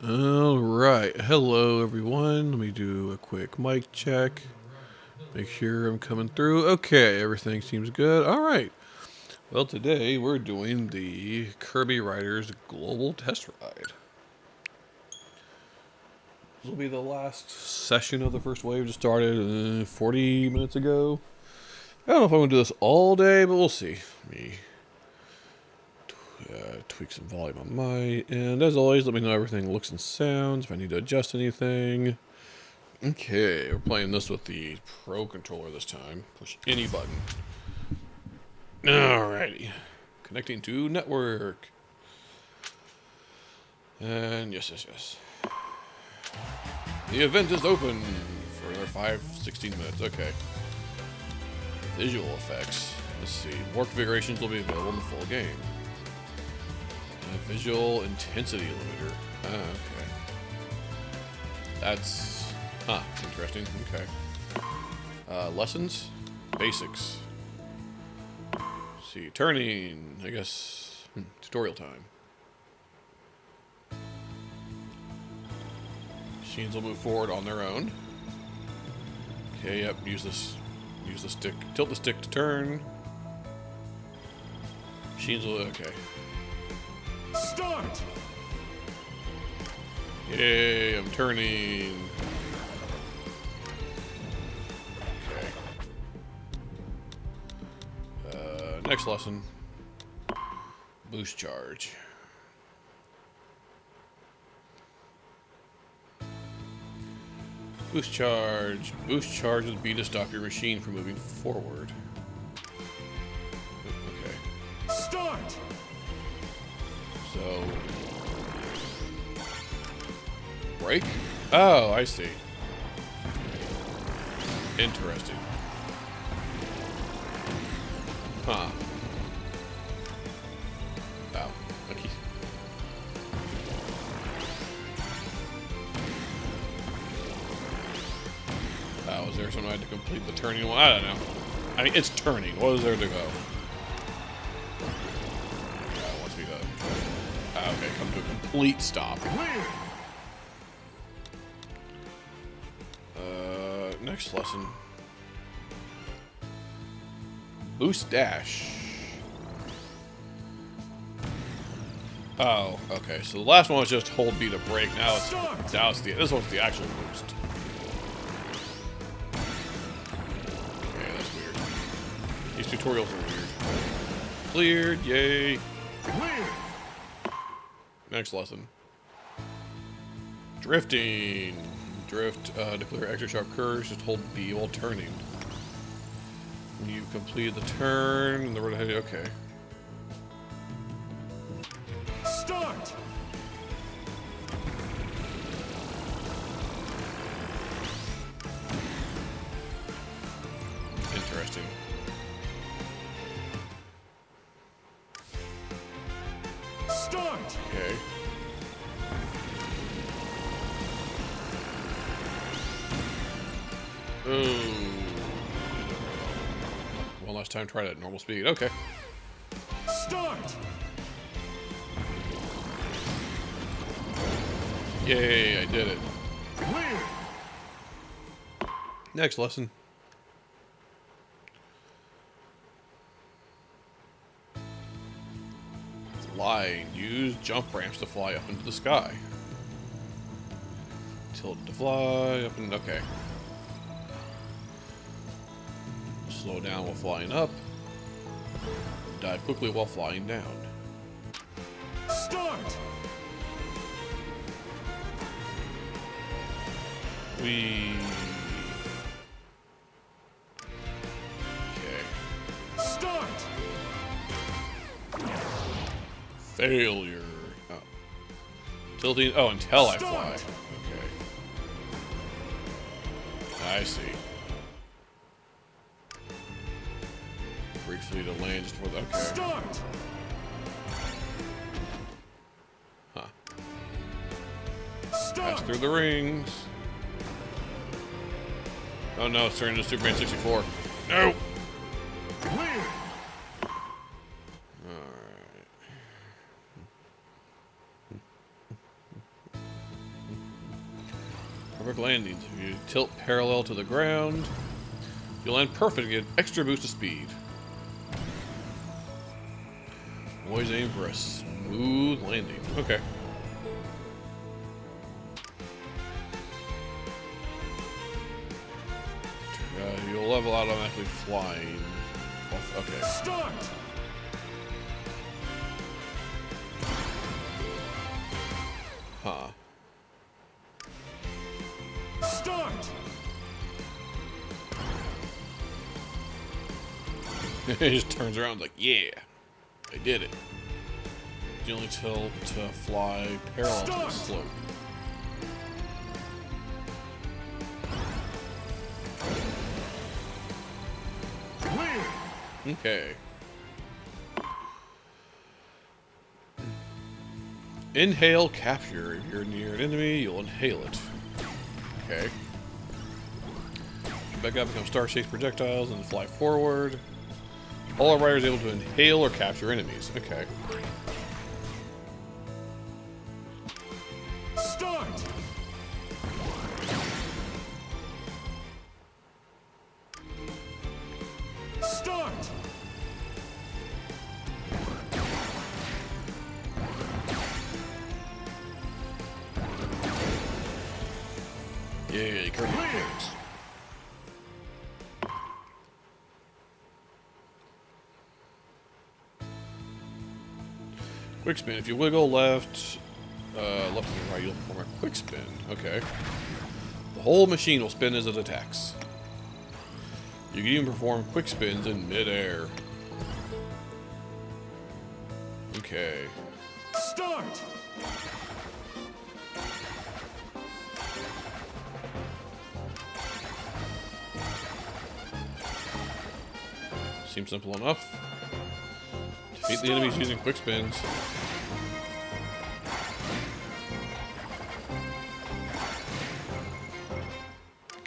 Alright, hello everyone. Let me do a quick mic check. Make sure I'm coming through. Okay, everything seems good. Alright. Well, today we're doing the Kirby Riders Global Test Ride. This will be the last session of the first wave. Just started 40 minutes ago. I don't know if I'm going to do this all day, but we'll see. Let me tweak some volume on my end. As always, let me know everything looks and sounds, if I need to adjust anything. Okay, we're playing this with the Pro Controller this time. Push any button. Alrighty. Connecting to network. And yes. The event is open for another 16 minutes. Okay. Visual effects. Let's see. More configurations will be available in the full game. Visual intensity limiter. Okay. That's interesting. Okay. Lessons, basics. Let's see, turning. I guess tutorial time. Machines will move forward on their own. Okay. Yep. Use the stick. Tilt the stick to turn. Machines will. Okay. Start! Yay, I'm turning. Okay. Next lesson. Boost charge. Boost charge. Boost charge will be to stop your machine from moving forward. Okay. Start! So, break? Oh, I see. Interesting. Huh. Wow. Okay. Oh, is there something I had to complete the turning one? I don't know. I mean, it's turning. What is there to go? Okay, come to a complete stop. Next lesson. Boost dash. Oh, okay. So the last one was just hold B to brake. Now it's this one's the actual boost. Okay, that's weird. These tutorials are weird. Cleared, yay. Next lesson. Drifting. Drift, to clear extra sharp curves, just hold B while turning. When you've completed the turn, and the road ahead, okay. Start! Interesting. Start! Okay. One last time, try it at normal speed. Okay. Start! Yay, I did it. Clear! Next lesson. Flying. Use jump ramps to fly up into the sky. Tilt to fly up and okay. Slow down while flying up. Dive quickly while flying down. Start! Okay. Start! Failure. Oh. Tilting. Oh, until I fly. Okay. I see. Briefly to land just for the. Okay. Start! Huh. Start! Pass through the rings. Oh no, it's turning into Superman 64. No! Clear! Alright. Perfect landings. If you tilt parallel to the ground, you'll land perfect and get an extra boost of speed. Always aim for a smooth landing. Okay. You'll level out automatically flying. Okay. Start! Huh. Start! He just turns around like, yeah, I did it. You only tilt to fly parallel to the slope. Clear! Okay. Inhale, capture. If you're near an enemy, you'll inhale it. Okay. Back up, become star-shaped projectiles, and fly forward. All our riders are able to inhale or capture enemies. Okay. Start! Start! Yay, Kirby points. Quick spin. If you wiggle left and right, you'll perform a quick spin. Okay. The whole machine will spin as it attacks. You can even perform quick spins in midair. Okay. Start! Seems simple enough. Defeat the enemies using quick spins.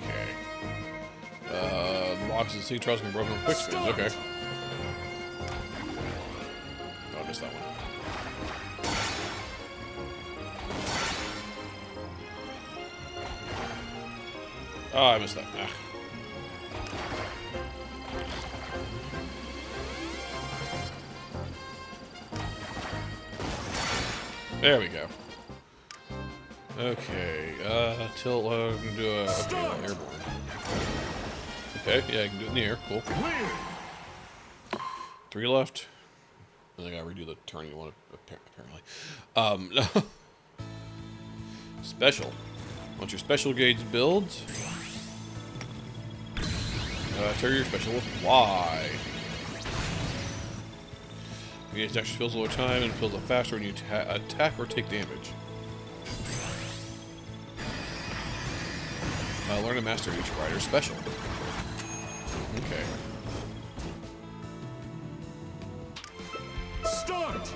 Okay. Blocks and sea trials can be broken with quick spins. Okay. Oh, I missed that one. Oh, I missed that. Ah. There we go. Okay, tilt low, I'm gonna do a, okay, airborne. Okay, yeah, I can do it in the air, cool. Clear! 3 left. And I gotta redo the turning one, apparently. Special. Once your special gauge builds, trigger your special with Y. The gauge actually fills over time and fills up faster when you attack or take damage. Learn to master each rider's special. Okay. Start!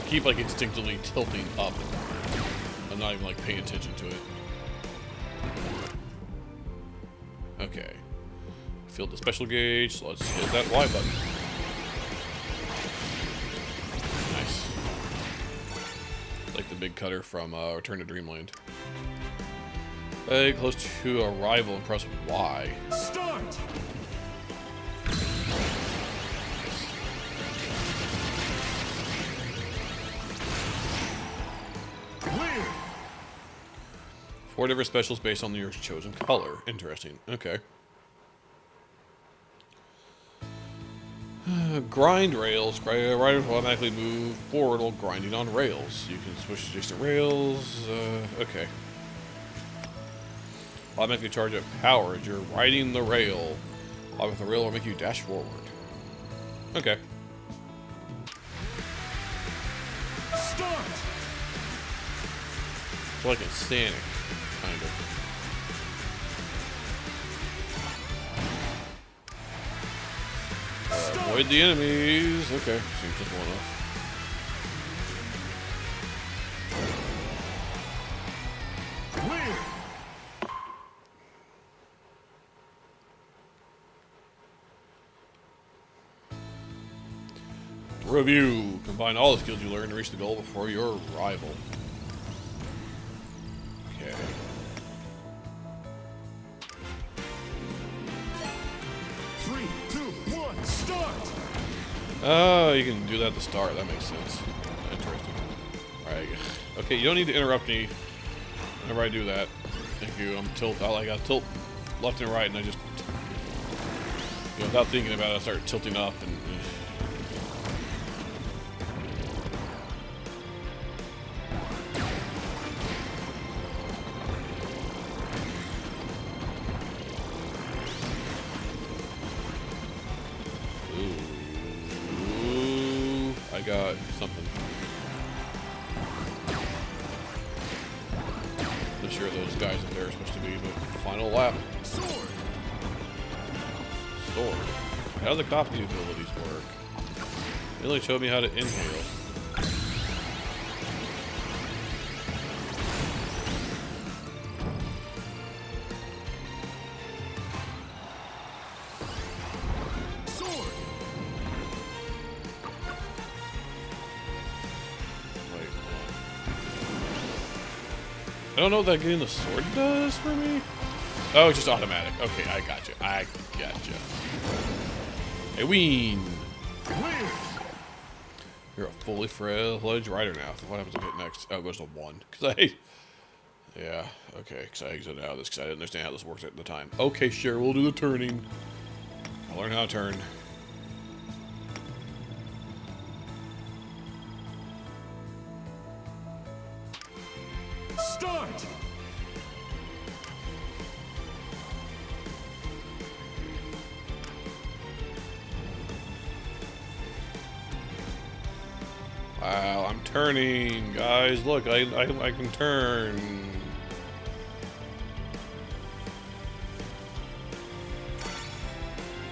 Keep like instinctively tilting up. I'm not even like paying attention to it. Okay. Filled the special gauge, so let's hit that Y button. Nice. Like the big cutter from Return to Dreamland. Close to arrival and press Y. Start! Clear! 4 different specials based on your chosen color. Interesting. Okay. Grind rails. Riders will automatically move forward while grinding on rails. You can switch to adjacent rails. Okay. Automatically charge up power as you're riding the rail. With the rail will make you dash forward. Okay. Start! It's like it's standing, kind of. Avoid the enemies. Okay, seems simple enough. Clear! Review. Combine all the skills you learn to reach the goal before your rival. Okay. Three, two, one, start! Oh, you can do that at the start. That makes sense. Interesting. Alright. Okay, you don't need to interrupt me whenever I do that. Thank you. I tilt left and right, and I just, without thinking about it, I start tilting up and. Ooh, I got something. Not sure those guys up there are supposed to be, but final lap. Sword! Sword. How do the copy abilities work? They only showed me how to inhale. Sword! Wait, hold on. I don't know what that getting the sword does for me. Oh, it's just automatic. Okay, I gotcha. I gotcha. Hey, Ween. Win! You're a fully fledged rider now. What happens if I hit next? Oh, it goes to 1. Because I... Yeah, okay. Because I exited out of this because I didn't understand how this worked at the time. Okay, sure. We'll do the turning. I'll learn how to turn. Start! Wow, I'm turning. Guys, look. I can turn.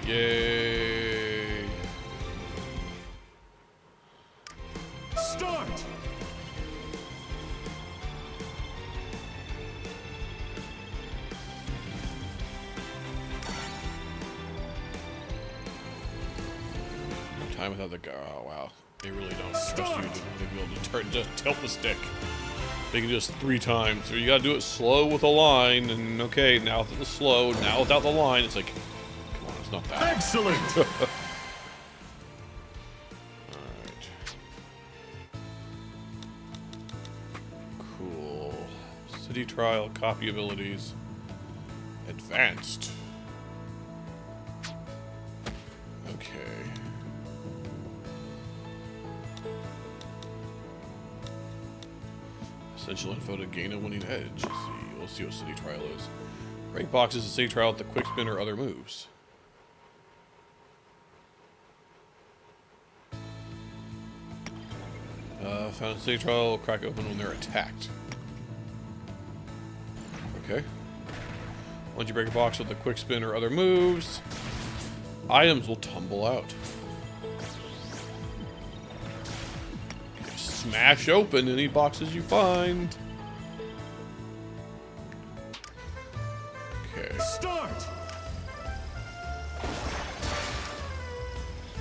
Yay. Start! Time without the... Oh, wow. They really don't trust you to be able to turn. Just tilt the stick. They can just 3 times. So you gotta do it slow with a line. And okay, now with the slow. Now without the line. It's like, come on, it's not that. Excellent! Alright. Cool. City trial, copy abilities. Advanced. Okay. Essential info to gain a winning edge. Let's see what city trial is. Rank box is a city trial with the quick spin or other moves. Found a city trial will crack open when they're attacked. Okay. Once you break a box with a quick spin or other moves, items will tumble out. Smash open any boxes you find. Okay. Start!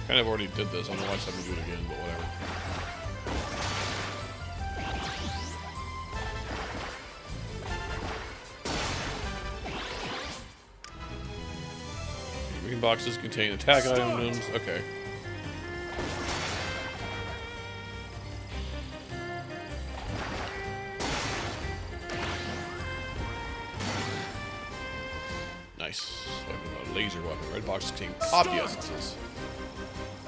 Kind of already did this. I don't know why I said to do it again, but whatever. Green boxes contain attack items. Okay. Nice. Weapon, a laser weapon. Red boxes contain copy essences.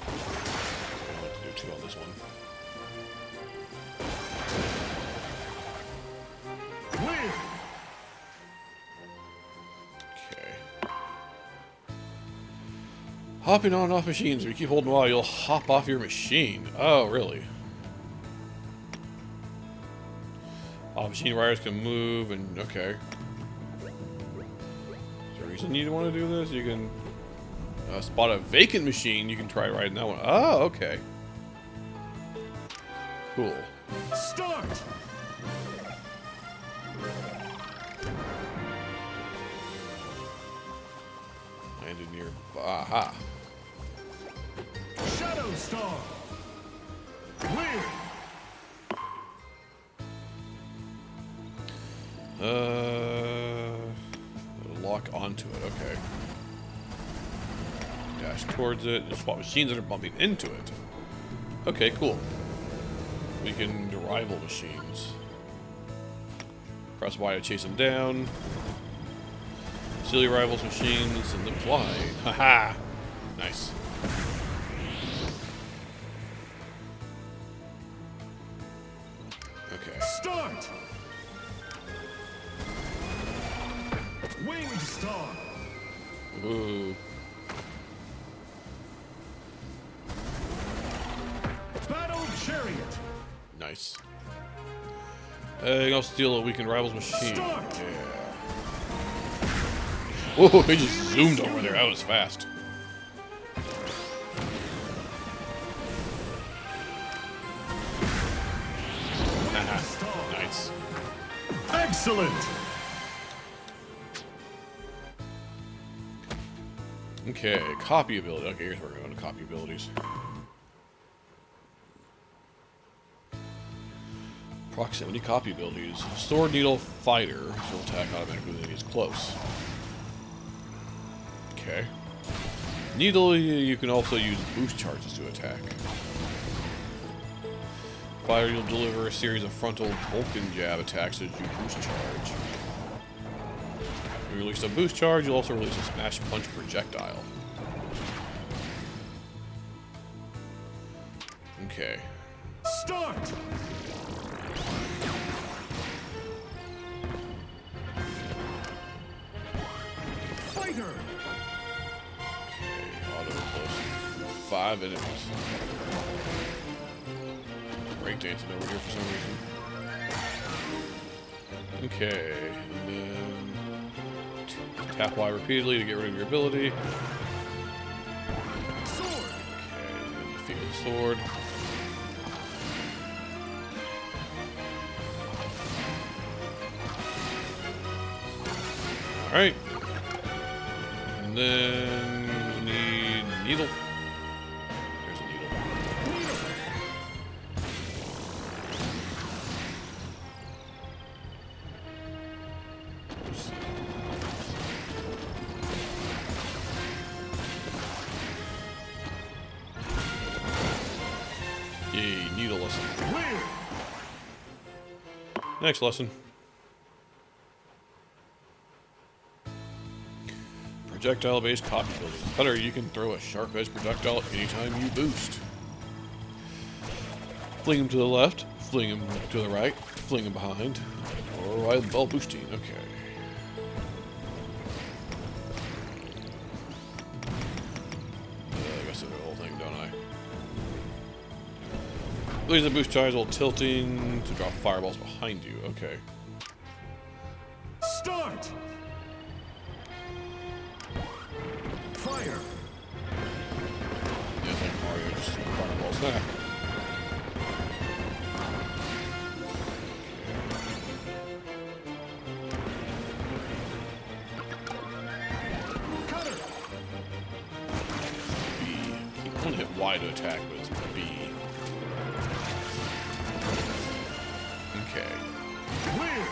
I'll have to do 2 on this one. Win! Okay. Hopping on and off machines. If you keep holding while, you'll hop off your machine. Oh, really? All machine riders can move and okay. Reason you want to do this? You can spot a vacant machine. You can try riding that one. Oh, okay. Cool. Start! Landed near. Aha. Shadow Star! Clear. Lock onto it. Okay. Dash towards it. And spot machines that are bumping into it. Okay, cool. We can rival machines. Press Y to chase them down. Silly rivals machines and then fly. Haha! Nice. Okay. Start. Winged star. Ooh. Battle chariot. Nice. You can also steal a weakened rivals machine. Start. Yeah. Whoa, he just zoomed over there. That was fast. Nice. Excellent. Okay, copy ability. Okay, here's where we're going to copy abilities. Proximity copy abilities. Sword Needle Fighter. So attack automatically when he's close. Okay. Needle, you can also use boost charges to attack. Fighter, you'll deliver a series of frontal Vulcan jab attacks as you boost charge. When you release a boost charge, you'll also release a smash punch projectile. Okay. Start. Fighter. Auto close. 5 enemies. Breakdancing over here for some reason. Okay, and then tap Y repeatedly to get rid of your ability. Sword. Okay, and then defeat with the sword. Alright. And then we need needle. There's a needle. Oops. Yay, needle lesson. Clear. Next lesson. Projectile-based copy abilities. Better, you can throw a sharp-edged projectile anytime you boost. Fling him to the left, fling him to the right, fling him behind, or while boosting. Okay. I guess I do the whole thing, don't I? Release the boost charge while tilting to drop fireballs behind you. Okay. Start. Fire. Yeah, it's like Mario, just fireballs. Ah. Cutter. B. You can only hit Y to attack, but it's B. Okay. Clear.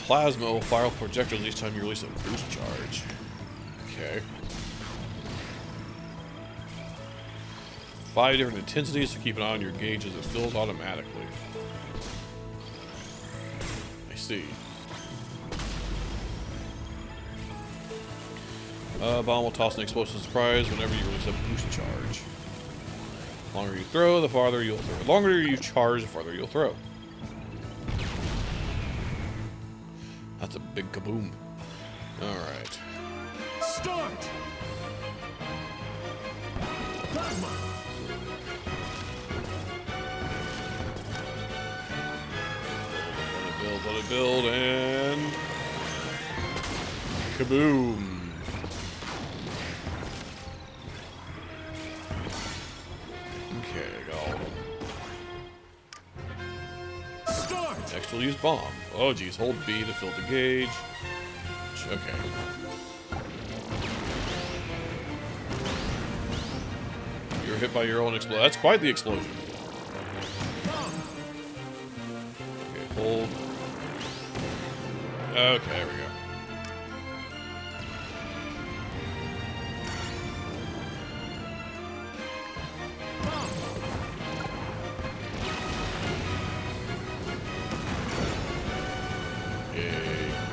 Plasma will fire projectiles each time you release a boost charge. Okay. 5 different intensities, so keep an eye on your gauge as it fills automatically. I see. Bomb will toss an explosive surprise whenever you release a boost charge. The longer you throw, the farther you'll throw. The longer you charge, the farther you'll throw. That's a big kaboom. Alright. Start. Plasma. Let it build, and kaboom. Okay, got all of them. Start. Next we'll use bomb. Oh geez, hold B to fill the gauge. Okay. You're hit by your own explosion. That's quite the explosion. Okay, hold. Okay, there we go.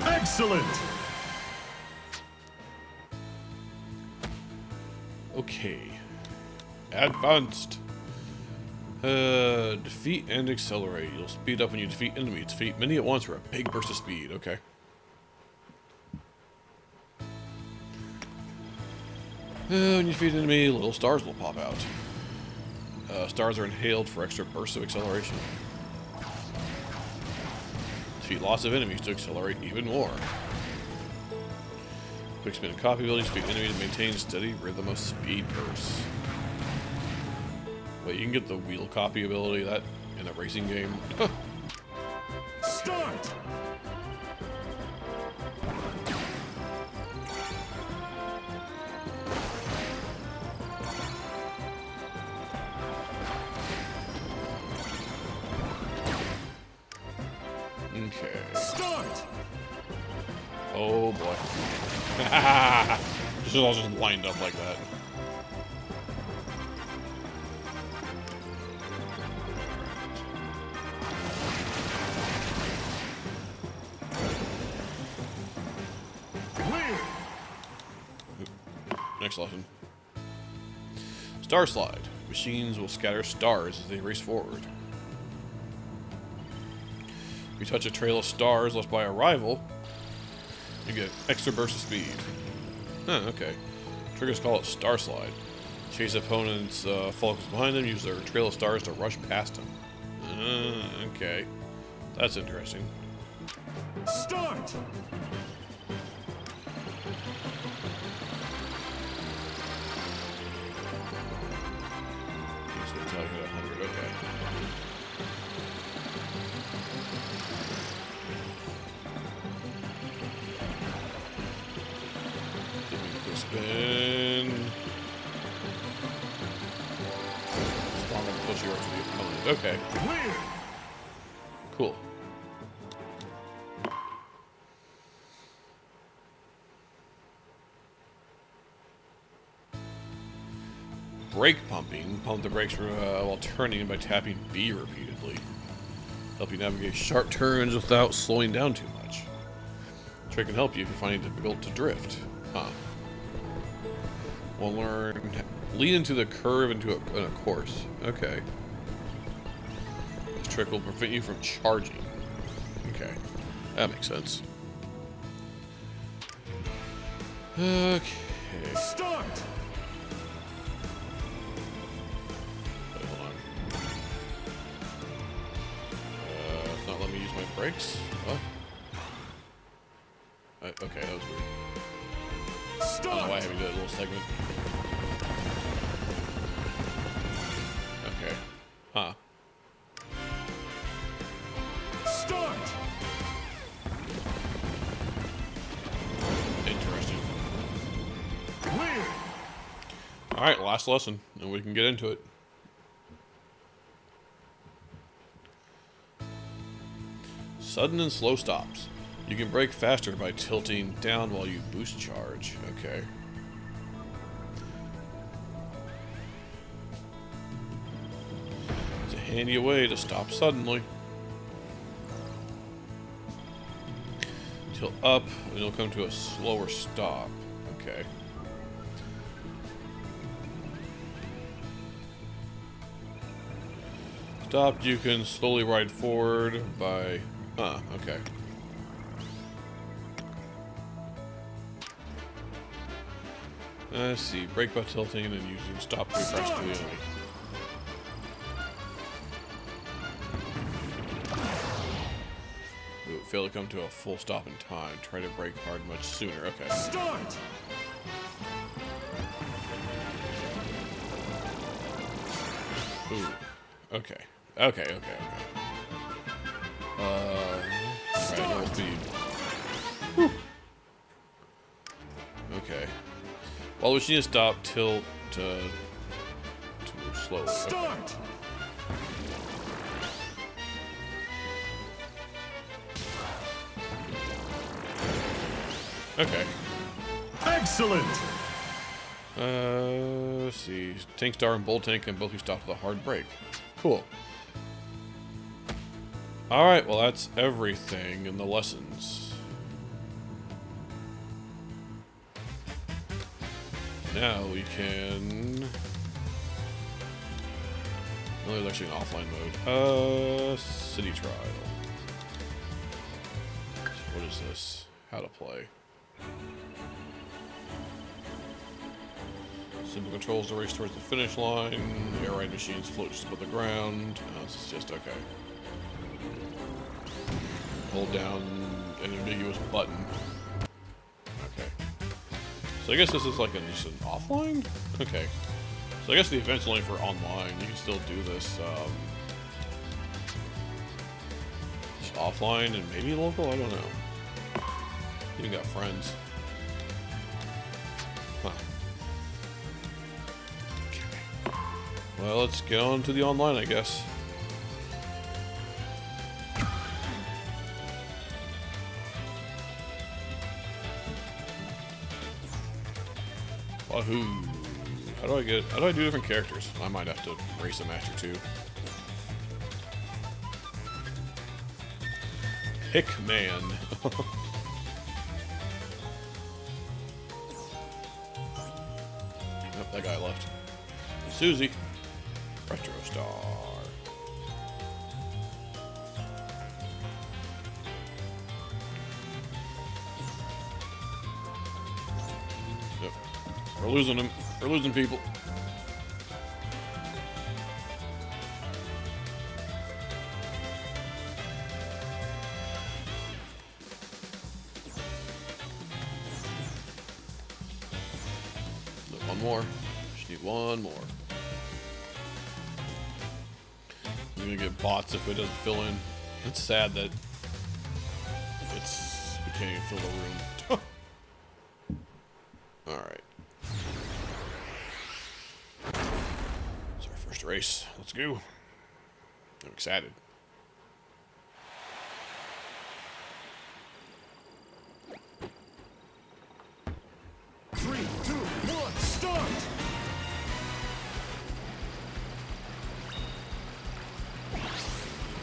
Excellent! Okay. Advanced. Defeat and accelerate. You'll speed up when you defeat enemies. Defeat many at once for a big burst of speed. Okay. When you defeat an enemy, little stars will pop out. Stars are inhaled for extra bursts of acceleration. Defeat lots of enemies to accelerate even more. Quick spin and copy ability. Defeat enemies to maintain steady rhythm of speed bursts. Wait, you can get the wheel copy ability that in a racing game. Start! Okay. Start! Oh boy. This is all just lined up like that. Clear! Next lesson. Star slide. Machines will scatter stars as they race forward. If you touch a trail of stars left by a rival, you get extra burst of speed. Huh, okay. Triggers call it Star Slide. Chase opponents, focus behind them, use their trail of stars to rush past them. Okay. That's interesting. Start! He's gonna tell you hit 100, okay. Spin. Stronger push you up to the opponent. Okay. Clear! Cool. Brake pumping. Pump the brakes while turning by tapping B repeatedly. Help you navigate sharp turns without slowing down too much. The trick can help you if you find it difficult to drift. Huh. We'll learn lean into the curve in a course. Okay. This trick will prevent you from charging. Okay. That makes sense. Okay. Start! Wait, hold on. It's not letting me use my brakes. Oh. Okay, that was weird. I don't know why I haven't done that little segment. Okay. Huh. Start! Interesting. Clear! Alright, last lesson, and we can get into it. Sudden and slow stops. You can brake faster by tilting down while you boost charge. Okay. It's a handy way to stop suddenly. Tilt up, and you'll come to a slower stop. Okay. Stopped, you can slowly ride forward by... Huh, okay. Let's see, brake by tilting and then using stop to press to the enemy. Ooh, fail to come to a full stop in time. Try to brake hard much sooner. Okay. Start! Ooh. Okay. Okay. Alright, normal speed. Whew. Okay. While the machine is stopped, tilt to slowly. Start! Okay. Excellent! Let's see. Tank Star and Bull Tank can both be stopped with a hard break. Cool. Alright, well that's everything in the lessons. Now we can... Oh, there's actually an offline mode. City Trial. So what is this? How to play. Simple controls to race towards the finish line. Air ride machines float just above the ground. No, this is just okay. Hold down an ambiguous button. Okay. So I guess this is like just an offline? Okay. So I guess the event's only for online. You can still do this just offline and maybe local? I don't know. You got friends. Huh. Okay. Well, let's get on to the online, I guess. Wahoo! How do I do different characters? I might have to race a match or two. Pick man. Yep, that guy left. Susie. Retro Star. Yep. We're losing him. We're losing people. Look, one more. Just need one more. We're gonna get bots if it doesn't fill in. It's sad that we can't even fill the room. Alright. It's our first race. Let's go. I'm excited. Three, two, one, start!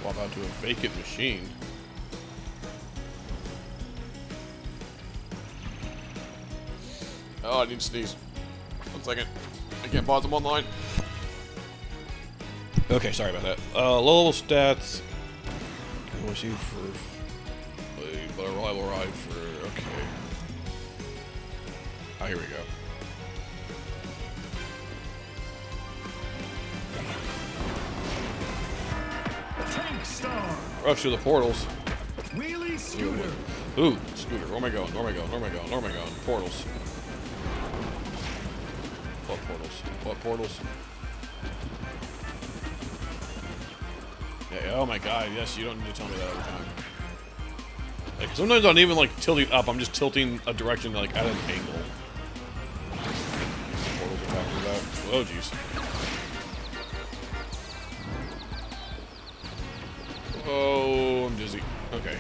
Swap out to a vacant machine. Oh, I need to sneeze. 1 second. I can't pause them online. Okay, sorry about that. Low level stats. I wish you for but a reliable ride for okay. Oh, here we go. Tank Star! Rush to the portals. Wheelie Scooter! Ooh, scooter. Where am I going? Where am I going? Where am I going? Where am I going? Portals. What portals? What portals? Yeah, oh my god, yes, you don't need to tell me that every time. Like, sometimes I'm not even like tilting up, I'm just tilting a direction like at an angle. Portals are talking about. Oh jeez. Oh, I'm dizzy. Okay.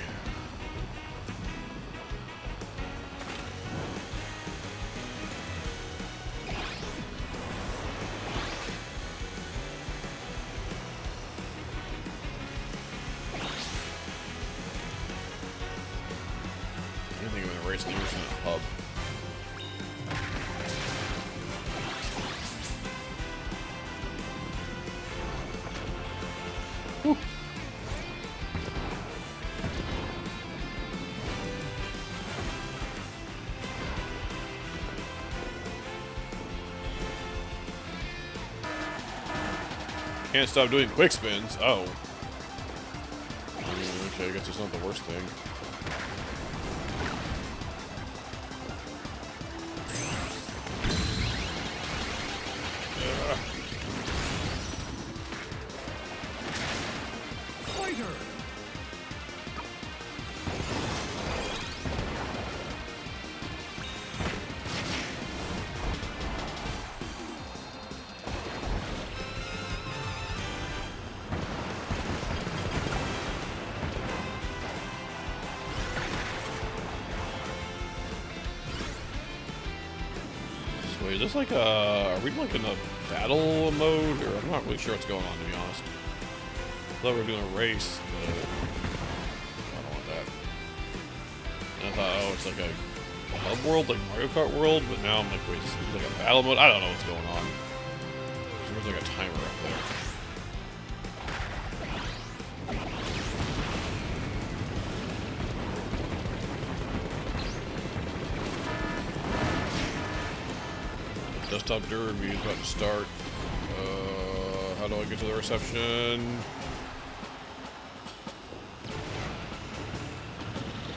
I think I'm gonna race the in a pub. Whew. Can't stop doing quick spins. Oh. Okay, I guess it's not the worst thing. Fighter! is this like a... Are we like in a battle mode? Or I'm not really sure what's going on, to be honest. I thought we were doing a race, but... I don't want that. And I thought, oh, it's like a hub world, like Mario Kart world, but now I'm like, wait, this is like a battle mode? I don't know what's going on. There's like a timer up there. Desktop Derby is about to start. How do I get to the reception?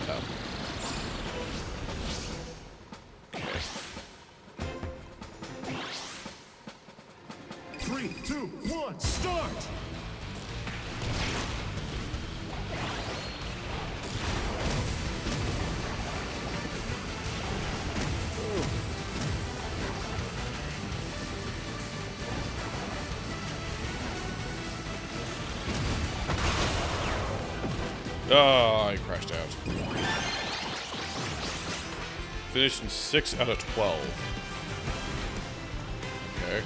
Tap. Okay. 3, 2, 1, start! Oh, I crashed out. Finished in 6 out of 12. Okay.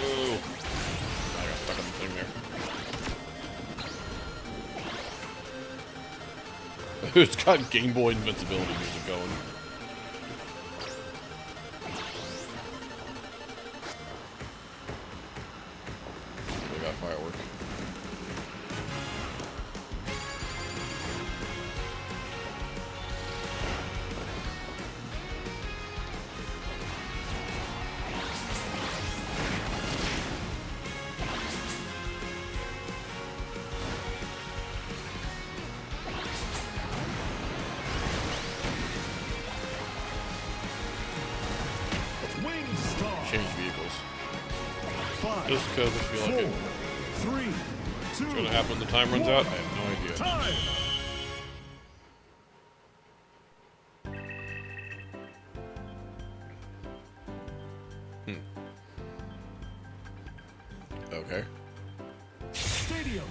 Ooh. I got stuck on the thing there. It's got Game Boy invincibility music going. We got firework. Wing star! Change vehicles. 5, Just because I feel like 4, 3, 2, it's gonna happen when the time runs out, I have no idea. time! Okay. Stadium!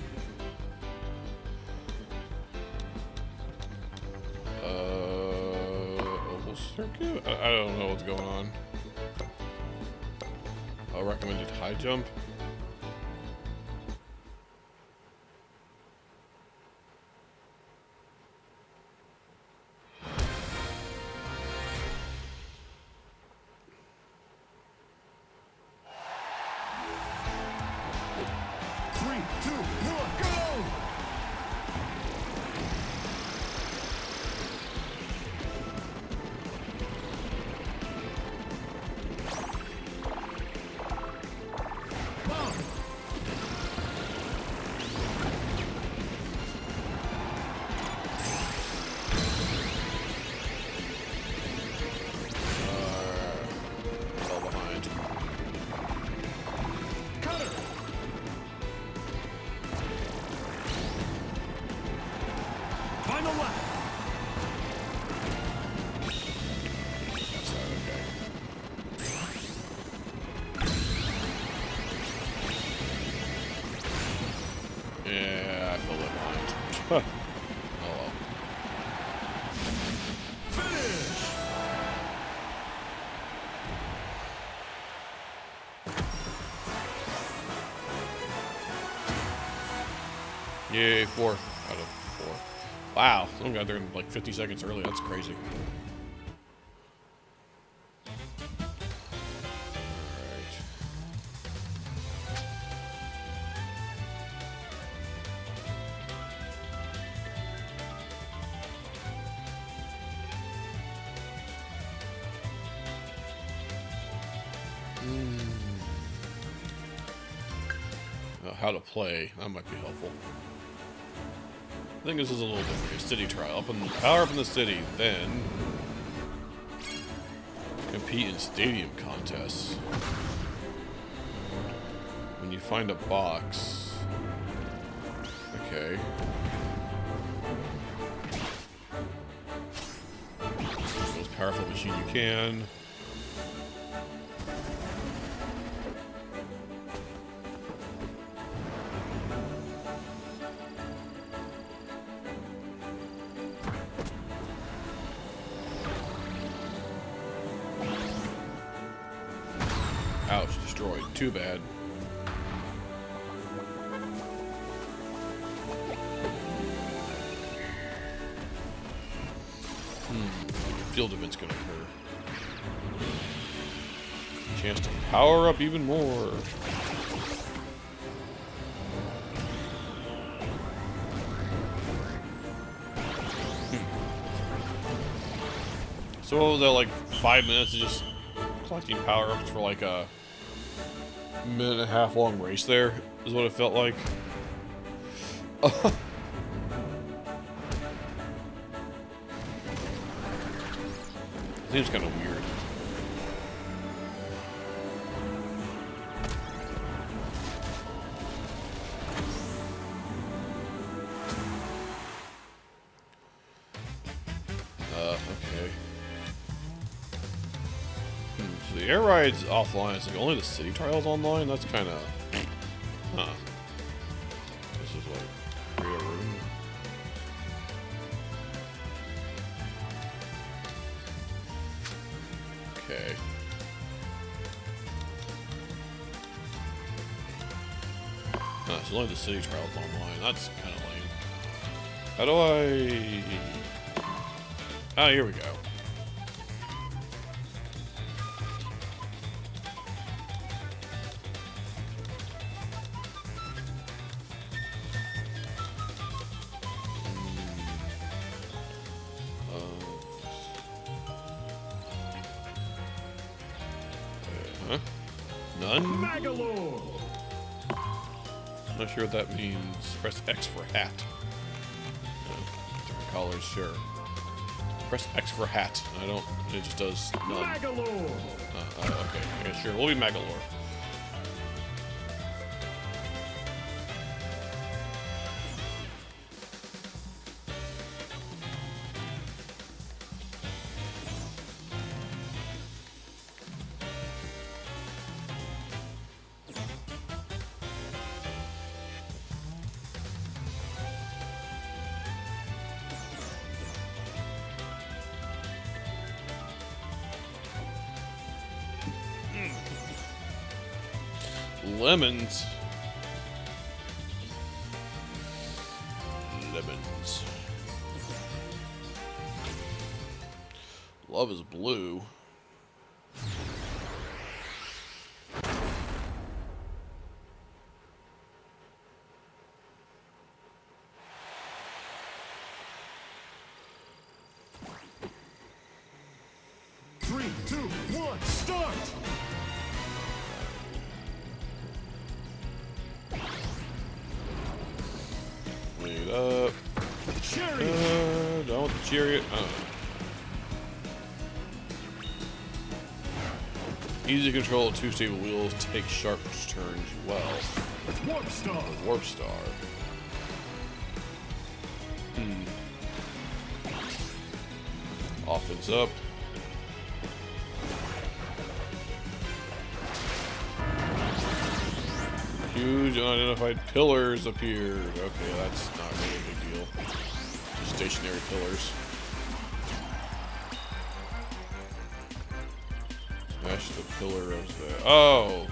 Oval circuit? I don't know what's going on. Recommended high jump. Three, two, one, go! Bomb! Fell behind. Cutter! Final lap! That's not okay. Yeah, I fell behind. Oh well. Finish! Yay, 4 out of 4. Wow, someone got there in like 50 seconds early. That's crazy. Alright. How to play. That might be helpful. I think this is a little different. A city trial. Power up in the city, then compete in stadium contests. When you find a box. Okay. Most powerful machine you can. Ouch, destroyed. Too bad. Field event's gonna occur. Chance to power up even more. So what was that, like 5 minutes of just collecting power-ups for like a minute and a half long race there, is what it felt like. Seems kind of weird. Okay. So the air ride's offline. It's like only the city trial's online? That's kind of... Huh. This is like... real room. Okay. So only the city trial's online. That's kind of lame. How do I... Oh, here we go. Huh? None? Magalore! Not sure what that means. Press X for hat. Different colors, sure. Press X for hat. I don't. It just does none. Magalore! Okay, sure. We'll be Magalore. Lemons. Lemons. Love is blue. Three, two, one, start! Wait up. Chariot! Don't want the chariot. Easy to control, two stable wheels, take sharp turns well. Warp Star! Warp Star. Offense up. Huge unidentified pillars appeared. Okay, that's not really a big deal. Just stationary pillars. Smash the pillar of the... Oh!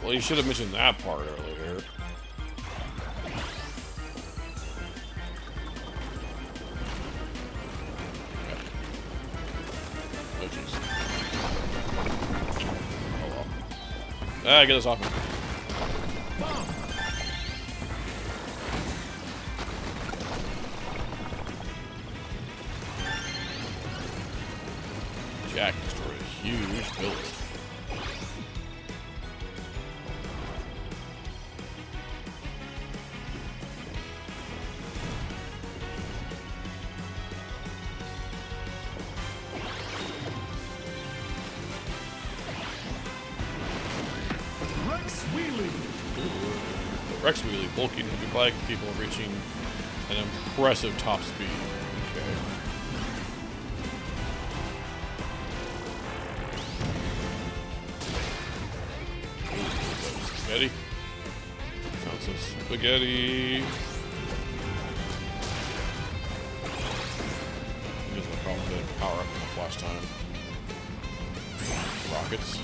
Well, you should have mentioned that part earlier. Oh, jeez. Oh, well. Ah, get this off me. Jack destroyed a huge pillar. Rex really bulky to be people reaching an impressive top speed. Okay. Spaghetti. Found some spaghetti. There's no problem with power up in the flash time. Rockets.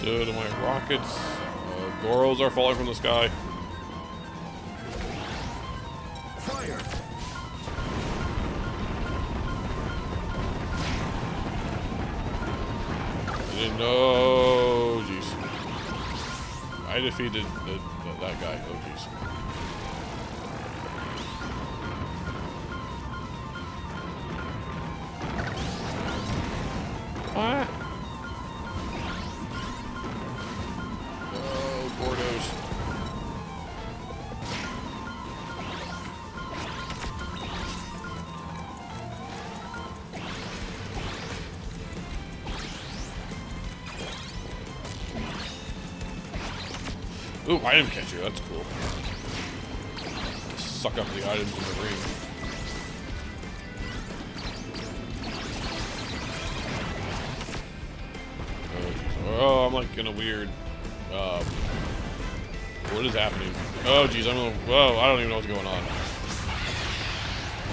So to my rockets. Goros are falling from the sky. Fire. I didn't know. Jeez. I defeated that guy. Oh, jeez. Ah. Oh, Gordos. Ooh, item catcher, that's cool. Suck up the items in the ring. Oh, I'm like in a weird, what is happening? Oh, geez, whoa, I don't even know what's going on.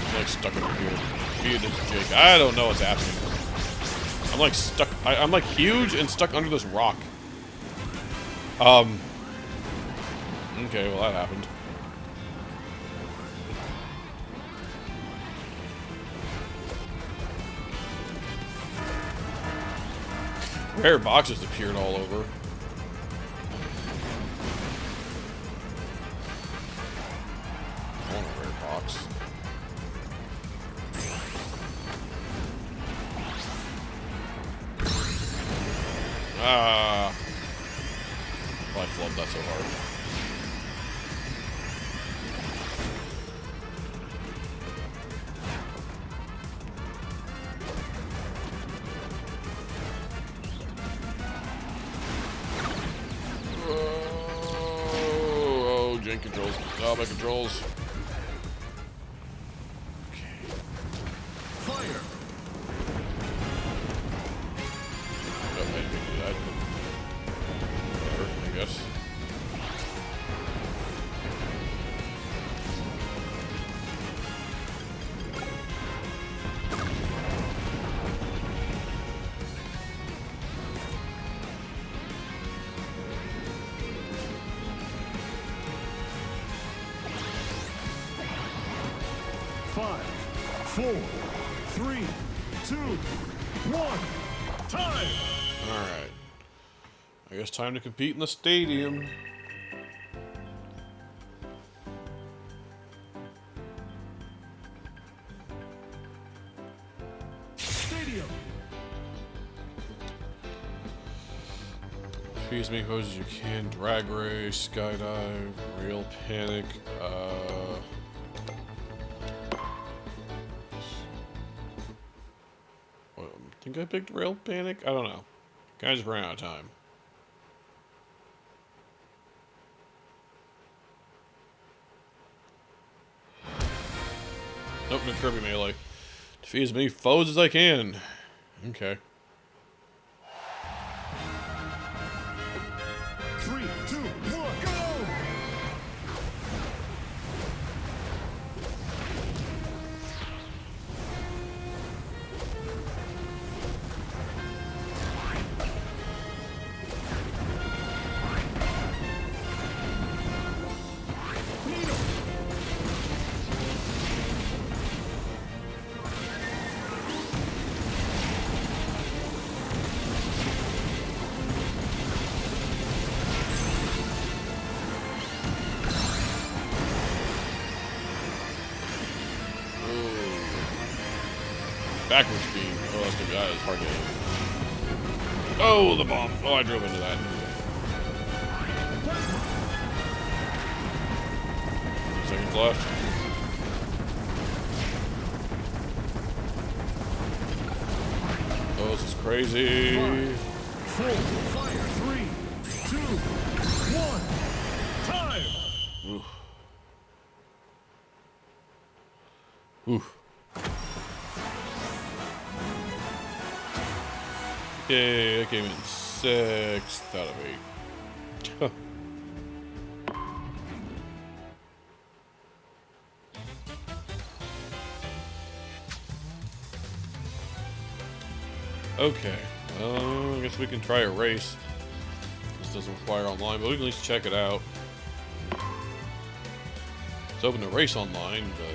I'm like stuck over here. Feed this Jake. I don't know what's happening. I'm like stuck, I'm like huge and stuck under this rock. Okay, well that happened. Rare boxes appeared all over. I want a rare box. Ah. Well, I flubbed that so hard. Controls. Oh, my controls. Okay. Fire. Oh, I didn't do that. Whatever, I guess. Five, 4, 3, 2, 1. Time. Alright. I guess time to compete in the stadium. Stadium. Defeat as many foes as you can. Drag race, skydive, real panic. I think I picked Rail Panic? I don't know. Kinda just ran out of time. Nope, no Kirby melee. Defeat as many foes as I can. Okay. 3, 2, 1, go! Backwards speed. Oh, that's good. That is hard to hit. Oh, the bomb. Oh, I drove into that. seconds left. Oh, this is crazy. 5, 4, fire. 3, 2, 1. Time. Oof. Oof. Yay, I came in 6th out of 8. Okay, I guess we can try a race. This doesn't require online, but we can at least check it out. It's open to race online, but...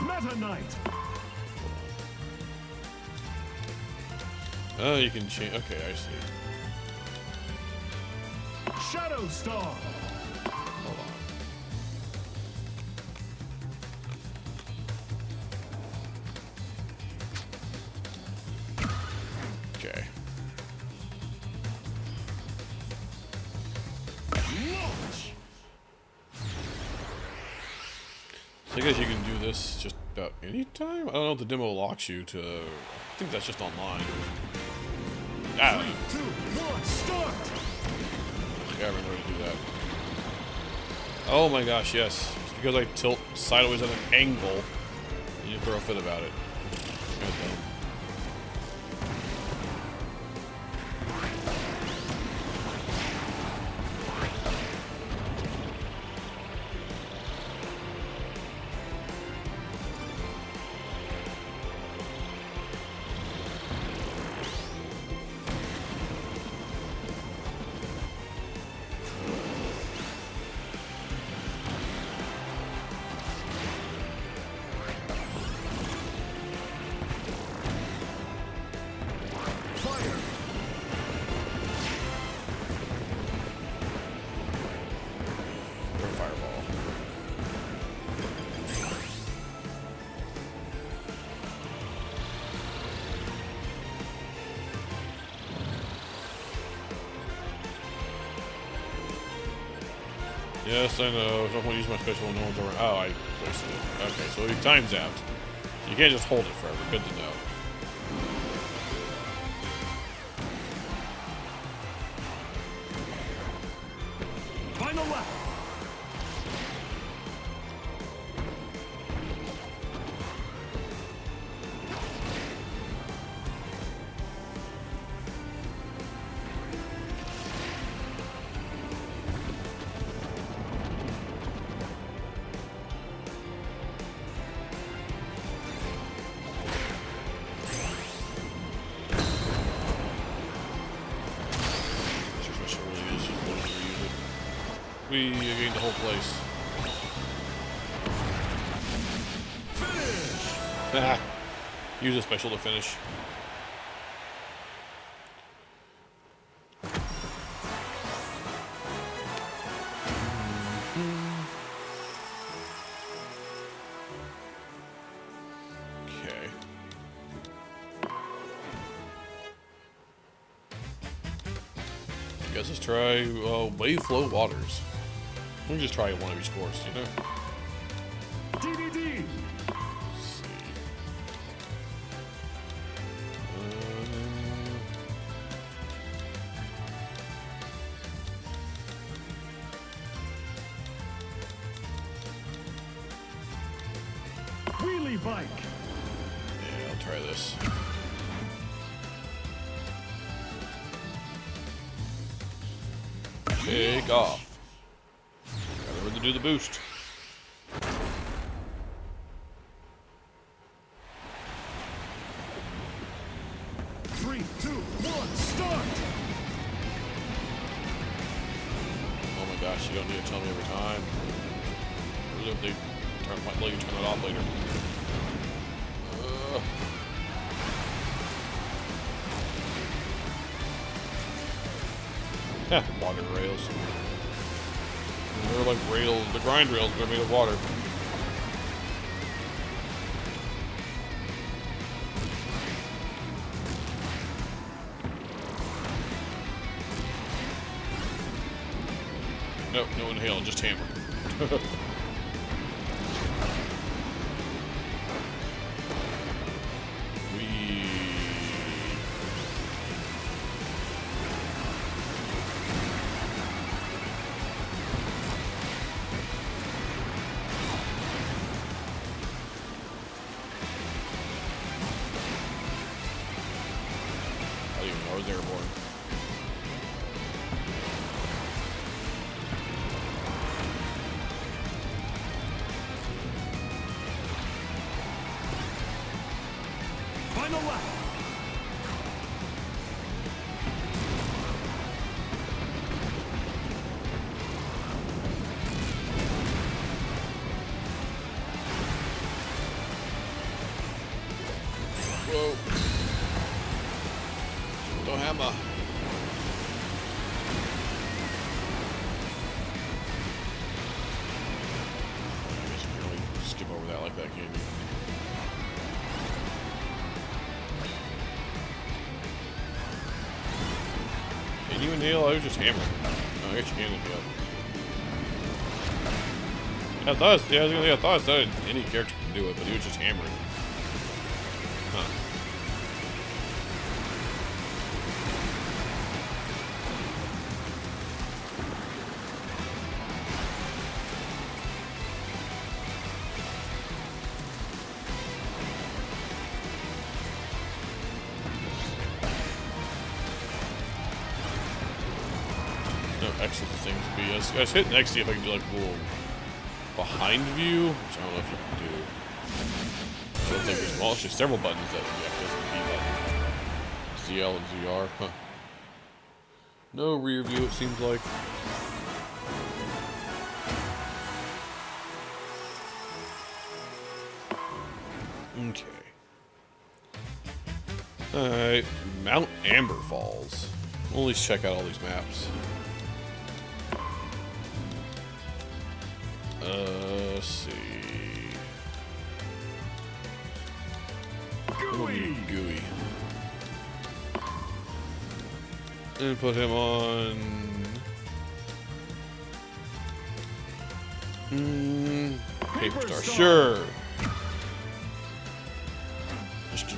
Meta Knight. Oh, you can change. Okay, I see. Shadow Star. Hold on. Okay. Launch. So I guess you can do this just about any time. I don't know if the demo locks you to. I think that's just online. Ah, 3, 2, 1. Start. I gotta remember to do that. Oh my gosh, yes. It's because I tilt sideways at an angle. You throw a fit about it. Kinda dumb. Fire. Or fireball. Yes, I know. I don't want to use my special when no one's around. Oh, I wasted it. Okay, so your time's out. So you can't just hold it forever. Good to know. Final lap. Sure, what really is. Just don't use it. We gained the whole place. Finish. Ah, use a special to finish. Okay. Guess let's try wave flow waters. We can just try one of each course, you know? DDD. Let's see. Wheelie bike. Yeah, I'll try this. Take off. Gotta remember to do the boost. Three, two, one. Start. Oh my gosh, you don't need to tell me every time. Presumably, let you turn it off later. Water rails. They're like rails, the grind rails, but they're made of water. Nope, no inhale, just hammer. I didn't even know I was airborne. Final lap. Whoa. Don't hammer. I guess you can really skip over that like that, can you? Can you inhale? I was just hammering. No, I guess you can inhale. I thought I said any character can do it, but he was just hammering. Huh. No, X is the thing to be. I was hitting X to see if I can do like a little behind view, which I don't know if you can do. I don't think there's, well, actually several buttons that you have to B button. ZL and ZR, huh. No rear view, it seems like. Okay. Alright, Mount Amber Falls. We'll at least check out all these maps. Let's see. Gooey. And put him on. Paper Star. Sure.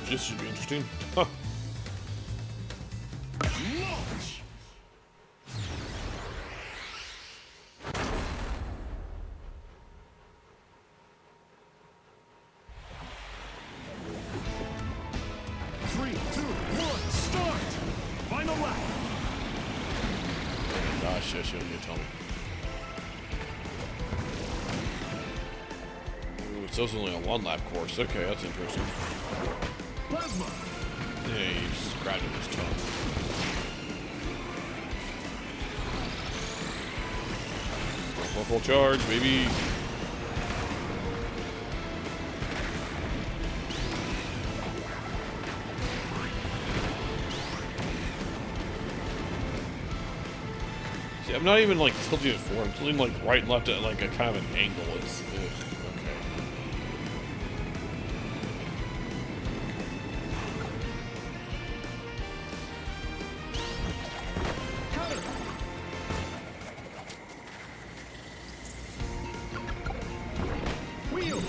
This should be interesting. Huh. Launch. 3, 2, 1, start! Final lap! Oh gosh, yes, you don't need to tell me. Ooh, it's also only a 1-lap course. Okay, that's interesting. Plasma! Yeah, he's grabbing his tongue. Full charge, baby. See, I'm not even like tilting it forward. I'm tilting like right and left at like a kind of an angle. It's okay. Wheel!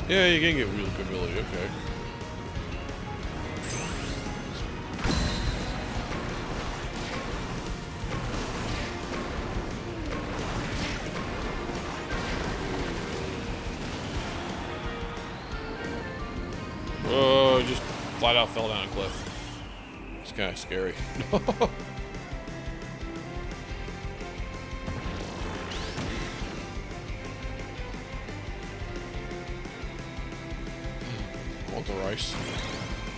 Yeah, you can get wheel ability. Okay. Oh, just flat out fell down a cliff. It's kind of scary. Want the rice?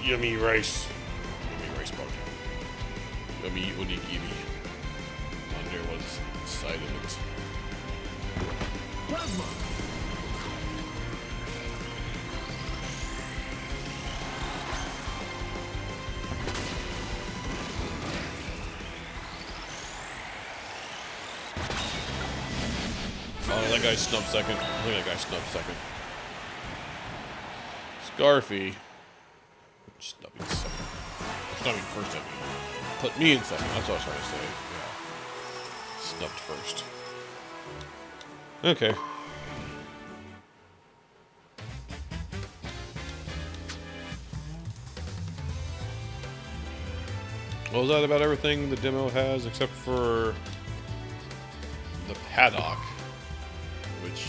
Yummy rice. Yummy rice bug. Yummy onigiri. I wonder what's inside of it. Plasma! Oh, that guy snubbed second. I think that guy snubbed second. Scarfy. Snubbing second. Snubbing first, I mean. Put me in second. That's what I was trying to say. snubbed first. Okay. Well, is that about everything the demo has except for the paddock, which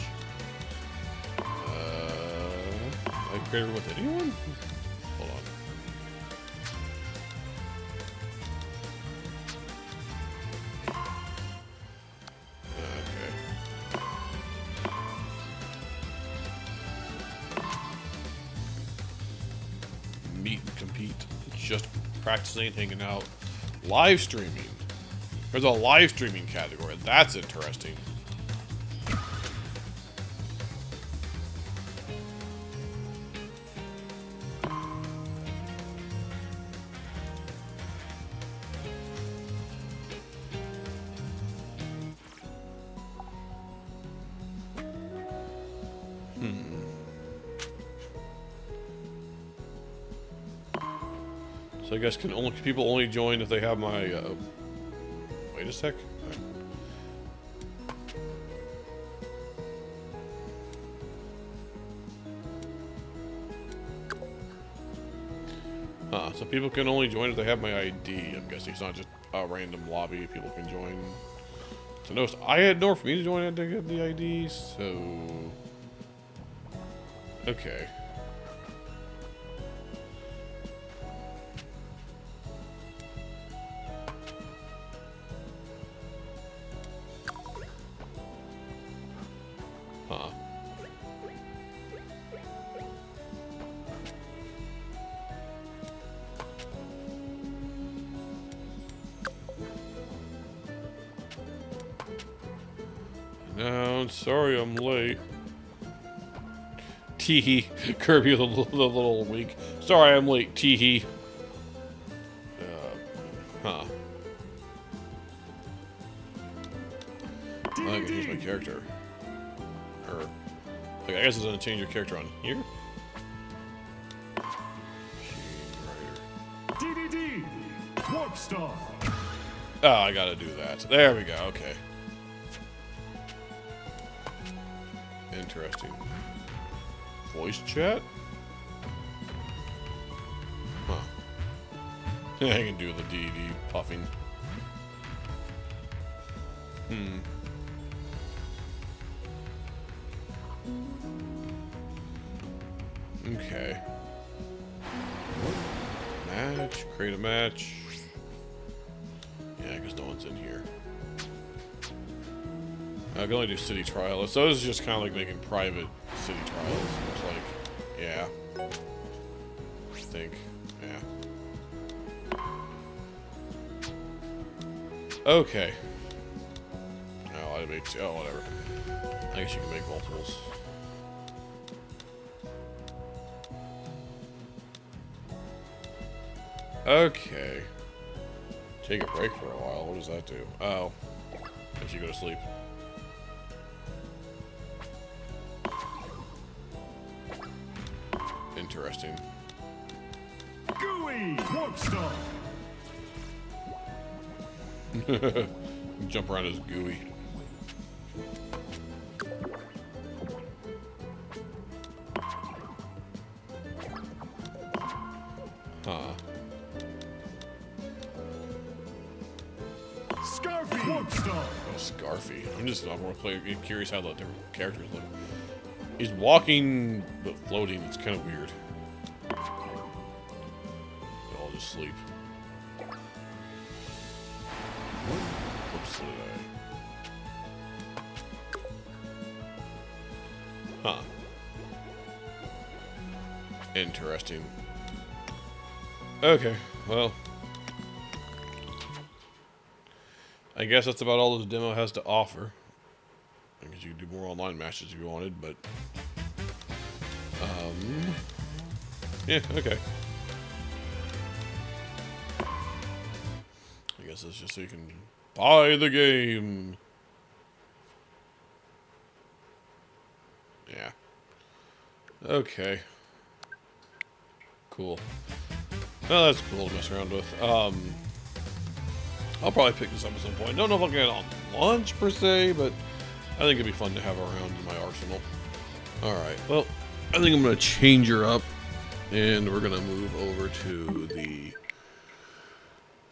I created with anyone? Hold on. Meet and compete. Just practicing, hanging out. Live streaming. There's a live streaming category. That's interesting. So I guess people only join if they have my. Wait a sec. So people can only join if they have my ID. I'm guessing it's not just a random lobby. People can join. So notice I had nowhere for me to join. I had to get the ID. So okay. No, sorry I'm late. Teehee. Kirby the little weak. Sorry I'm late, teehee. I can use my character. Or, okay, I guess it's gonna change your character on here. DDD! Warp Star! Oh, I gotta do that. There we go, okay. Interesting. Voice chat? Huh. I can do the DD puffing. Okay. Match. Create a match. Yeah, because no one's in here. I can only do city trials. So this is just kind of like making private city trials. Looks like, yeah. I think, yeah. Okay. Oh, I made two. Oh, whatever. I guess you can make multiples. Okay. Take a break for a while. What does that do? Oh. Makes you go to sleep. Interesting. Gooey! Warp Star! Jump around as gooey. Huh. Scarfy! Warp Star! Oh, Scarfy. I'm more curious how the different characters look. He's walking, but floating. It's kind of weird. I'll just sleep. Oops, what did I? Huh. Interesting. Okay, well. I guess that's about all this demo has to offer. I guess you could do more online matches if you wanted, but... yeah, okay. I guess it's just so you can buy the game. Yeah. Okay. Cool. Well, that's cool to mess around with. I'll probably pick this up at some point. Don't know if I'll get it on launch per se, but I think it'd be fun to have around in my arsenal. Alright, well, I think I'm going to change her up, and we're going to move over to the...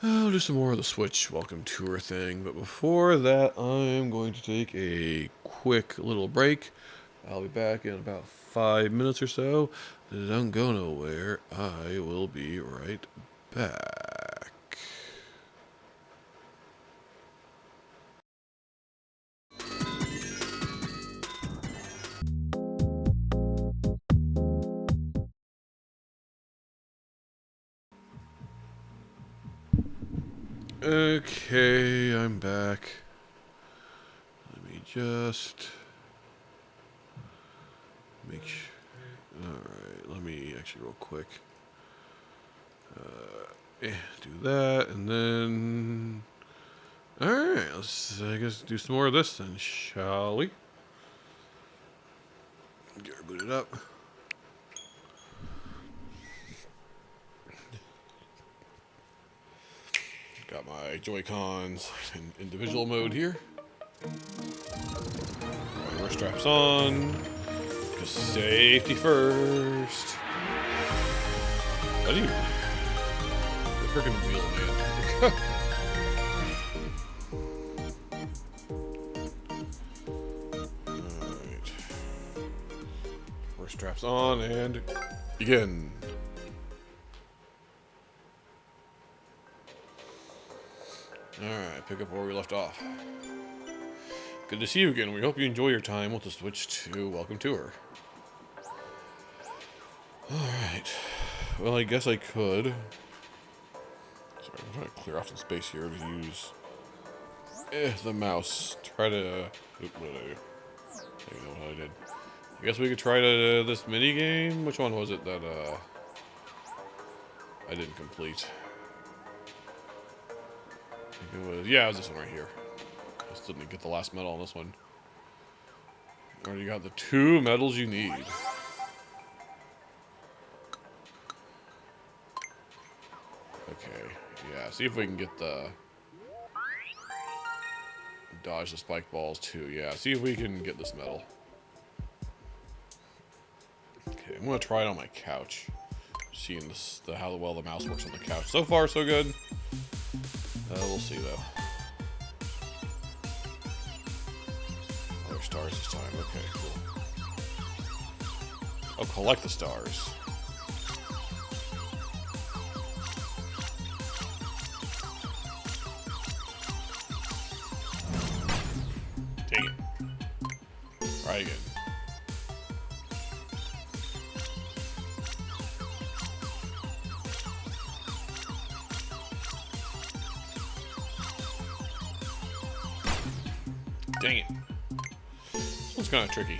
I'll do some more of the Switch Welcome Tour thing, but before that, I'm going to take a quick little break. I'll be back in about 5 minutes or so. Don't go nowhere. I will be right back. Okay, I'm back. Let me just make sure. Alright, let me actually real quick do that, and then alright, let's I guess do some more of this then, shall we? Get her booted up. Got my Joy-Cons in individual mode here. Our straps on. Just safety first. What are you? The freaking wheel, man. Alright. We're straps on and begin. Alright, pick up where we left off. Good to see you again. We hope you enjoy your time with the Switch to Welcome Tour. Alright. Well, I guess I could. Sorry, I'm trying to clear off some space here to use the mouse. Try to... Oop, what did I do? I don't know what I did. I guess we could try to this mini game. Which one was it that I didn't complete? I think it was, yeah, it was this one right here. I still didn't get the last medal on this one. Already got the 2 medals you need. Okay, yeah, see if we can get the... Dodge the spike balls too, yeah, see if we can get this medal. Okay, I'm gonna try it on my couch. Seeing this, how well the mouse works on the couch. So far, so good. We'll see though. Other stars this time. Okay, cool. I'll collect the stars. Dang it. Try again. Dang it. This one's kind of tricky.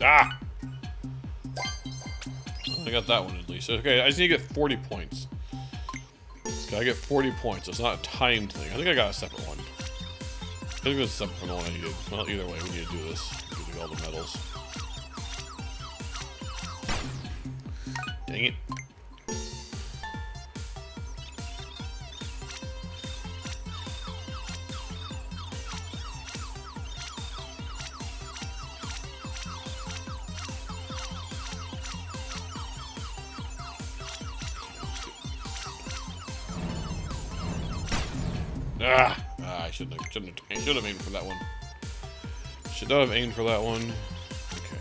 Ah! I got that one at least. Okay, I just need to get 40 points. So I get 40 points. It's not a timed thing. I think I got a separate one. I think it was separate from the one I needed. Well, either way, we need to do this. We need to get all the medals. Dang it. I should have aimed for that one. Should not have aimed for that one. Okay.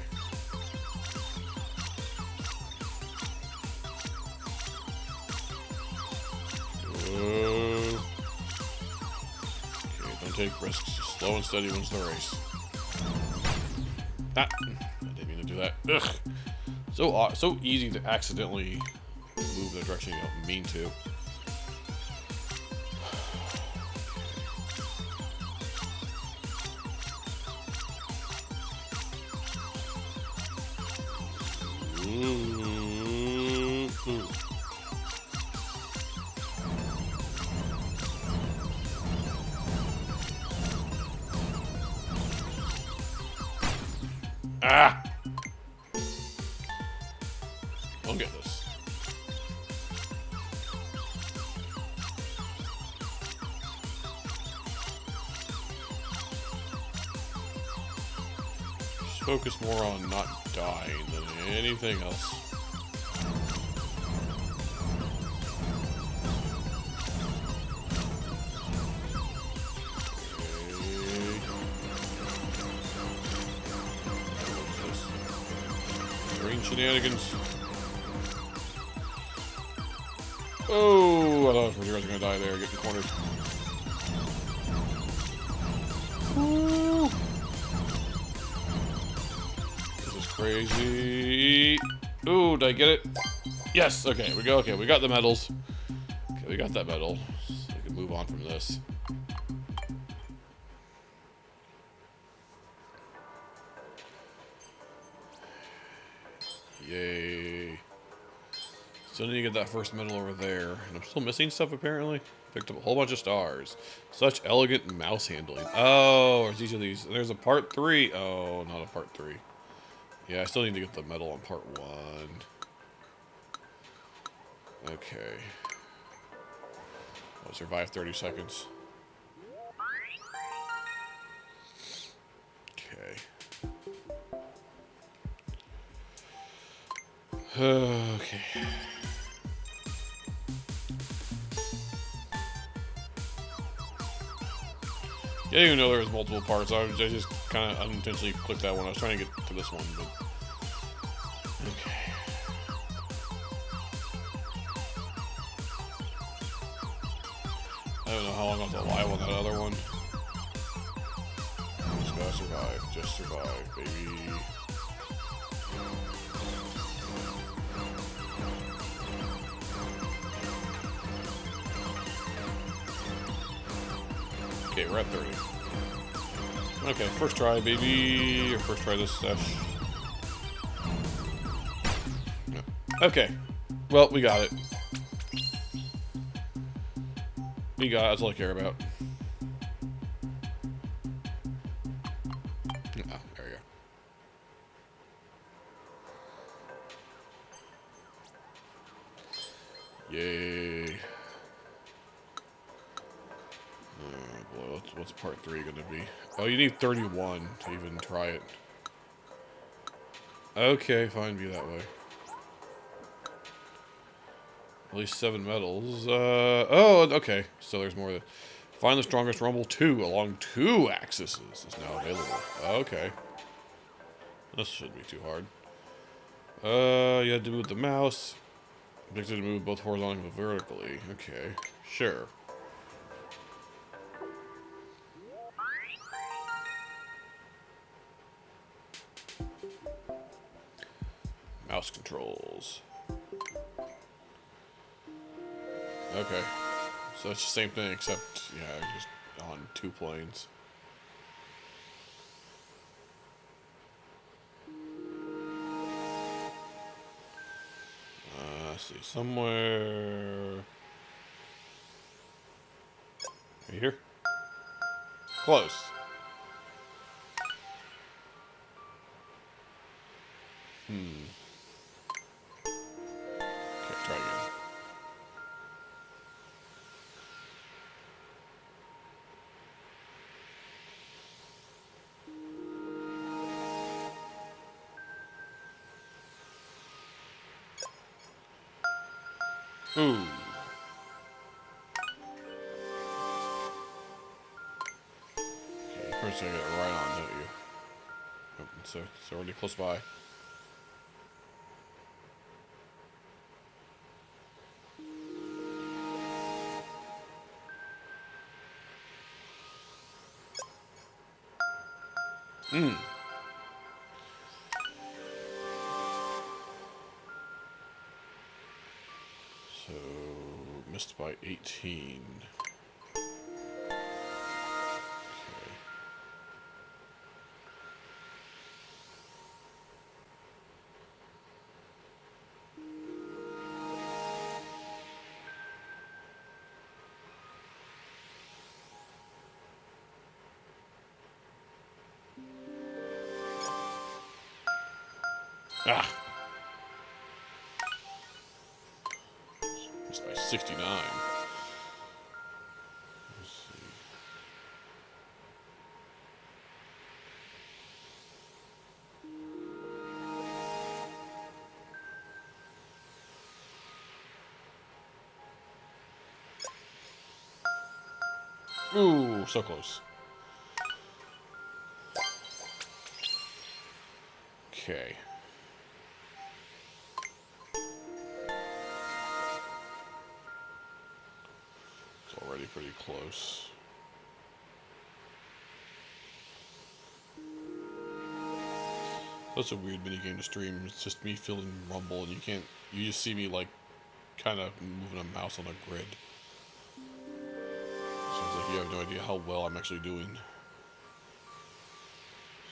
Okay, don't take risks. Just slow and steady wins the race. Ah, I didn't mean to do that. Ugh. So easy to accidentally move in the direction you don't mean to. Ah! I'll get this. Just focus more on not dying than anything else. Green shenanigans. Oh, I thought for sure I was gonna die there, getting cornered. Woo. This is crazy. Ooh, did I get it? Yes, okay, we go. Okay, we got the medals. Okay, we got that medal. So we can move on from this. Yay. Still need to get that first medal over there. And I'm still missing stuff, apparently. Picked up a whole bunch of stars. Such elegant mouse handling. Oh, there's each of these. There's a part 3. Oh, not a part 3. Yeah, I still need to get the medal on part 1. Okay. I'll survive 30 seconds. Okay. Okay. Yeah, I didn't even know there was multiple parts. I just kind of unintentionally clicked that one. I was trying to get to this one, but... Okay. I don't know how long I was alive on that other one. Just gotta survive. Just survive, baby. Okay, we're at 30. Okay, first try, baby. Or first try this sesh. No. Okay. Well, we got it. We got it. That's all I care about. Oh, there we go. Yay. Oh boy, what's part 3 gonna be? Oh, you need 31 to even try it. Okay, fine, be that way. At least 7 medals. Oh, okay. So there's more. Find the strongest rumble 2 along 2 axes is now available. Okay. This shouldn't be too hard. You had to move the mouse. Objective to move both horizontally and vertically. Okay, sure. Mouse controls. Okay. So it's the same thing, except, yeah, just on 2 planes. Let's see, somewhere... Right here? Close. Okay, try again. Ooh. Okay, first I get it right on, don't you? Oh, so it's already close by. Hmm. So, missed by 18. Okay. Ah! Missed by 69. Let's see. Ooh, so close. Okay. It's already pretty close. That's a weird minigame to stream. It's just me feeling rumble, and you just see me like kind of moving a mouse on a grid. Sounds like you have no idea how well I'm actually doing.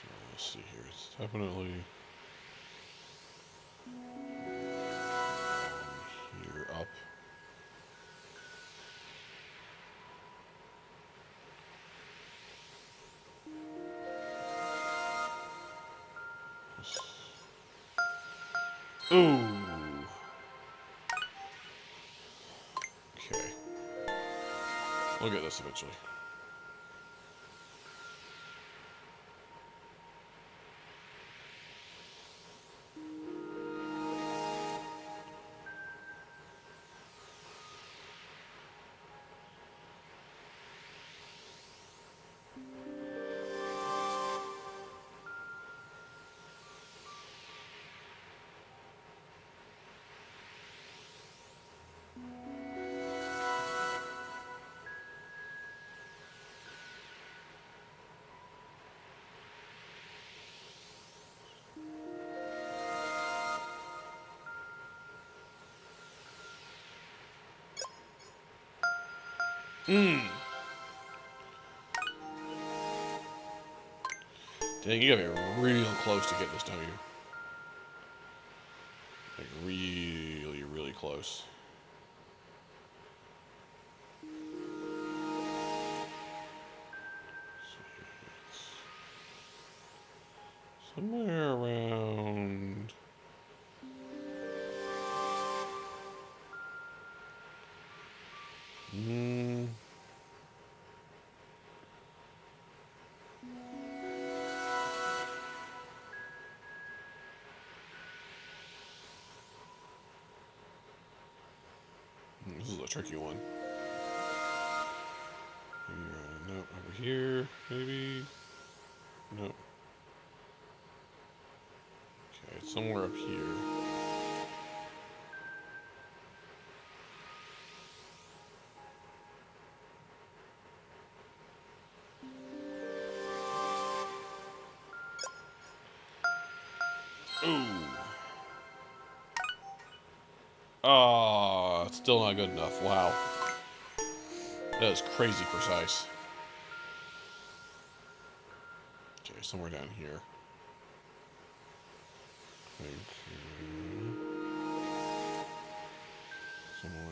So let's see here. It's definitely here up. Ooh. Okay. We'll get this eventually. Dang, you gotta be real close to get this, don't you? Like really, really close. Somewhere around. This is a tricky one. Nope, over here, maybe. Nope. Okay, it's somewhere up here. Ooh. Ah, it's still not good enough. Wow. That is crazy precise. Okay, somewhere down here. I think, somewhere.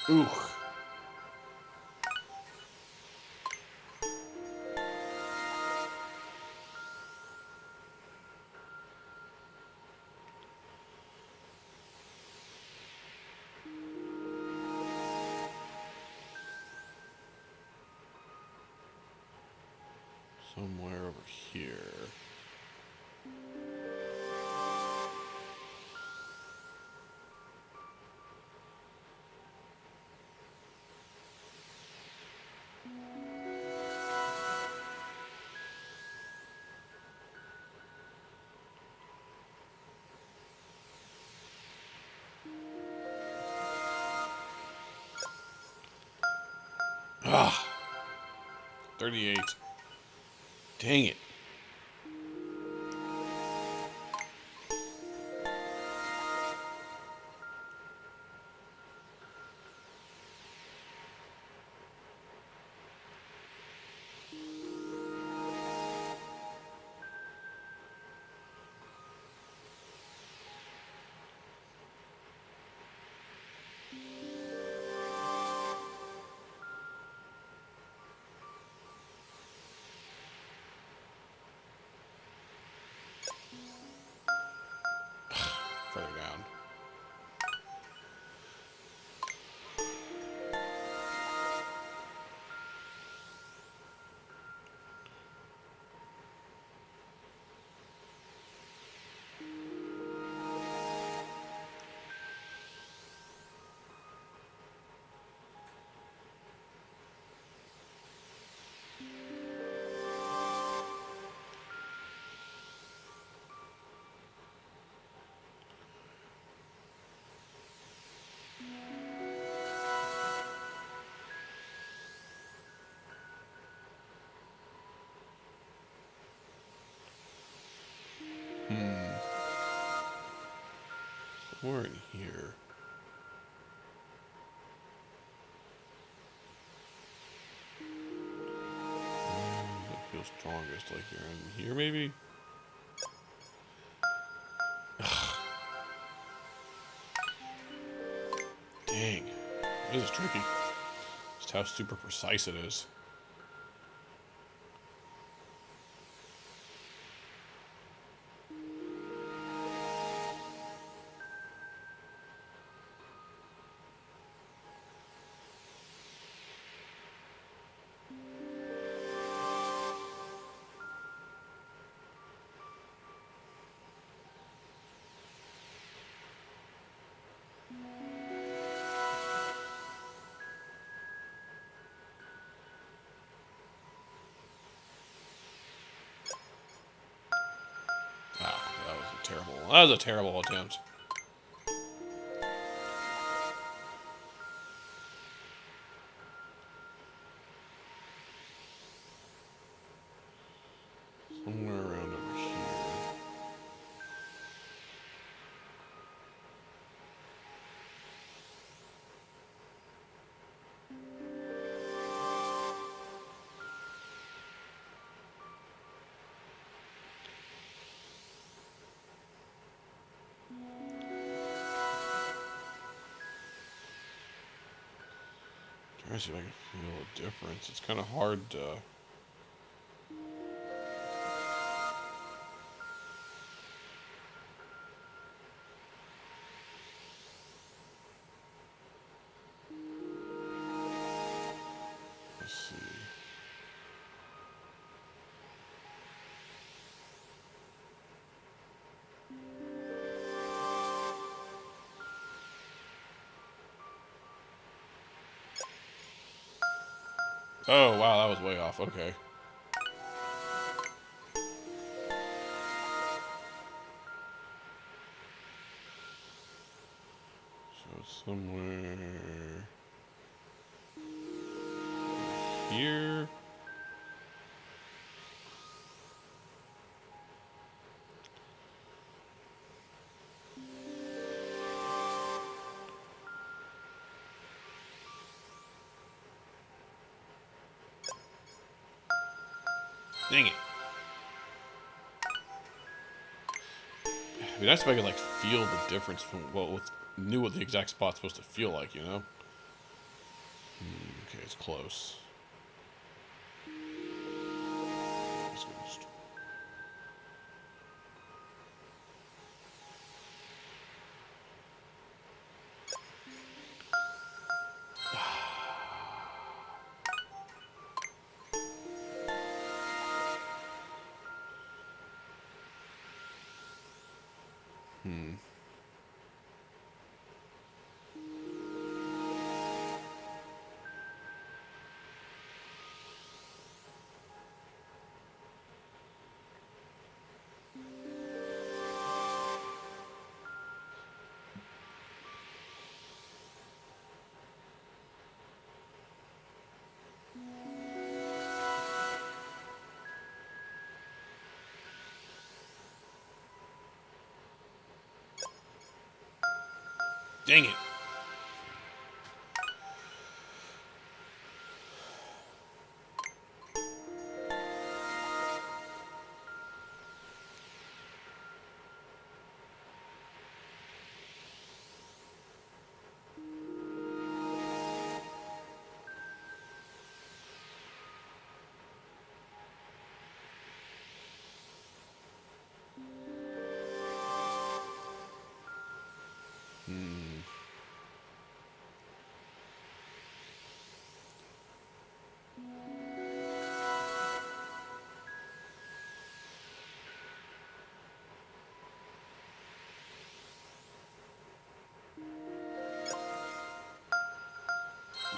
Ooh. Somewhere over here. Ah. 38. Dang it. the strongest? Like you're in here, maybe? Dang. This is tricky. Just how super precise it is. That was a terrible one. That was a terrible attempt. Somewhere around over here. Trying to see if I can feel a difference. It's kind of hard to. Let's see. Oh, wow, that was way off. Okay. So it's somewhere here. Dang it. It'd be nice if I could, like, feel the difference from knew what the exact spot's supposed to feel like, you know? Okay, it's close. Dang it.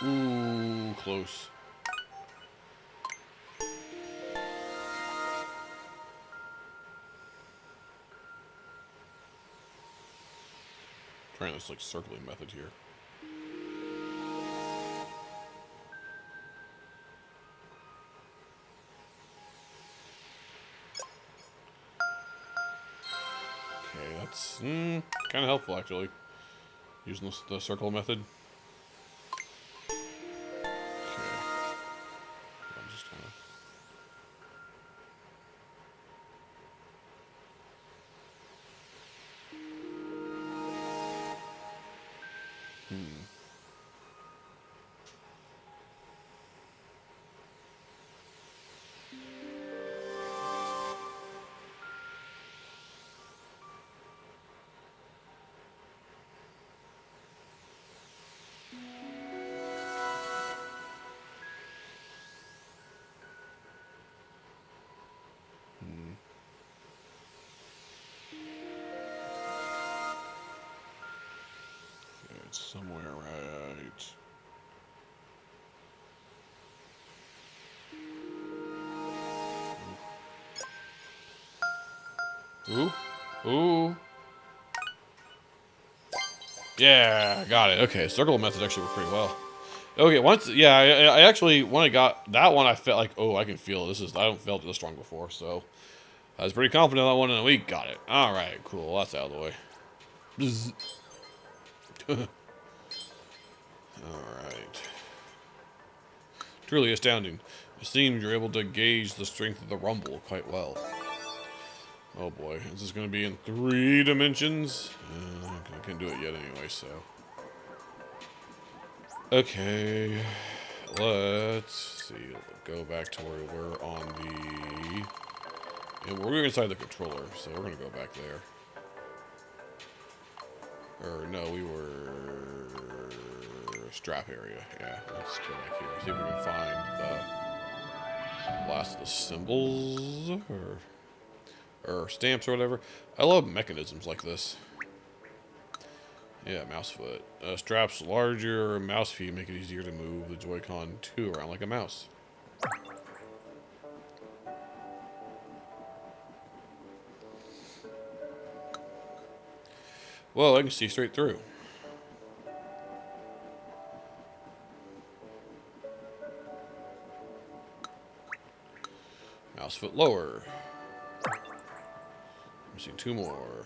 Ooh, close. Trying this, like, circling method here. Okay, that's kind of helpful, actually. Using the circle method. Okay. I'm just gonna... somewhere right. Ooh. Ooh. Yeah, got it. Okay, circle method actually worked pretty well. Okay, once, yeah, I actually, when I got that one, I felt like, oh, I can feel it. I don't felt this strong before, so I was pretty confident that one in a week. Got it. All right, cool. That's out of the way. Bzz. All right. Truly astounding. It seems you're able to gauge the strength of the rumble quite well. Oh boy, is this going to be in 3 dimensions? I can't do it yet anyway, so. Okay, let's see. Go back to where we were on the. And we're inside the controller, so we're gonna go back there. Or no, we were strap area. Yeah, let's go back here. See if we can find the last of the symbols or stamps or whatever. I love mechanisms like this. Yeah, mouse foot. Straps larger mouse feet make it easier to move the Joy-Con 2 around like a mouse. Well, I can see straight through. Mouse foot lower. Missing 2 more.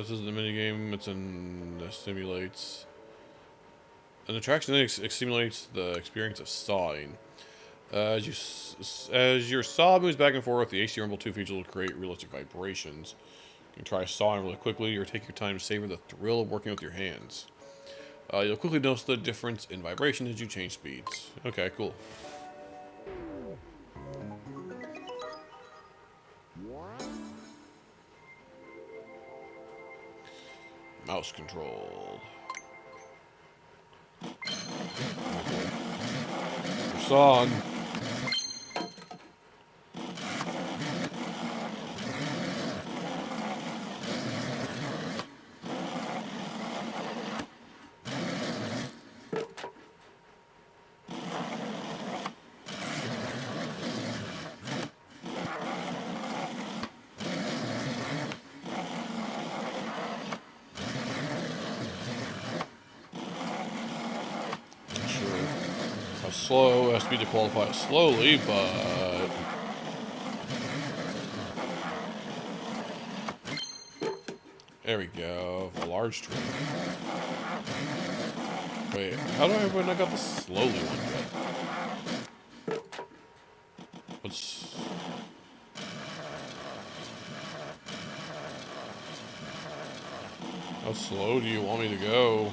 This isn't a minigame, it's simulates. An attraction that simulates the experience of sawing. As your saw moves back and forth, the AC Rumble 2 feature will create realistic vibrations. You can try sawing really quickly or take your time to savor the thrill of working with your hands. You'll quickly notice the difference in vibration as you change speeds. Okay, cool. Mouse control. Your song. Slow has to be to qualify slowly, but there we go. A large tree. Wait, how do I not got the slowly one yet? What's how slow do you want me to go?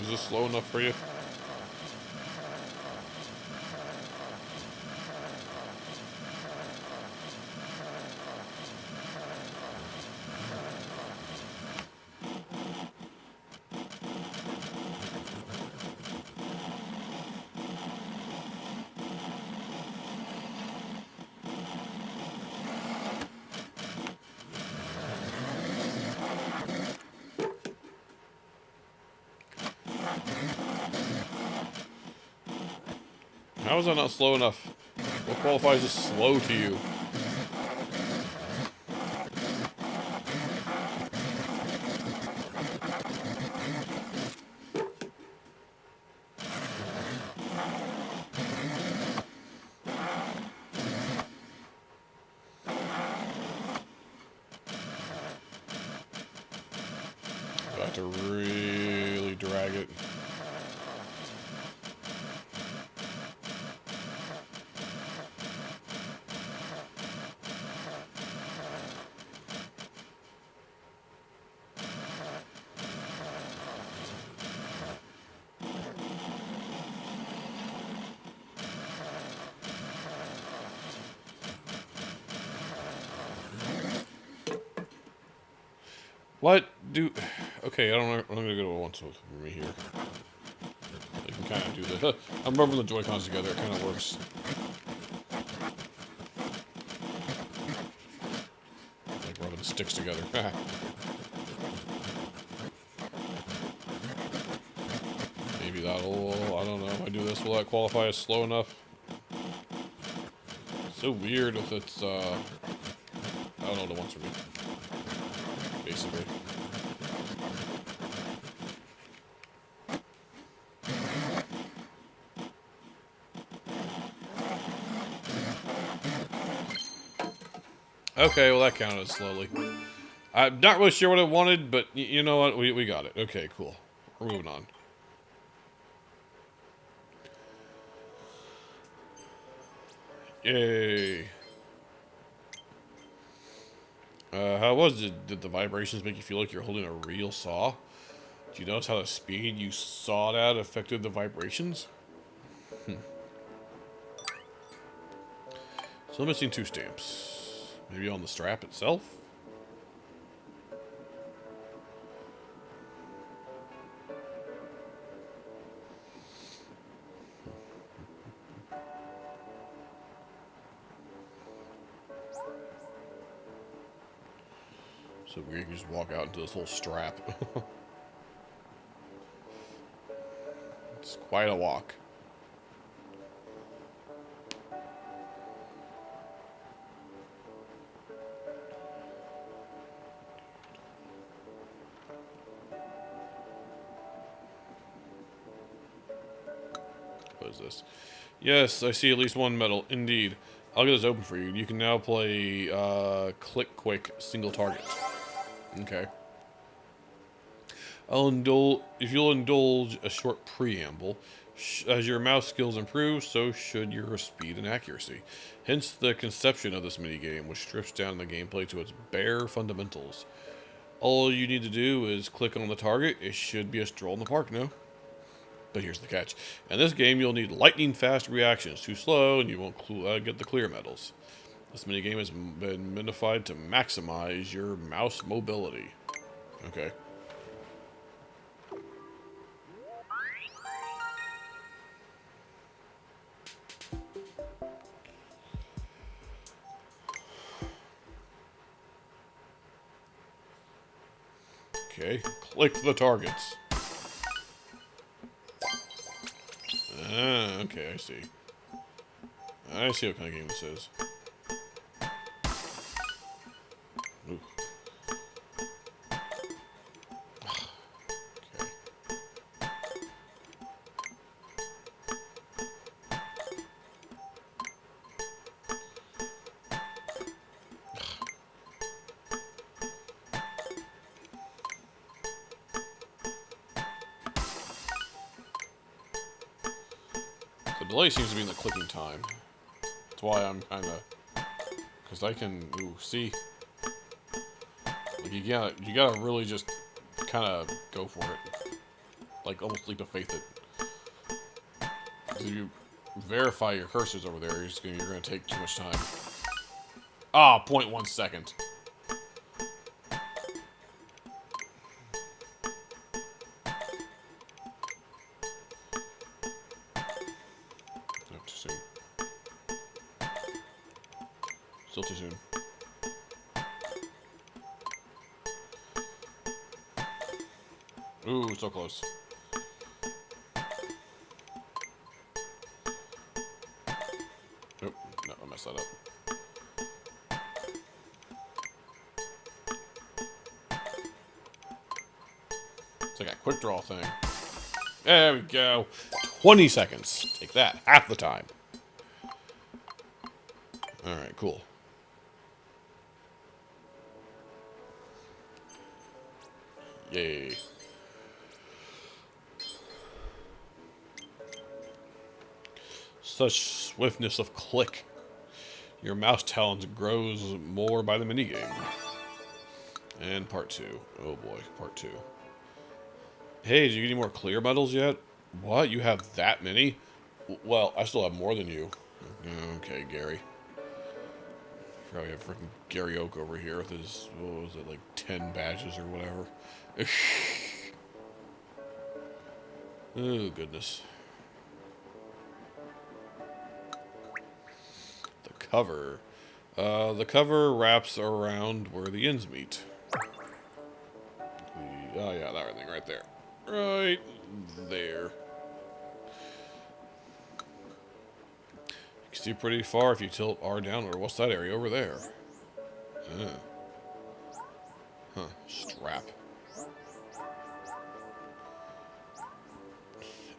Is this slow enough for you? How is that not slow enough? What qualifies as slow to you? I have to really drag it. What do... Okay, I'm gonna go to once with me here. I can kind of do this. I'm rubbing the Joy-Cons together. It kind of works. Like rubbing the sticks together. Maybe that'll... I don't know. If I do this, will that qualify as slow enough? So weird if it's... I don't know what it wants from me. Basically. Okay, well that counted slowly. I'm not really sure what I wanted, but you know what? We got it. Okay, cool. We're moving on. Yay. How was it? Did the vibrations make you feel like you're holding a real saw? Do you notice how the speed you sawed at affected the vibrations? So I'm missing 2 stamps. Maybe on the strap itself? So we can just walk out into this whole strap. It's quite a walk. What is this? Yes, I see at least 1 medal. Indeed. I'll get this open for you. You can now play Click Quick Single Target. Okay. If you'll indulge a short preamble, as your mouse skills improve, so should your speed and accuracy. Hence the conception of this minigame, which strips down the gameplay to its bare fundamentals. All you need to do is click on the target. It should be a stroll in the park, no? But here's the catch. In this game, you'll need lightning-fast reactions. Too slow, and you won't get the clear medals. This minigame has been minified to maximize your mouse mobility. Okay. Okay, click the targets. Okay, I see. I see what kind of game this is. Ooh. Okay. The delay seems to be in the clicking time. That's why I'm kind of... Because I can... Ooh, see? Like, you gotta really just kind of go for it. Like, almost leap of faith that... If you verify your cursors over there, you're gonna take too much time. Ah, 0.1 second. Not too soon. Still too soon. Ooh, so close. Nope, no, I messed that up. It's like a quick draw thing. There we go. 20 seconds. Take that. Half the time. Alright, cool. Yay. Such swiftness of click. Your mouse talons grows more by the minigame. And part 2. Oh boy, part 2. Hey, did you get any more clear medals yet? What? You have that many? Well, I still have more than you. Okay, Gary. Probably have freaking 𝐿𝐸 over here with his, what was it, like 10 badges or whatever. Oh, goodness. The cover. The cover wraps around where the ends meet. Oh, yeah, that thing right there. Right there. You can see pretty far if you tilt R downward. What's that area over there? Huh. Strap.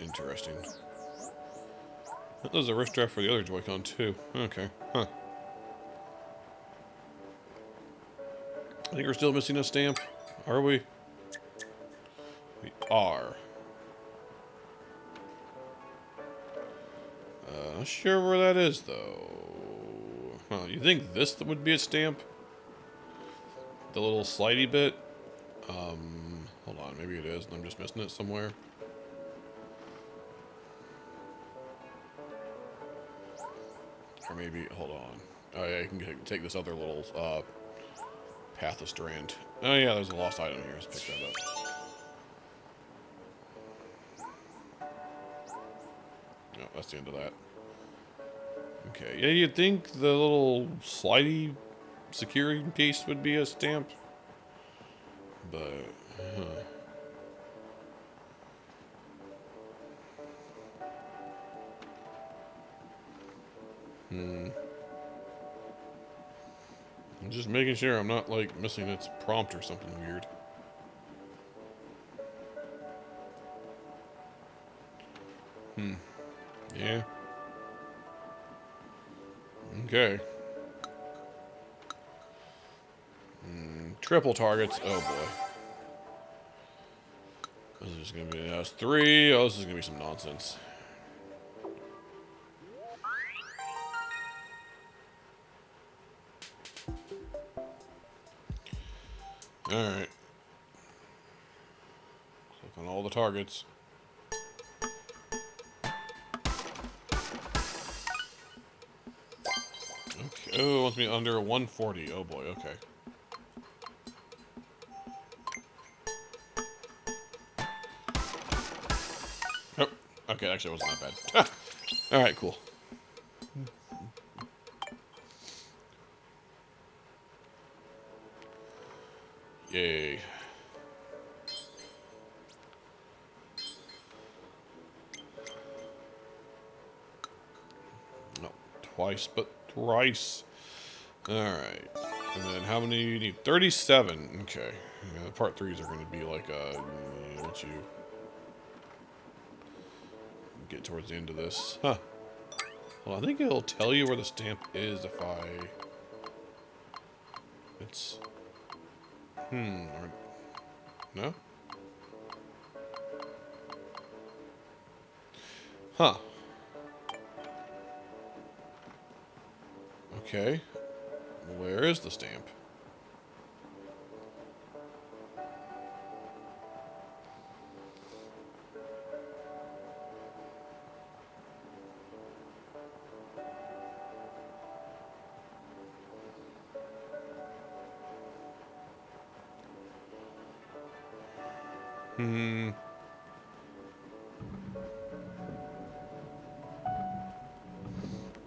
Interesting. There's a wrist strap for the other Joy-Con too. Okay. Huh. I think we're still missing a stamp. Are we? We are. Not sure where that is though. Huh, you think this would be a stamp? The little slidey bit? Hold on, maybe it is and I'm just missing it somewhere. Or maybe, hold on. Oh yeah, you can take this other little path of strand. Oh yeah, there's a lost item here. Let's pick that up. No, that's the end of that. Okay, yeah, you'd think the little slidey security piece would be a stamp. But, I'm just making sure I'm not, like, missing its prompt or something weird. Yeah. Okay. Triple targets. Oh, boy. This is just going to be us 3. Oh, this is going to be some nonsense. Alright. Click on all the targets. Okay. Oh, it wants me under 140. Oh boy, okay. Oh, okay, actually it wasn't that bad. Alright, cool. Yay. No, twice, but thrice. Alright. And then how many do you need? 37. Okay. Yeah, the part 3s are going to be like, once you get towards the end of this. Huh. Well, I think it'll tell you where the stamp is if I... It's... Or... No? Huh. Okay. Where is the stamp?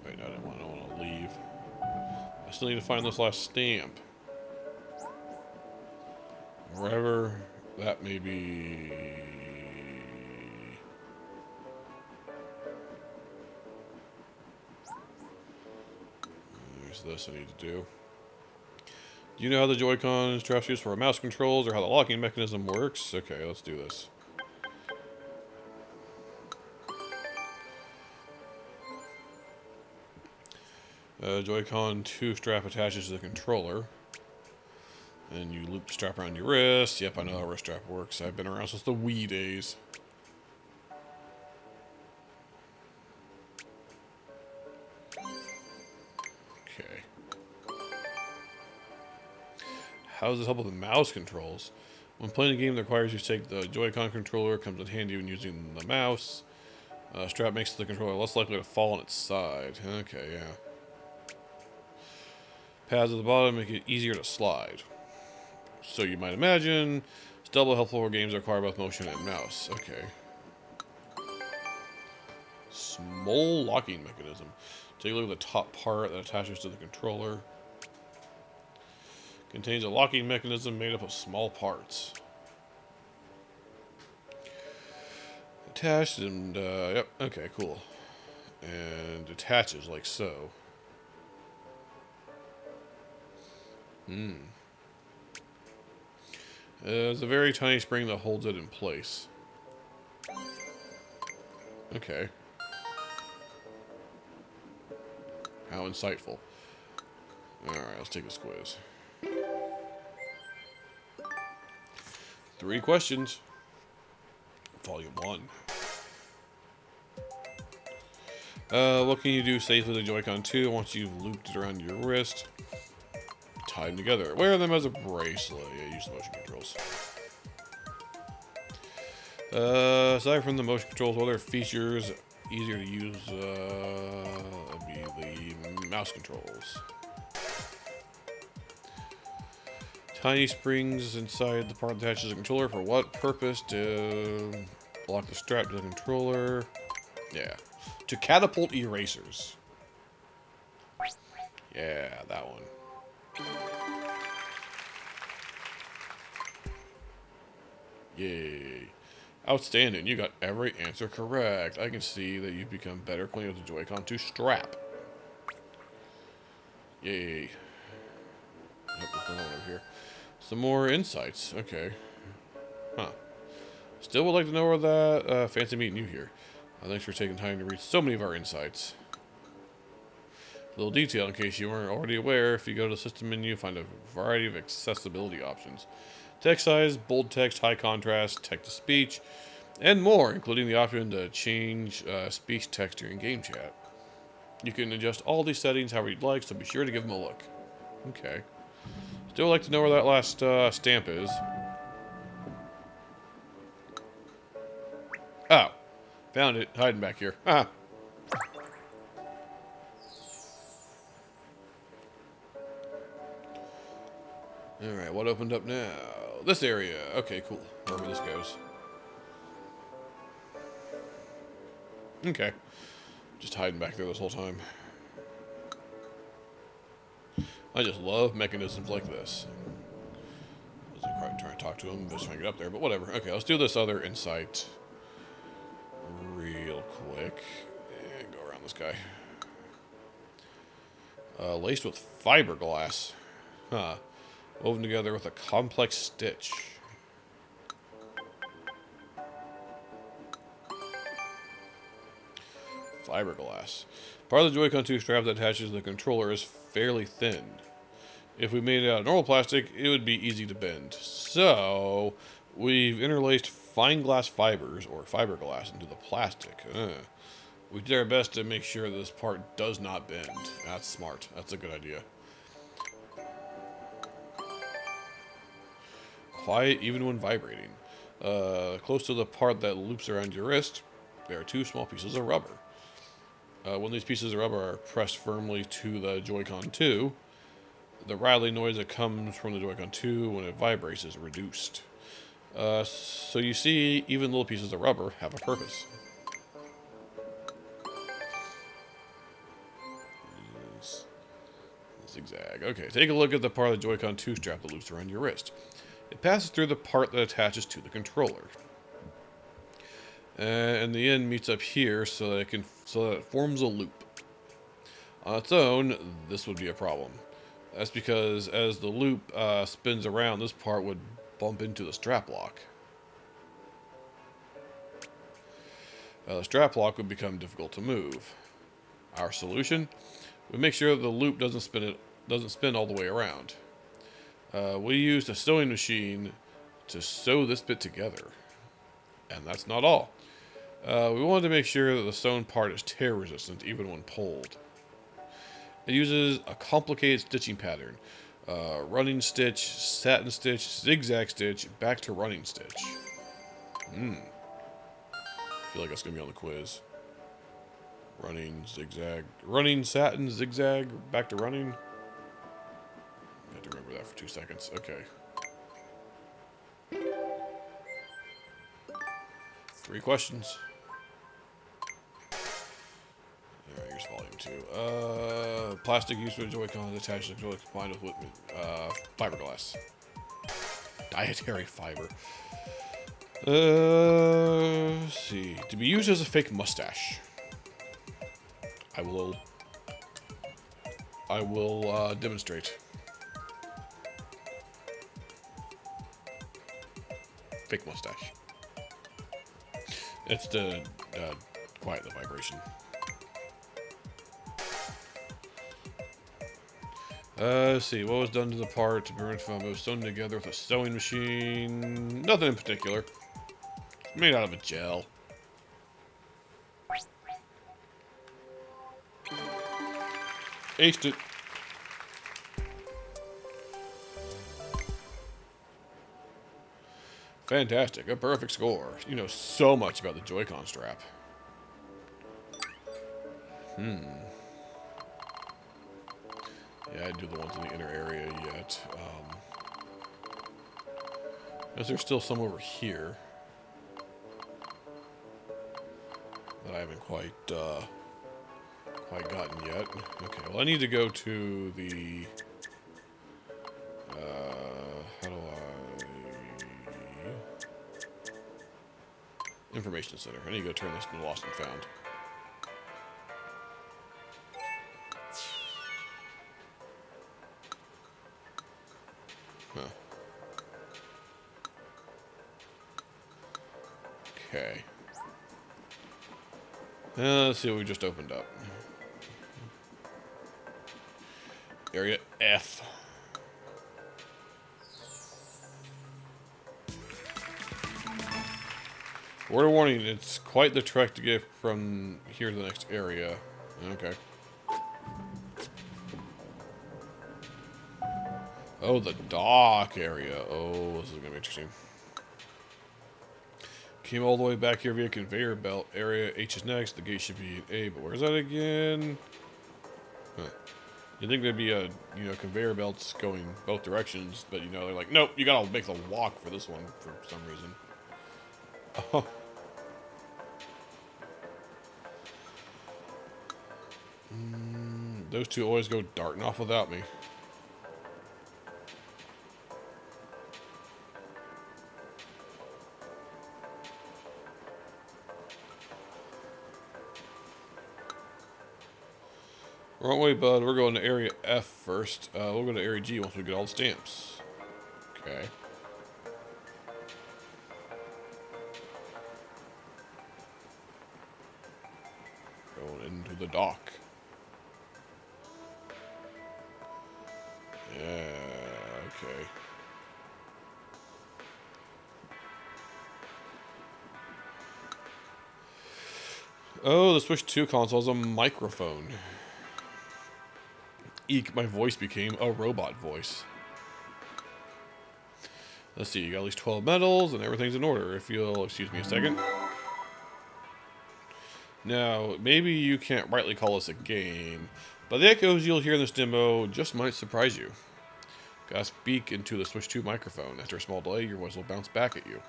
Wait, no, I don't want to leave. I still need to find this last stamp. Wherever that may be. There's this I need to do. Do you know how the Joy-Con straps used for mouse controls or how the locking mechanism works? Okay, let's do this. Joy-Con 2 strap attaches to the controller. And you loop the strap around your wrist. Yep, I know how wrist strap works. I've been around since the Wii days. Okay. How does this help with the mouse controls? When playing a game that requires you to take the Joy-Con controller, it comes in handy when using the mouse. Strap makes the controller less likely to fall on its side. Okay, yeah. Pads at the bottom make it easier to slide. So you might imagine, it's double helpful for games that require both motion and mouse. Okay. Small locking mechanism. Take a look at the top part that attaches to the controller. Contains a locking mechanism made up of small parts. Attached and, yep, okay, cool. And attaches like so. There's a very tiny spring that holds it in place. Okay. How insightful. Alright, let's take this quiz. 3 questions. Volume 1. What can you do safely with the Joy-Con 2 once you've looped it around your wrist? Tie them together. Wear them as a bracelet. Yeah, use the motion controls. Aside from the motion controls, what other features easier to use would be the mouse controls. Tiny springs inside the part that attaches the controller. For what purpose? To lock the strap to the controller. Yeah. To catapult erasers. Yeah, that one. Yay. Outstanding. You got every answer correct. I can see that you've become better acquainted with the Joy-Con 2 strap. Yay. Yep, what's going on over here? Some more insights. Okay. Huh. Still would like to know where that... fancy meeting you here. Thanks for taking time to read so many of our insights. A little detail in case you weren't already aware. If you go to the system menu, find a variety of accessibility options. Text size, bold text, high contrast, text-to-speech, and more, including the option to change speech text during game chat. You can adjust all these settings however you'd like, so be sure to give them a look. Okay. Still like to know where that last stamp is. Oh. Found it. Hiding back here. Ah. Alright, what opened up now? This area. Okay, cool. Wherever this goes. Okay. Just hiding back there this whole time. I just love mechanisms like this. I was probably trying to talk to him, just trying to get up there, but whatever. Okay, let's do this other insight real quick. And go around this guy. Laced with fiberglass. Huh. Woven together with a complex stitch. Fiberglass. Part of the Joy-Con 2 strap that attaches to the controller is fairly thin. If we made it out of normal plastic, it would be easy to bend. So, we've interlaced fine glass fibers, or fiberglass, into the plastic. We did our best to make sure this part does not bend. That's smart. That's a good idea. Quiet even when vibrating. Close to the part that loops around your wrist, there are 2 small pieces of rubber. When these pieces of rubber are pressed firmly to the Joy-Con 2, the rattling noise that comes from the Joy-Con 2 when it vibrates is reduced. So you see, even little pieces of rubber have a purpose. Zigzag. Okay, take a look at the part of the Joy-Con 2 strap that loops around your wrist. It passes through the part that attaches to the controller. And the end meets up here so that it forms a loop. On its own, this would be a problem. That's because as the loop spins around, this part would bump into the strap lock. The strap lock would become difficult to move. Our solution? We make sure that the loop doesn't spin all the way around. We used a sewing machine to sew this bit together. And that's not all. We wanted to make sure that the sewn part is tear resistant even when pulled. It uses a complicated stitching pattern. Running stitch, satin stitch, zigzag stitch, back to running stitch. I feel like that's going to be on the quiz. Running, zigzag, running, satin, zigzag, back to running. I have to remember that for 2 seconds. Okay. Three questions. Alright, here's volume 2. Plastic used for Joy-Con attached to the Joy combined with fiberglass. Dietary fiber. Let's see. To be used as a fake mustache. I will demonstrate. Fake mustache. It's to quiet the vibration. Let's see. What was done to the part to prevent from being sewn together with a sewing machine? Nothing in particular. It's made out of a gel. Aced it. Fantastic. A perfect score. You know so much about the Joy-Con strap. Yeah, I do the ones in the inner area yet. Is there still some over here that I haven't quite gotten yet? Okay, well I need to go to the how do I information center. I need to go turn this into lost and found. Huh. Okay. Let's see what we just opened up. Area F. Word of warning, it's quite the trek to get from here to the next area. Okay. Oh, the dock area. Oh, this is going to be interesting. Came all the way back here via conveyor belt. Area H is next. The gate should be in A, but where's that again? Huh. You'd think there'd be a, conveyor belts going both directions, but, they're like, nope, you gotta make the walk for this one for some reason. Oh. Those two always go darting off without me. Wrong way, bud. We're going to Area F first. We'll go to Area G once we get all the stamps. Okay. Going into the dock. Yeah, okay. Oh, the Switch 2 console has a microphone. Eek, my voice became a robot voice. Let's see, you got at least 12 medals and everything's in order. If you'll excuse me a second. Now, maybe you can't rightly call this a game, but the echoes you'll hear in this demo just might surprise you. Gotta speak into the Switch 2 microphone. After a small delay, your voice will bounce back at you.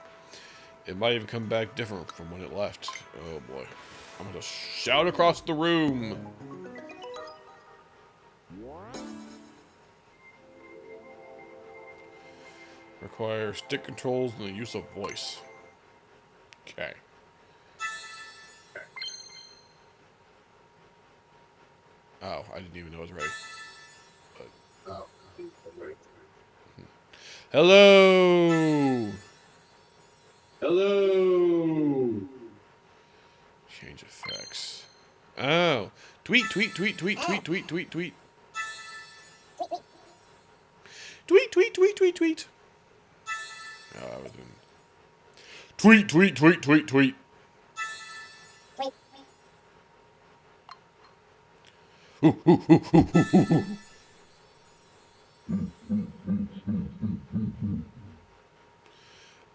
It might even come back different from when it left. Oh boy. I'm gonna shout across the room. Require stick controls and the use of voice. Okay. Oh, I didn't even know it was ready. But... Hello! Hello! Change effects. Oh. Tweet, tweet, tweet, tweet, tweet, tweet, tweet, tweet. Tweet, tweet, tweet, tweet, tweet. Oh, I was doing... Tweet, tweet, tweet, tweet, tweet.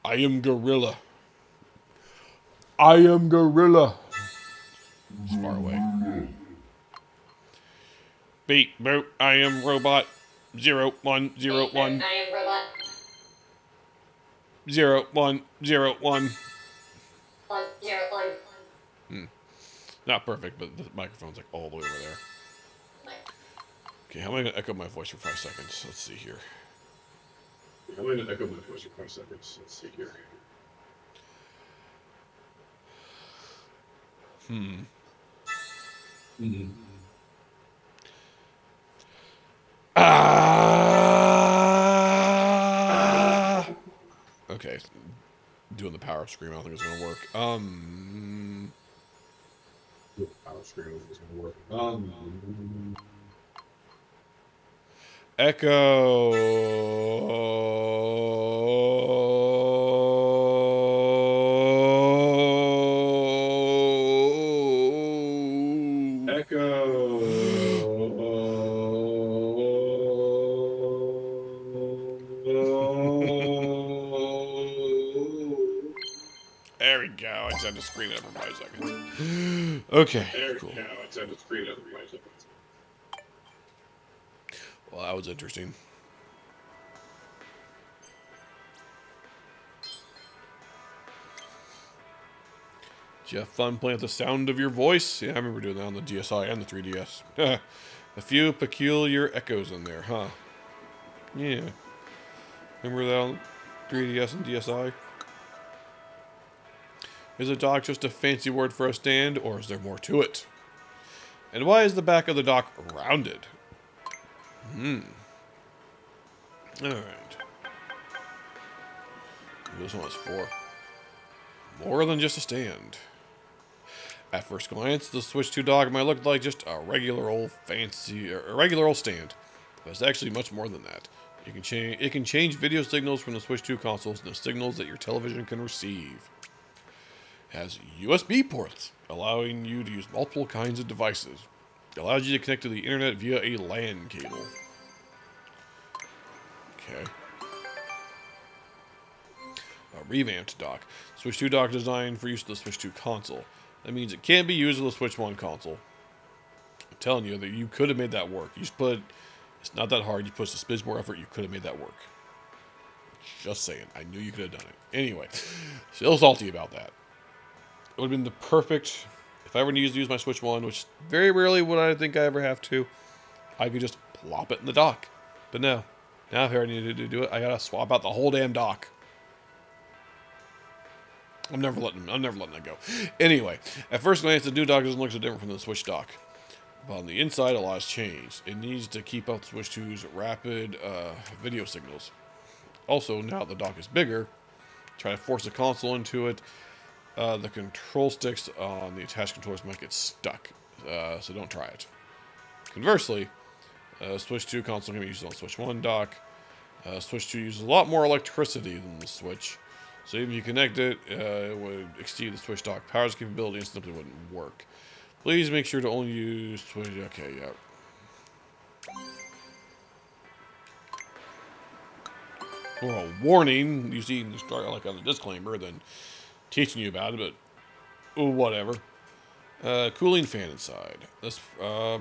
I am gorilla. I am gorilla. It's far away. Beep, boop, I am robot. 0101. I am robot. 0, 1, 0, 1. 1, 0, 1. Not perfect, but the microphone's like all the way over there. Okay, how am I going to echo my voice for 5 seconds? Let's see here. How am I going to echo my voice for 5 seconds? Let's see here. Okay, doing the power up scream, I don't think it's gonna work. Doing the power scream, I don't think it's gonna work. Echo. There we go. I just had to screen it every 5 seconds. Okay. Cool. I just had to screen it every 5 seconds. Well, that was interesting. Did you have fun playing with the sound of your voice? Yeah, I remember doing that on the DSi and the 3DS. A few peculiar echoes in there, huh? Yeah. Remember that on 3DS and DSi? Is a dock just a fancy word for a stand, or is there more to it? And why is the back of the dock rounded? Alright. This one is for more than just a stand. At first glance, the Switch 2 dock might look like just a regular old stand, but it's actually much more than that. It can change video signals from the Switch 2 consoles into signals that your television can receive. It has USB ports, allowing you to use multiple kinds of devices. It allows you to connect to the internet via a LAN cable. Okay. A revamped dock. Switch 2 dock designed for use with the Switch 2 console. That means it can't be used with the Switch 1 console. I'm telling you that you could have made that work. You just put, it's not that hard. You put a smidge more effort, you could have made that work. Just saying. I knew you could have done it. Anyway, still salty about that. It would have been the perfect, if I ever needed to use my Switch 1, which very rarely would I think I ever have to, I could just plop it in the dock. But no. Now if I ever needed to do it, I gotta swap out the whole damn dock. I'm never letting that go. Anyway, at first glance, the new dock doesn't look so different from the Switch dock. But on the inside, a lot has changed. It needs to keep up Switch 2's rapid video signals. Also, now that the dock is bigger, try to force the console into it, the control sticks on the attached controllers might get stuck. So don't try it. Conversely, Switch 2 console can be used on Switch 1 dock. Switch 2 uses a lot more electricity than the Switch. So even if you connect it, it would exceed the Switch dock power's capability and simply wouldn't work. Please make sure to only use Switch. Okay, yeah. Well, warning. You see, you start like on the disclaimer, then teaching you about it, but whatever. Cooling fan inside. This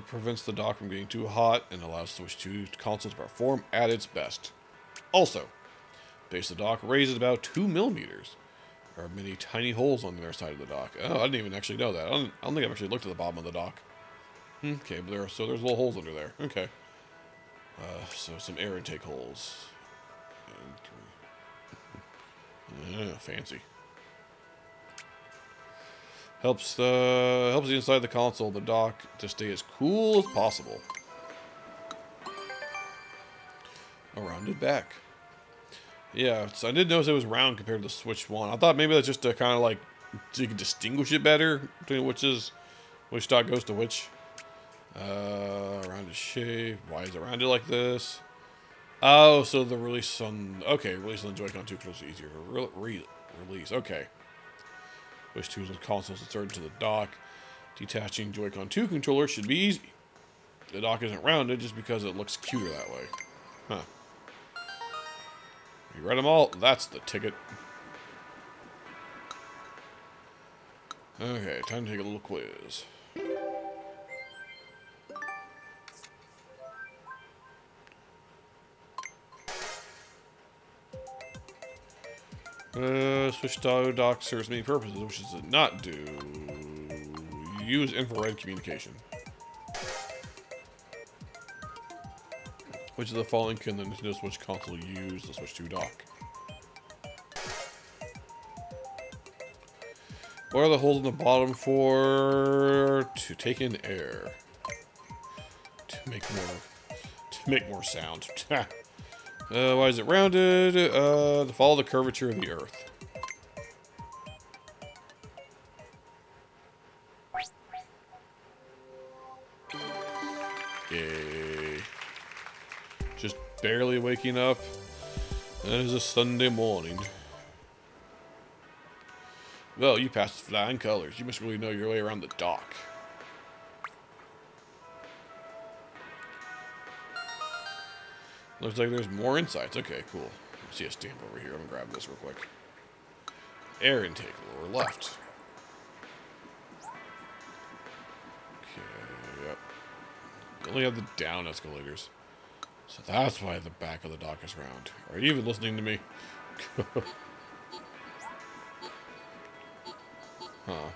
prevents the dock from getting too hot and allows Switch 2 console to perform at its best. Also, base of the dock raises about 2 millimeters. There are many tiny holes on the other side of the dock. Oh, I didn't even actually know that. I don't think I've actually looked at the bottom of the dock. Okay, but there's little holes under there. Okay. So some air intake holes. And fancy. Helps the inside of the console, the dock, to stay as cool as possible. A rounded back. Yeah, so I did notice it was round compared to the Switch 1. I thought maybe that's just to kind of like, so you can distinguish it better between which dock goes to which. Rounded shape. Why is it rounded like this? Oh, so the release on, okay, release on the Joy-Con 2 controls is easier. Release, okay. Switch 2's consoles inserted to the dock. Detaching Joy-Con 2 controller should be easy. The dock isn't rounded just because it looks cuter that way. Huh. You read them all? That's the ticket. Okay, time to take a little quiz. Switch to dock serves many purposes, which does it not do? Use infrared communication. Which of the following can the Nintendo Switch console use the Switch 2 dock? What are the holes in the bottom for? To take in air. To make more sound. Why is it rounded? To follow the curvature of the Earth. Yay. Just barely waking up. And it is a Sunday morning. Well, you passed with flying colors. You must really know your way around the dock. Looks like there's more insights. Okay, cool. I see a stamp over here. I'm gonna grab this real quick. Air intake, lower left. Okay, yep. You only have the down escalators. So that's why the back of the dock is round. Are you even listening to me? Huh.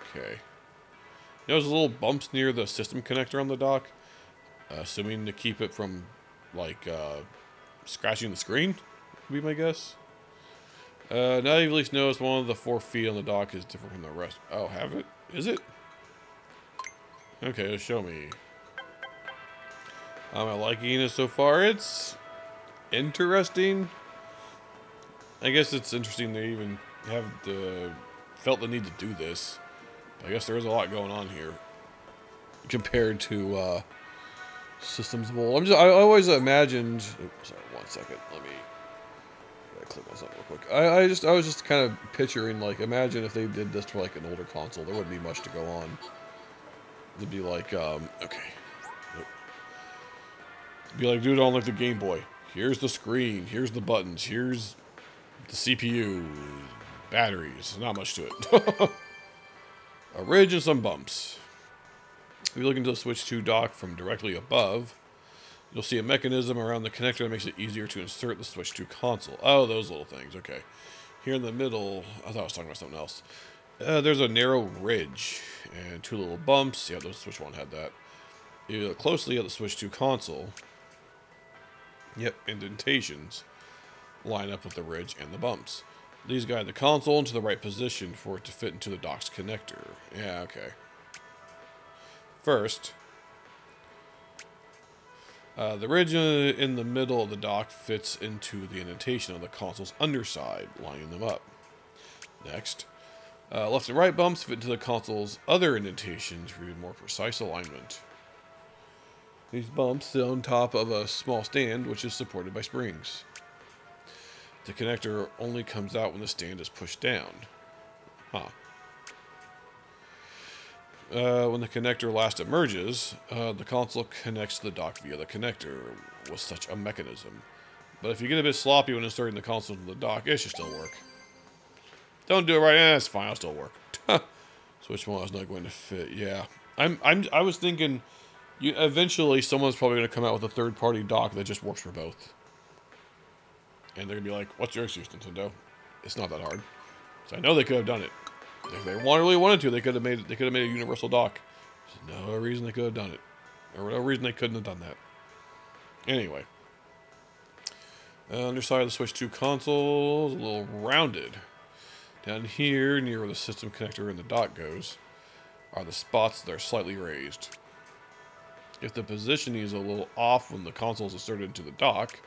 Okay. You know, there's little bumps near the system connector on the dock. Assuming to keep it from, like, scratching the screen, would be my guess. Now you've at least noticed one of the 4 feet on the dock is different from the rest. Oh, have it? Is it? Okay, show me. Am I liking it so far? It's interesting. I guess it's interesting they even have felt the need to do this. I guess there is a lot going on here compared to systems of old. I always imagined. Oops, sorry, 1 second. Let me click on something real quick. I was just kind of picturing, like, imagine if they did this for like an older console. There wouldn't be much to go on. It'd be like, okay. It'd be like, dude, on like the Game Boy. Here's the screen. Here's the buttons. Here's the CPU. Batteries. Not much to it. A ridge and some bumps. If you look into the Switch 2 dock from directly above, you'll see a mechanism around the connector that makes it easier to insert the Switch 2 console. Oh, those little things. Okay. Here in the middle, I thought I was talking about something else. There's a narrow ridge and 2 little bumps. Yeah, the Switch 1 had that. You look closely at the Switch 2 console. Yep, indentations line up with the ridge and the bumps. These guide the console into the right position for it to fit into the dock's connector. Yeah, okay. First, the ridge in the middle of the dock fits into the indentation of the console's underside, lining them up. Next, left and right bumps fit into the console's other indentations for more precise alignment. These bumps sit on top of a small stand, which is supported by springs. The connector only comes out when the stand is pushed down. Huh. When the connector last emerges, the console connects to the dock via the connector with such a mechanism. But if you get a bit sloppy when inserting the console into the dock, it should still work. Don't do it right, it's fine, it'll still work. Switch 1 is not going to fit. Yeah, I was thinking, eventually someone's probably going to come out with a third-party dock that just works for both. And they're going to be like, what's your excuse, Nintendo? It's not that hard. So I know they could have done it. If they really wanted to, they could have made a universal dock. There's no reason they could have done it. Or no reason they couldn't have done that. Anyway. Underside of the Switch 2 console is a little rounded. Down here, near where the system connector and the dock goes, are the spots that are slightly raised. If the positioning is a little off when the console is inserted into the dock,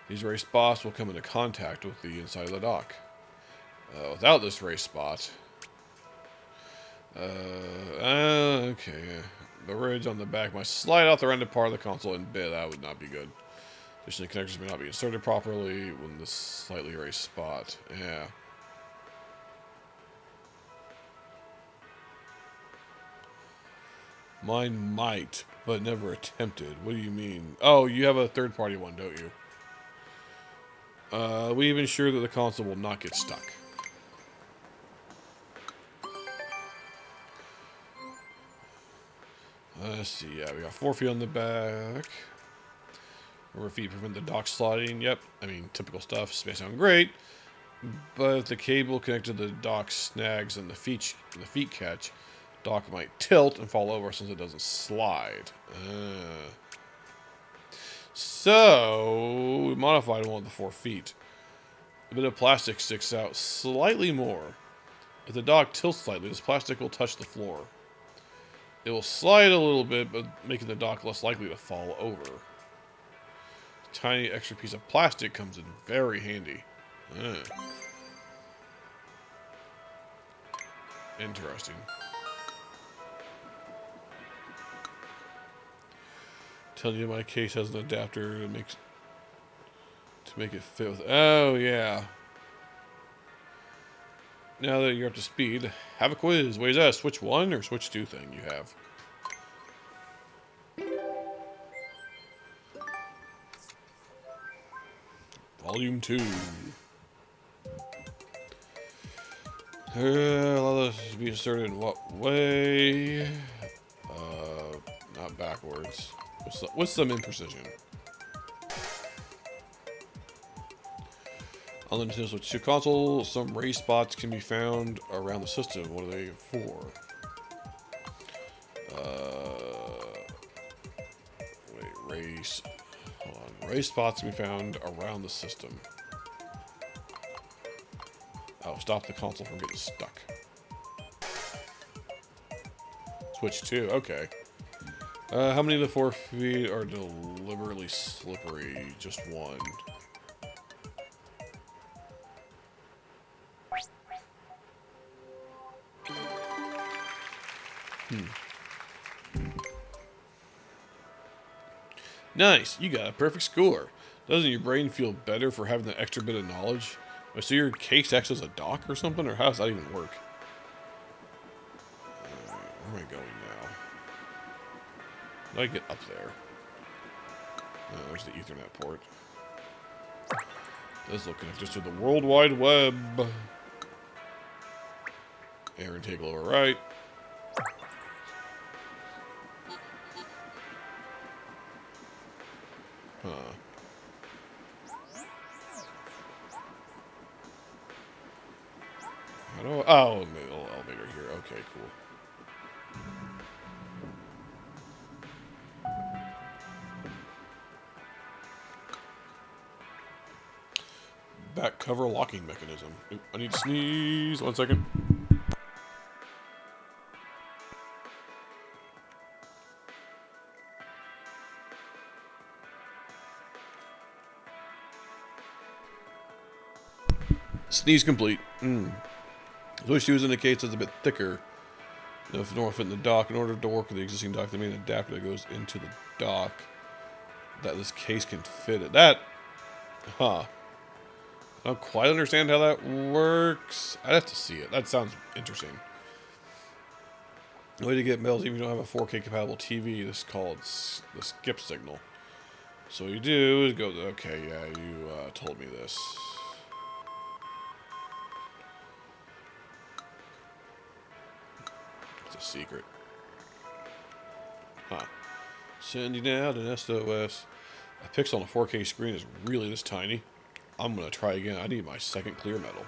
these raised spots will come into contact with the inside of the dock. Without this raised spot, okay, the ridge on the back might slide out the rounded part of the console and bit. That would not be good. Additionally, the connectors may not be inserted properly when this slightly raised spot. Yeah. Mine might, but never attempted. What do you mean? Oh, you have a third-party one, don't you? We even ensure that the console will not get stuck. Let's see. Yeah, we got 4 feet on the back. Rubber feet prevent the dock sliding. Yep, I mean, typical stuff. May sound great, but if the cable connected to the dock snags and the feet catch, dock might tilt and fall over since it doesn't slide. So we modified one of the 4 feet. A bit of plastic sticks out slightly more. If the dock tilts slightly, this plastic will touch the floor. It will slide a little bit, but making the dock less likely to fall over. A tiny extra piece of plastic comes in very handy. Interesting. Telling you my case has an adapter to make it fit with. Oh yeah. Now that you're up to speed, have a quiz. What is that? Switch 1 or Switch 2 thing you have? Volume 2. Allow this to be inserted in what way? Not backwards. With some imprecision. On the Nintendo Switch 2 console, some race spots can be found around the system. What are they for? Race. Hold on. Race spots can be found around the system. Oh, stop the console from getting stuck. Switch 2, okay. How many of the 4 feet are deliberately slippery? Just 1. Nice, you got a perfect score. Doesn't your brain feel better for having that extra bit of knowledge? So your case acts as a dock or something, or how does that even work? Where am I going now? How do I get up there? There's the Ethernet port. This will connect us to the World Wide Web. Aaron, take a lower right. Huh. How do I, oh, little elevator here. Okay, cool. Back cover locking mechanism. Oop, I need to sneeze. 1 second. Sneeze complete. Switch 2 indicates it's a bit thicker. If it don't fit in the dock, in order to work with the existing dock, the main adapter that goes into the dock that this case can fit it. That, huh. I don't quite understand how that works. I'd have to see it. That sounds interesting. The way to get mail is even if you don't have a 4K compatible TV, this is called the skip signal. So what you do is go, okay, yeah, you told me this. It's a secret. Huh. Sending out an SOS. A pixel on a 4K screen is really this tiny. I'm going to try again. I need my second clear metal.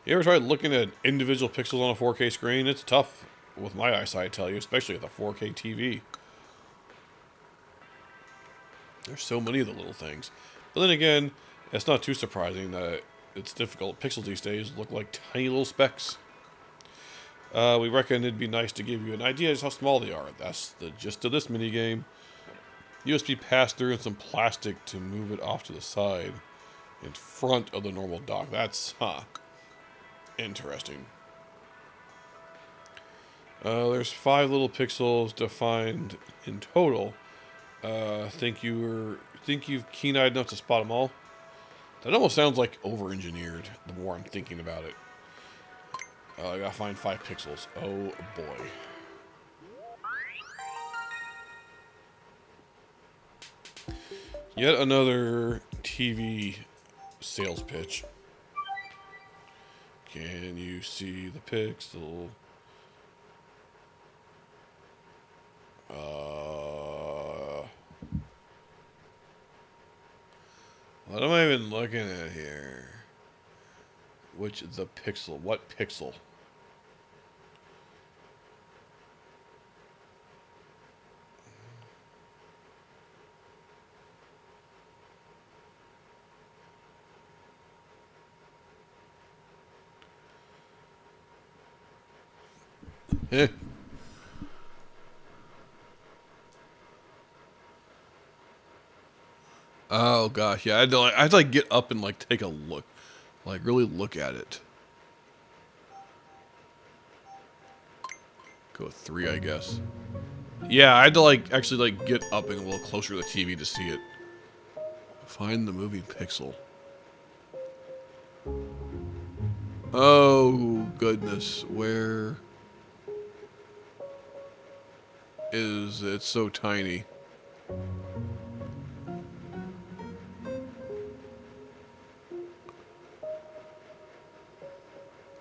You ever tried looking at individual pixels on a 4K screen? It's tough with my eyesight, I tell you, especially with a 4K TV. There's so many of the little things. But then again, it's not too surprising that it's difficult. Pixels these days look like tiny little specks. We reckon it'd be nice to give you an idea of just how small they are. That's the gist of this mini game. USB pass-through and some plastic to move it off to the side in front of the normal dock. That's, interesting. There's 5 little pixels defined in total. Think you've keen-eyed enough to spot them all? That almost sounds like over-engineered, the more I'm thinking about it. I gotta find 5 pixels. Oh, boy. Yet another TV sales pitch. Can you see the pixel? What am I even looking at here? Which the pixel? What pixel? Eh. Oh gosh, yeah. I had to like get up and like take a look, like really look at it. Go with 3, I guess. Yeah, I had to like actually like get up and a little closer to the TV to see it. Find the movie pixel. Oh goodness, where is it? It's so tiny.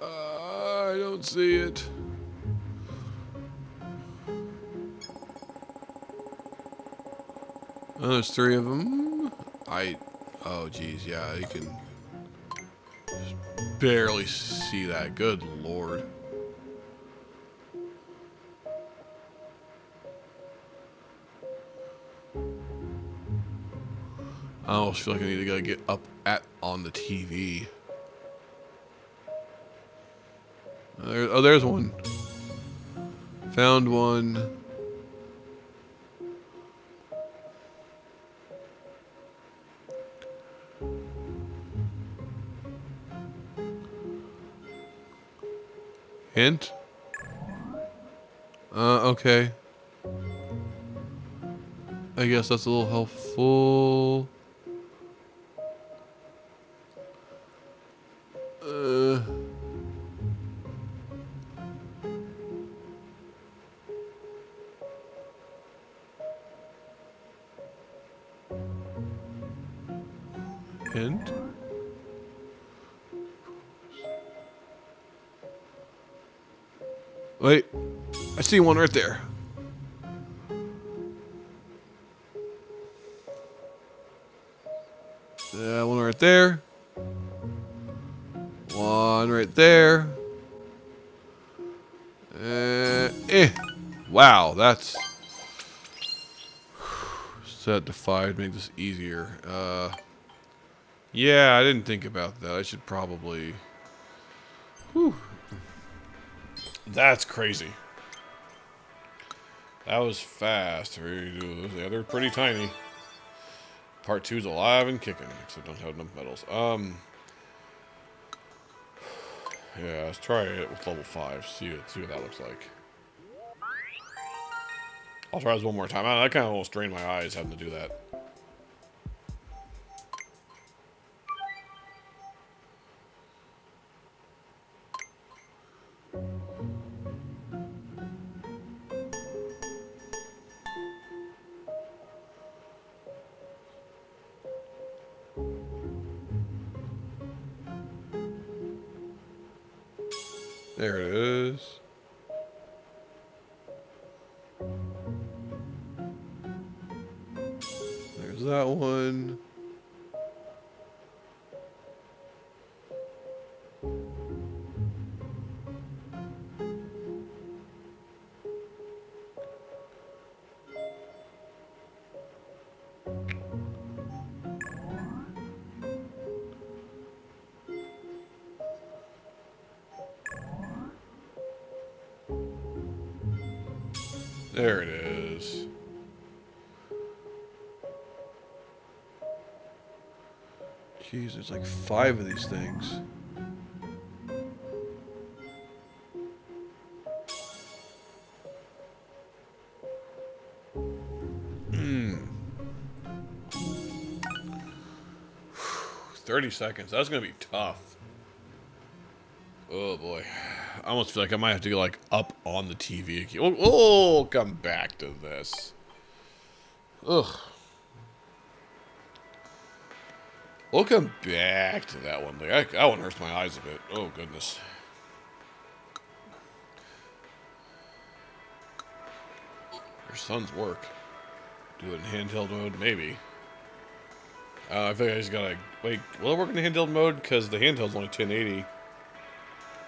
I don't see it. Oh, there's 3 of them. Oh geez, yeah, you can just barely see that. Good lord. I almost feel like I need to get up on the TV. Oh, there's one. Found one. Hint? Okay. I guess that's a little helpful. Hint? Wait. I see one right there. One right there. One right there. Wow, that's set to 5. Make this easier. Yeah, I didn't think about that. I should probably. Whew. That's crazy. That was fast. Yeah, they're pretty tiny. Part 2's alive and kicking, except I don't have enough medals. Yeah, let's try it with level 5. See what that looks like. I'll try this one more time. I kind of almost strained my eyes having to do that. There it is. There's that one. There it is. Jeez, there's like 5 of these things. Hmm. 30 seconds. That's gonna be tough. Oh boy. I almost feel like I might have to go like up on the TV. We'll come back to this. Ugh. We'll come back to that one. Like, that one hurts my eyes a bit. Oh goodness. Your son's work. Do it in handheld mode, maybe. I think I just gotta wait. Will it work in the handheld mode? Because the handheld's only 1080.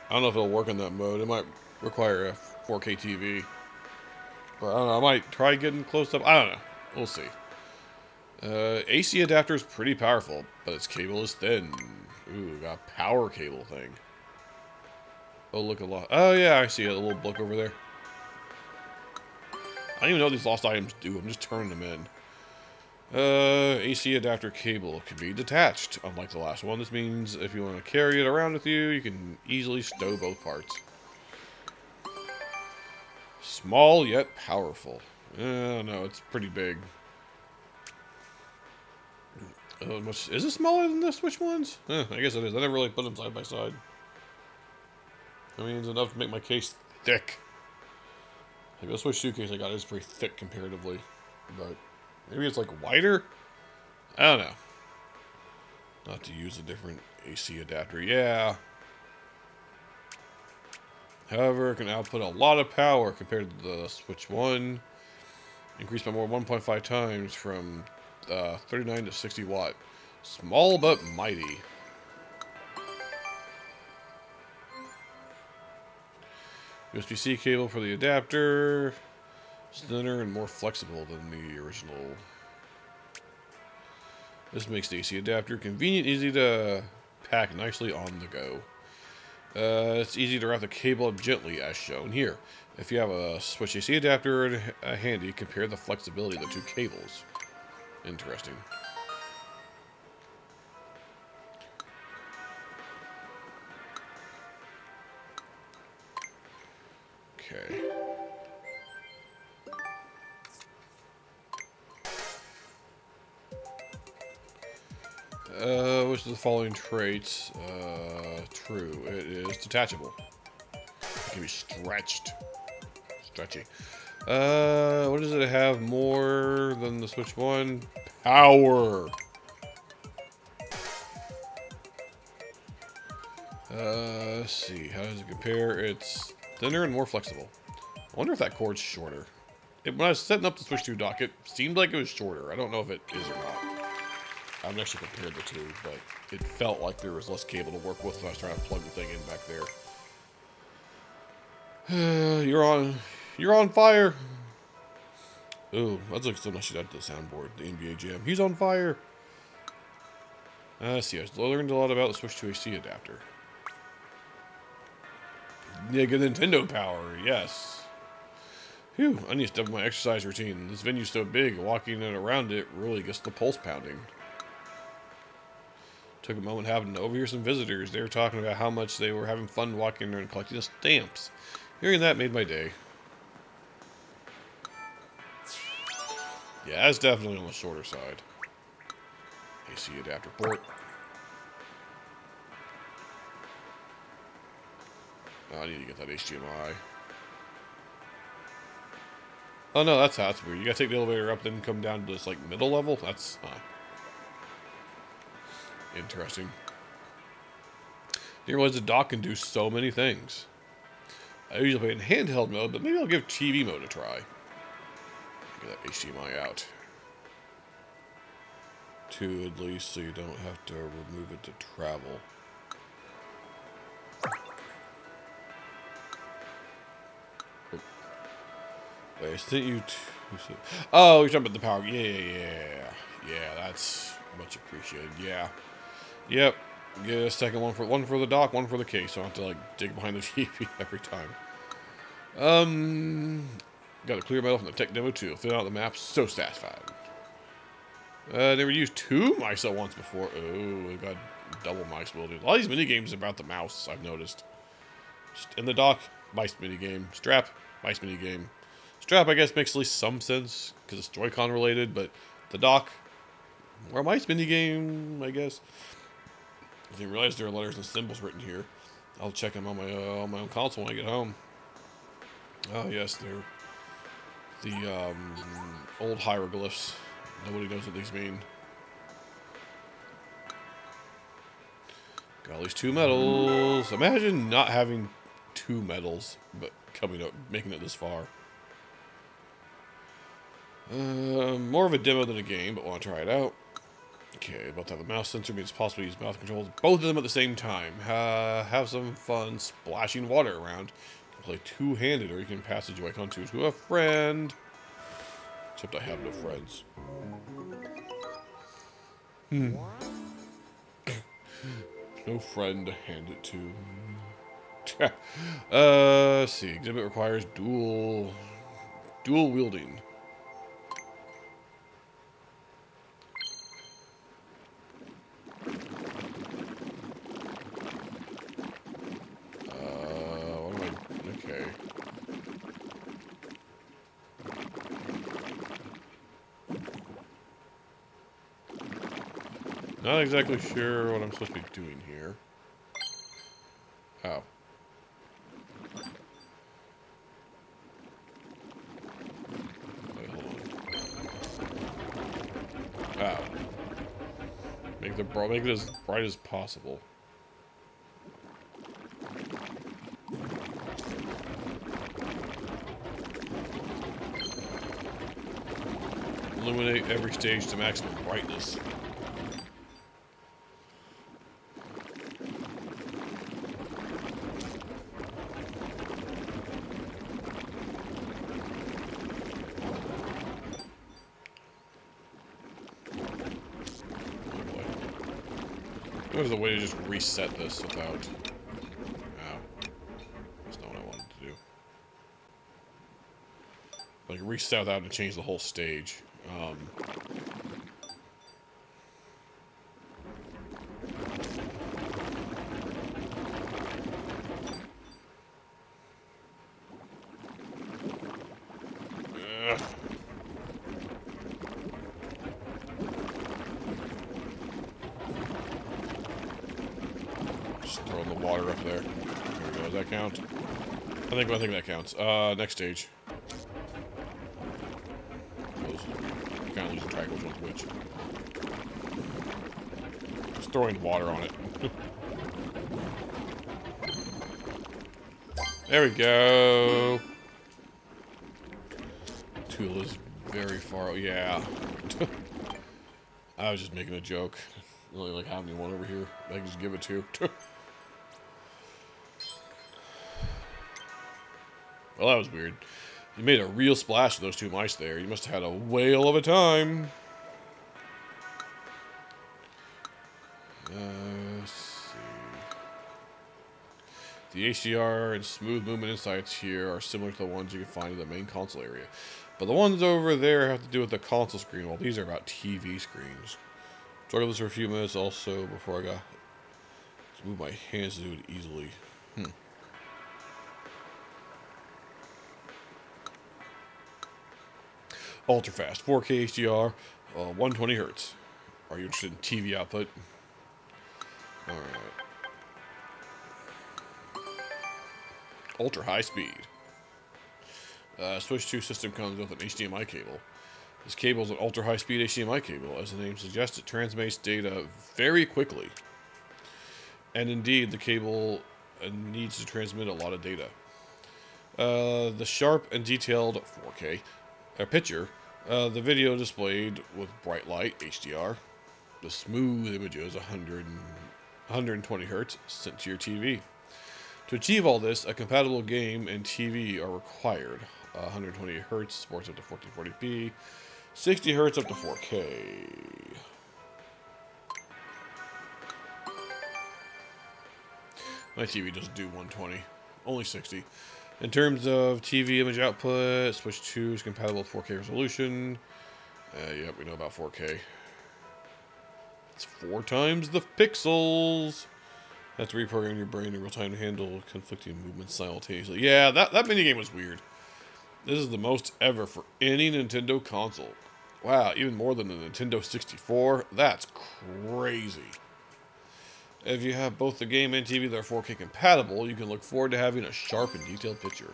I don't know if it'll work in that mode. It might require a 4K TV. But I don't know. I might try getting close up. I don't know. We'll see. AC adapter is pretty powerful, but its cable is thin. Ooh, got a power cable thing. Oh, look a lot. Oh, yeah, I see a little book over there. I don't even know what these lost items do. I'm just turning them in. AC adapter cable can be detached. Unlike the last one, this means if you want to carry it around with you, you can easily stow both parts. Small yet powerful. No, it's pretty big. Is it smaller than the Switch ones? I guess it is. I never really put them side by side. I mean, it's enough to make my case thick. Like the Switch 2 case I got is pretty thick comparatively. But maybe it's like wider? I don't know. Not to use a different AC adapter. Yeah. However, it can output a lot of power compared to the Switch 1. Increased by more 1.5 times from 39 to 60 watt. Small but mighty. USB-C cable for the adapter. It's thinner and more flexible than the original. This makes the AC adapter convenient, easy to pack nicely on the go. It's easy to wrap the cable up gently, as shown here. If you have a Switch AC adapter handy, compare the flexibility of the two cables. Interesting. Okay. Which of the following traits? True. It is detachable. It can be stretched. Stretchy. What does it have more than the Switch 1? Power. Let's see. How does it compare? It's thinner and more flexible. I wonder if that cord's shorter. When I was setting up the Switch 2 dock, it seemed like it was shorter. I don't know if it is or not. I haven't actually compared the two, but it felt like there was less cable to work with when I was trying to plug the thing in back there. You're on fire. Ooh, that looks so nice. Out to the soundboard, the NBA Jam. He's on fire. See, I learned a lot about the Switch 2 AC adapter. Yeah, good Nintendo power, yes. Phew, I need to step up my exercise routine. This venue's so big, walking around it really gets the pulse pounding. Took a moment having to overhear some visitors. They were talking about how much they were having fun walking around and collecting the stamps. Hearing that made my day. Yeah, that's definitely on the shorter side. AC adapter port. Oh, I need to get that HDMI. Oh no, that's weird. You gotta take the elevator up, then come down to this like middle level. That's interesting. Didn't realize the dock can do so many things. I usually play in handheld mode, but maybe I'll give TV mode a try. Get that HDMI out. 2 at least, so you don't have to remove it to travel. Wait, I think you... Oh, you're talking about the power. Yeah, that's much appreciated. Yeah. Yep. Get a second one for the dock, one for the case, so I don't have to like dig behind the TV every time. Got a clear medal from the tech demo too. Filling out the map, so satisfied. Never used 2 mice at once before. Oh, we got double mice ability. A lot of these mini games about the mouse, I've noticed. Just in the dock, mice mini game. Strap, mice mini game. Strap, I guess, makes at least some sense because it's Joy-Con related, but the dock, more mice mini game, I guess. I didn't realize there are letters and symbols written here. I'll check them on my own console when I get home. Oh yes, they're the old hieroglyphs. Nobody knows what these mean. Got at least 2 medals. Imagine not having 2 medals, but making it this far. More of a demo than a game, but want to try it out. Okay, about to have a mouse sensor means it's possible to use mouse controls. Both of them at the same time. Have some fun splashing water around. You can play two-handed, or you can pass the Joy-Con 2 to a friend. Except I have no friends. No friend to hand it to. Let's see. Exhibit requires dual wielding. What am I? Okay. Not exactly sure what I'm supposed to be doing here. Oh. Wait, hold on. Oh. Make it as bright as possible. Illuminate every stage to maximum brightness. There's a way to just reset this without... Oh. That's not what I wanted to do. Like, reset without to change the whole stage. Just throwing the water up there. There we go. Does that count? I think that counts. Next stage. Kind of losing track of which one's which. Just throwing water on it. There we go. Tool is very far. Yeah. I was just making a joke. Really like having one over here. I can just give it to. Well, that was weird. You made a real splash with those two mice there. You must have had a whale of a time. Let's see. The HDR and smooth movement insights here are similar to the ones you can find in the main console area. But the ones over there have to do with the console screen, while these are about TV screens. Struggled this for a few minutes also before I got to move my hands to do it easily. Ultra fast, 4K HDR, 120 Hz. Are you interested in TV output? Alright. Ultra high speed. Switch 2 system comes with an HDMI cable. This cable is an ultra high speed HDMI cable. As the name suggests, it transmits data very quickly. And indeed, the cable needs to transmit a lot of data. The sharp and detailed 4K picture, the video displayed with bright light, HDR. The smooth images, 120 Hz, sent to your TV. To achieve all this, a compatible game and TV are required. 120 Hz supports up to 1440p, 60 Hz up to 4K. My TV doesn't do 120, only 60. In terms of TV image output, Switch 2 is compatible with 4K resolution. Yep, we know about 4K. It's 4 times the pixels. Have to reprogram your brain in real time to handle conflicting movements simultaneously. Yeah, that minigame was weird. This is the most ever for any Nintendo console. Wow, even more than the Nintendo 64. That's crazy. If you have both the game and TV that are 4K compatible, you can look forward to having a sharp and detailed picture.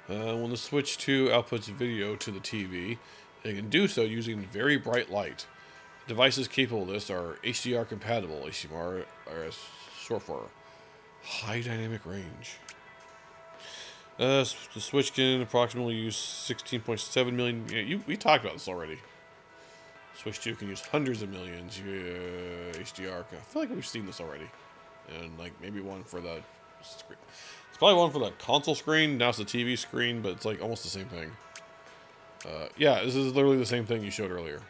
When the Switch 2 outputs video to the TV, it can do so using very bright light. Devices capable of this are HDR compatible. HDR are short for high dynamic range. The Switch can approximately use 16.7 million. Yeah, we talked about this already. Switch 2 can use hundreds of millions. Yeah, HDR. I feel like we've seen this already. And like maybe one for the screen. It's probably one for the console screen. Now it's the TV screen, but it's like almost the same thing. Yeah, this is literally the same thing you showed earlier.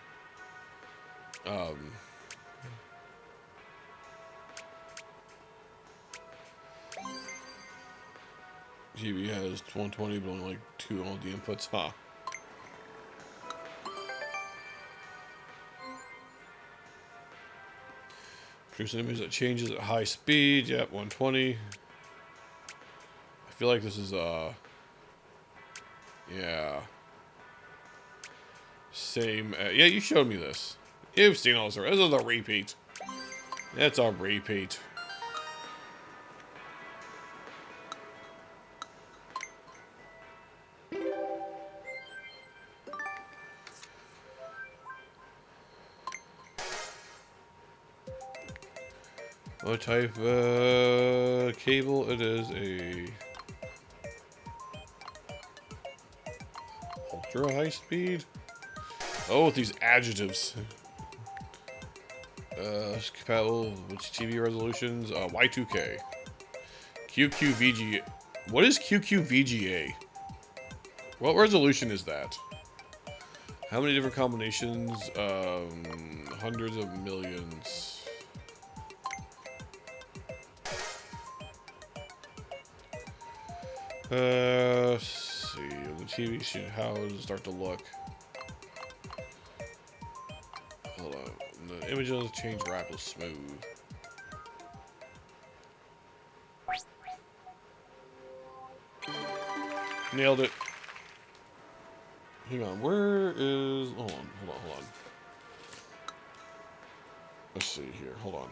TV has 120, but only like 2 on the inputs. Huh. Produce an image that changes at high speed. Yep, 120. I feel like this is, yeah. Same. Yeah, you showed me this. You've seen all this already. This is a repeat. It's a repeat. What type of cable? It is a ultra high speed. Oh, with these adjectives. Compatible with TV resolutions. Y2K. QQVGA. What is QQVGA? What resolution is that? How many different combinations? Hundreds of millions. Let's see. The TV should. How does it start to look? Hold on. The images change rapidly smooth. Nailed it. Hang on. Where is? Hold on. Let's see here. Hold on.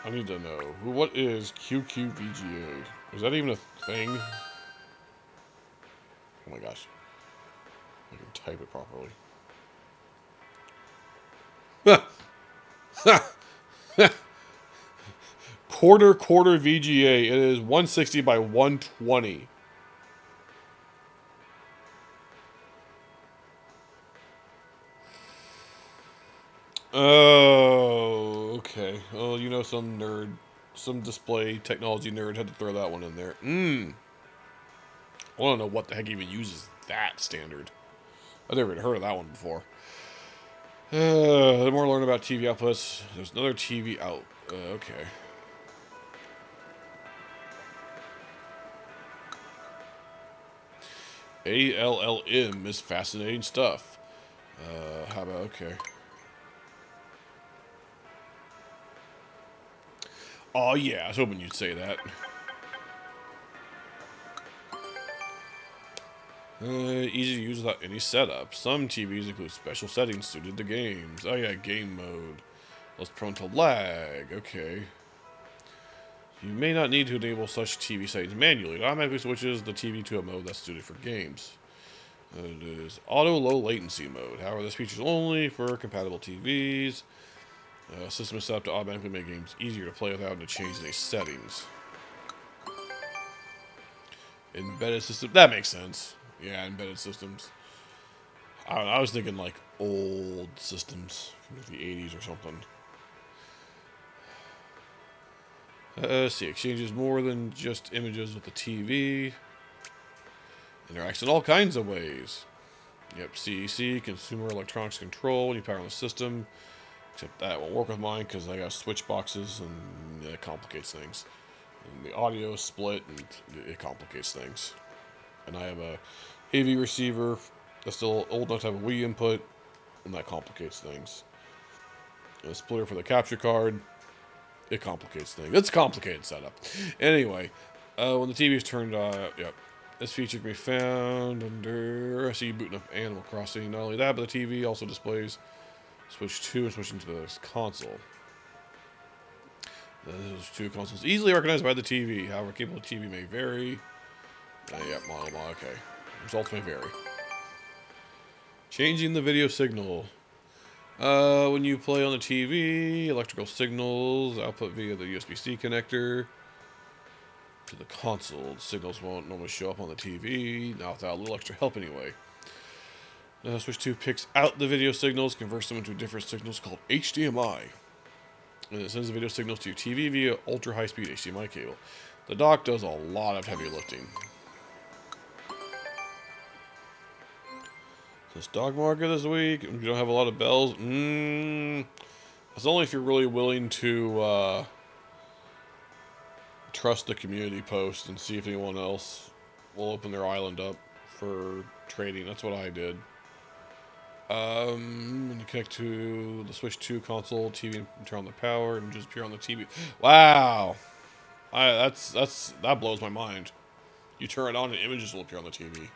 I need to know. What is QQVGA? Is that even a thing? Oh my gosh. I can type it properly. Quarter VGA. It is 160 by 120. Oh, okay. Oh, you know, some nerd, some display technology nerd had to throw that one in there. I don't know what the heck even uses that standard. I've never even heard of that one before. The more I learn about TV outputs, there's another TV out. Okay. ALLM is fascinating stuff. How about, okay. Oh, yeah, I was hoping you'd say that. Easy to use without any setup. Some TVs include special settings suited to games. Oh yeah, game mode. Less prone to lag. Okay. You may not need to enable such TV settings manually. It automatically switches the TV to a mode that's suited for games. It is auto low latency mode. However, this feature is only for compatible TVs. System is set up to automatically make games easier to play without having to change any settings. Embedded system. That makes sense. Yeah, embedded systems. I don't know, I was thinking like old systems from like the 80s or something. Let's see. Exchanges more than just images with the TV. Interacts in all kinds of ways. Yep, CEC, Consumer Electronics Control, when you power on the system. Except that won't work with mine because I got switch boxes and it complicates things. And the audio is split and it complicates things. And I have a AV receiver that's still old enough to have a Wii input, and that complicates things. And a splitter for the capture card, it complicates things. It's a complicated setup. Anyway, when the TV is turned on, yep, this feature can be found under, I see you booting up Animal Crossing. Not only that, but the TV also displays Switch 2 and switching to the console. Those two consoles easily recognized by the TV. However, cable TV may vary. Yep, model, okay. Results may vary. Changing the video signal. When you play on the TV, electrical signals output via the USB-C connector. to the console. The signals won't normally show up on the TV, not without a little extra help anyway. Switch 2 picks out the video signals, converts them into different signals called HDMI, and it sends the video signals to your TV via ultra high-speed HDMI cable. The dock does a lot of heavy lifting. So stock market this week, you don't have a lot of bells. That's only if you're really willing to trust the community post and see if anyone else will open their island up for trading. That's what I did. And connect to the Switch 2 console, TV, and turn on the power, and just appear on the TV. Wow, that blows my mind. You turn it on, and images will appear on the TV.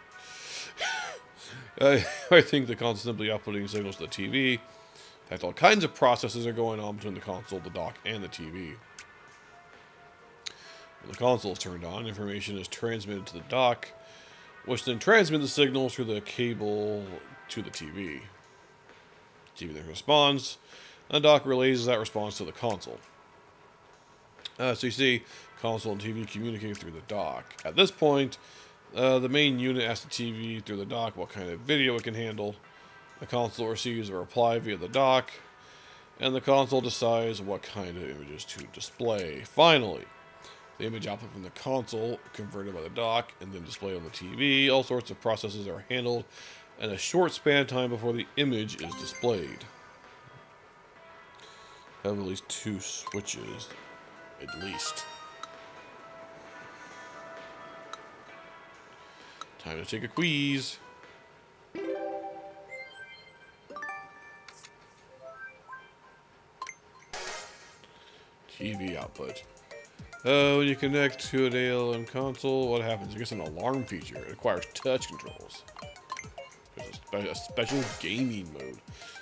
I think the console simply outputting signals to the TV. In fact, all kinds of processes are going on between the console, the dock, and the TV. When the console is turned on, information is transmitted to the dock, which then transmits the signal through the cable to the TV. The TV then responds, and the dock relays that response to the console. So you see, console and TV communicating through the dock. At this point, the main unit asks the TV through the dock what kind of video it can handle. The console receives a reply via the dock, and the console decides what kind of images to display. Finally, the image output from the console, converted by the dock, and then displayed on the TV. All sorts of processes are handled in a short span of time before the image is displayed. Have at least 2 switches, at least. Time to take a quiz. TV output. When you connect to an ALM console, what happens? It gets an alarm feature. It requires touch controls. There's a special gaming mode.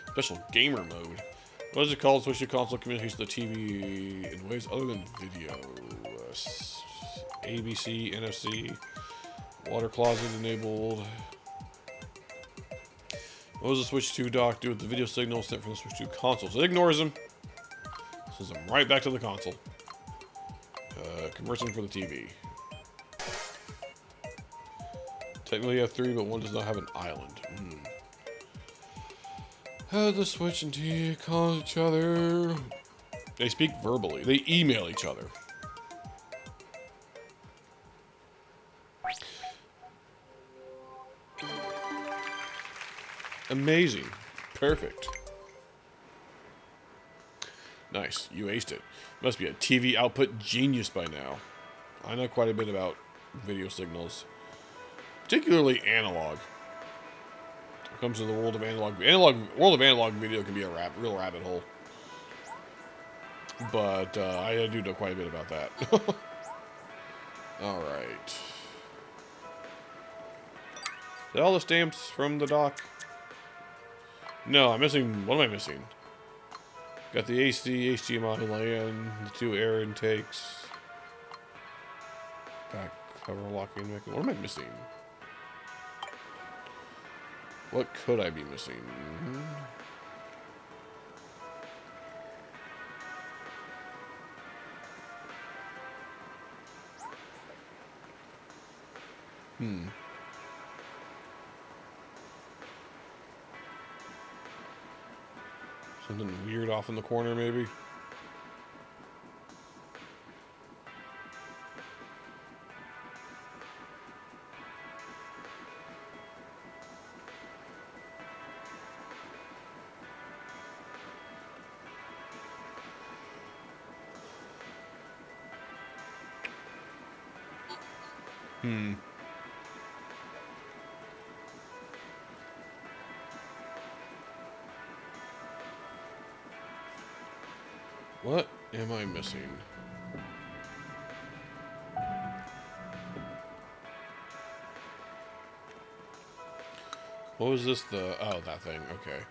Special gamer mode. What is it called? Switch your console communicates to the TV in ways other than video. ABC, NFC, water closet enabled. What does the Switch 2 dock do with the video signal sent from the Switch 2 console? So it ignores them. Sends them right back to the console. Converts them for the TV. Technically you have 3, but one does not have an island. How the Switch and TV call each other? They speak verbally. They email each other. Amazing. Perfect. Nice. You aced it. Must be a TV output genius by now. I know quite a bit about video signals. Particularly analog. When it comes to the world of analog video can be a real rabbit hole. But I do know quite a bit about that. Alright. Is that all the stamps from the dock? No, I'm missing. What am I missing? Got the AC, HDMI LAN, the 2 air intakes. Back cover locking mechanism. What am I missing? What could I be missing? Something weird off in the corner, maybe? What am I missing? What was this? Oh, that thing. Okay.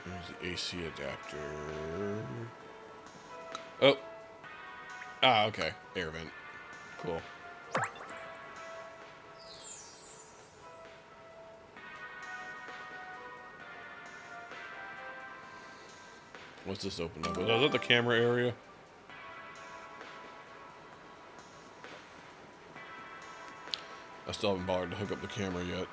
There's the AC adapter. Oh. Ah, okay. Air vent. Cool. What's this open up? Is that the camera area? I still haven't bothered to hook up the camera yet.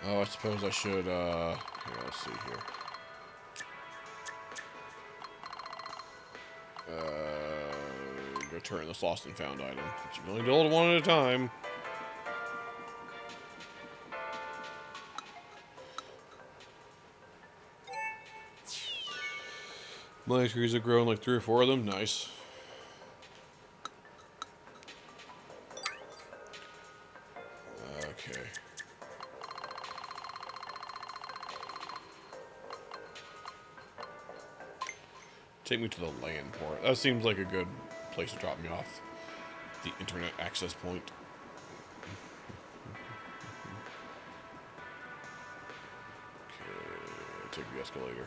Oh, I suppose I should, here, let's see here. Return this lost and found item. But you can only build one at a time. My trees have grown like 3 or 4 of them. Nice. Okay. Take me to the land port. That seems like a good place to drop me off. The internet access point. Okay, take the escalator.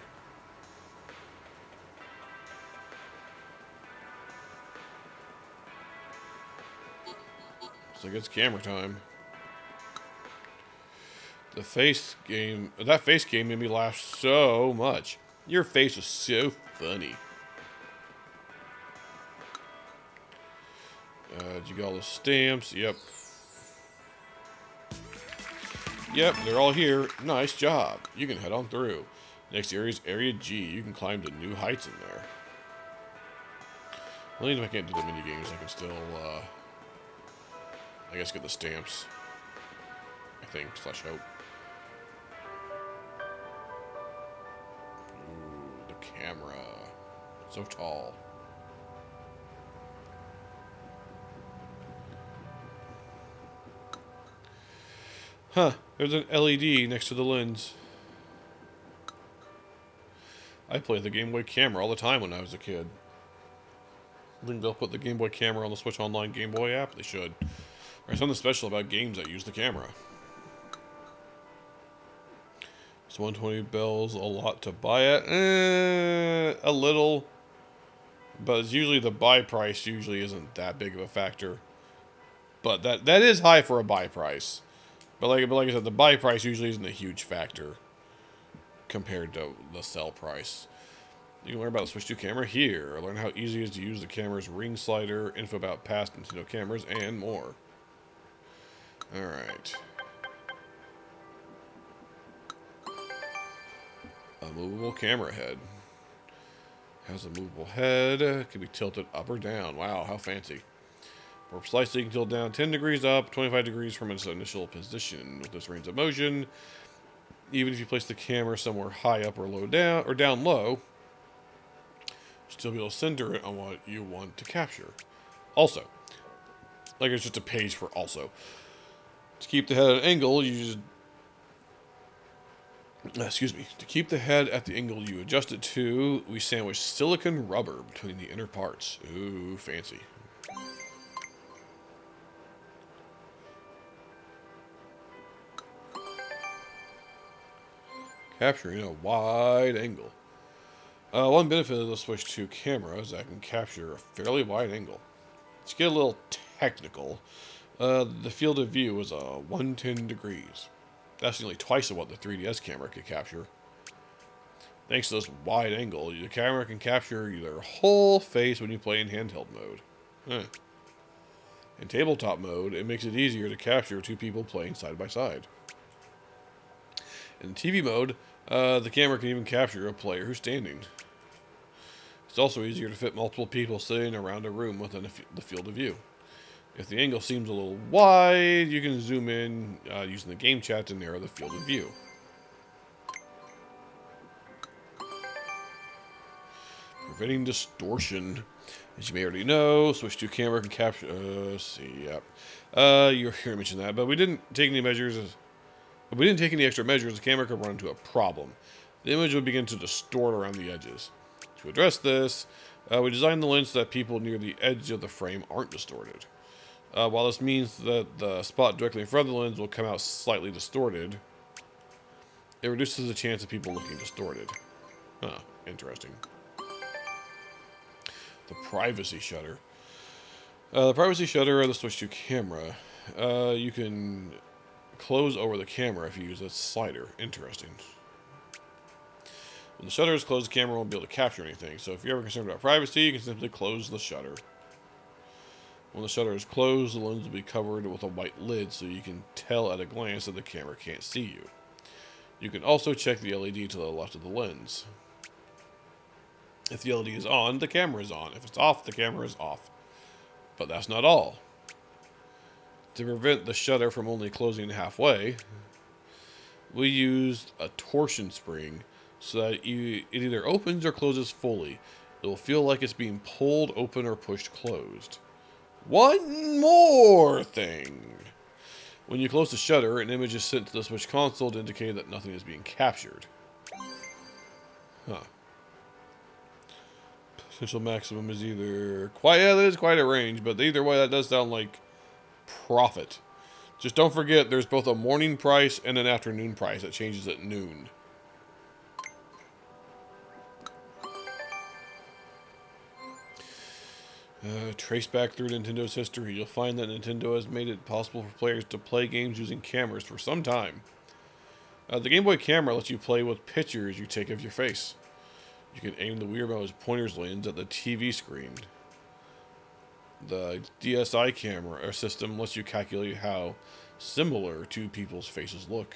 Looks like it's camera time. The face game, that face game made me laugh so much. Your face was so funny. Did you get all the stamps? Yep. Yep, they're all here. Nice job. You can head on through. Next area is Area G. You can climb to new heights in there. Well, even if I can't do the mini games, I can still, I guess, get the stamps. I think, / hope. Ooh, the camera. So tall. Huh, there's an LED next to the lens. I played the Game Boy camera all the time when I was a kid. I think they'll put the Game Boy camera on the Switch Online Game Boy app. They should. There's something special about games that use the camera. It's 120 bells, a lot to buy it. A little. But it's usually the buy price usually isn't that big of a factor. But that is high for a buy price. But like I said, the buy price usually isn't a huge factor compared to the sell price. You can learn about the Switch 2 camera here. Learn how easy it is to use the camera's ring slider, info about past Nintendo cameras, and more. Alright. A movable camera head. Has a movable head. Can be tilted up or down. Wow, how fancy. More precisely, you can tilt down 10 degrees up, 25 degrees from its initial position. With this range of motion, even if you place the camera somewhere high up or low down, or down low, you'll still be able to center it on what you want to capture. Also, like it's just a page for also. To keep the head at an angle, you just... To keep the head at the angle you adjust it to, we sandwich silicone rubber between the inner parts. Ooh, fancy. Capturing a wide angle. One benefit of the Switch 2 camera is that I can capture a fairly wide angle. To get a little technical, the field of view is 110 degrees. That's nearly twice of what the 3DS camera could capture. Thanks to this wide angle, the camera can capture your whole face when you play in handheld mode. In tabletop mode, it makes it easier to capture 2 people playing side by side. In TV mode, the camera can even capture a player who's standing. It's also easier to fit multiple people sitting around a room within the field of view. If the angle seems a little wide, you can zoom in using the game chat to narrow the field of view. Preventing distortion. As you may already know, Switch 2 camera can capture... you heard me mention that, but we didn't take any measures... If we didn't take any extra measures, the camera could run into a problem. The image would begin to distort around the edges. To address this, we designed the lens so that people near the edge of the frame aren't distorted. While this means that the spot directly in front of the lens will come out slightly distorted, it reduces the chance of people looking distorted. Huh, interesting. The privacy shutter. The privacy shutter of the switch to camera. You can close over the camera if you use a slider. Interesting. When the shutter is closed, the camera won't be able to capture anything. So if you're ever concerned about privacy, you can simply close the shutter. When the shutter is closed, the lens will be covered with a white lid so you can tell at a glance that the camera can't see you. You can also check the LED to the left of the lens. If the LED is on, the camera is on. If it's off, the camera is off. But that's not all. To prevent the shutter from only closing halfway, we used a torsion spring so that it either opens or closes fully. It will feel like it's being pulled open or pushed closed. One more thing. When you close the shutter, an image is sent to the Switch console to indicate that nothing is being captured. Huh. Potential maximum is either quite, yeah, that is quite a range, but either way, that does sound like profit. Just don't forget, there's both a morning price and an afternoon price that changes at noon. Trace back through Nintendo's history, you'll find that Nintendo has made it possible for players to play games using cameras for some time. The Game Boy camera lets you play with pictures you take of your face. You can aim the Wiimote's pointer's lens at the TV screen. The DSi camera or system lets you calculate how similar two people's faces look.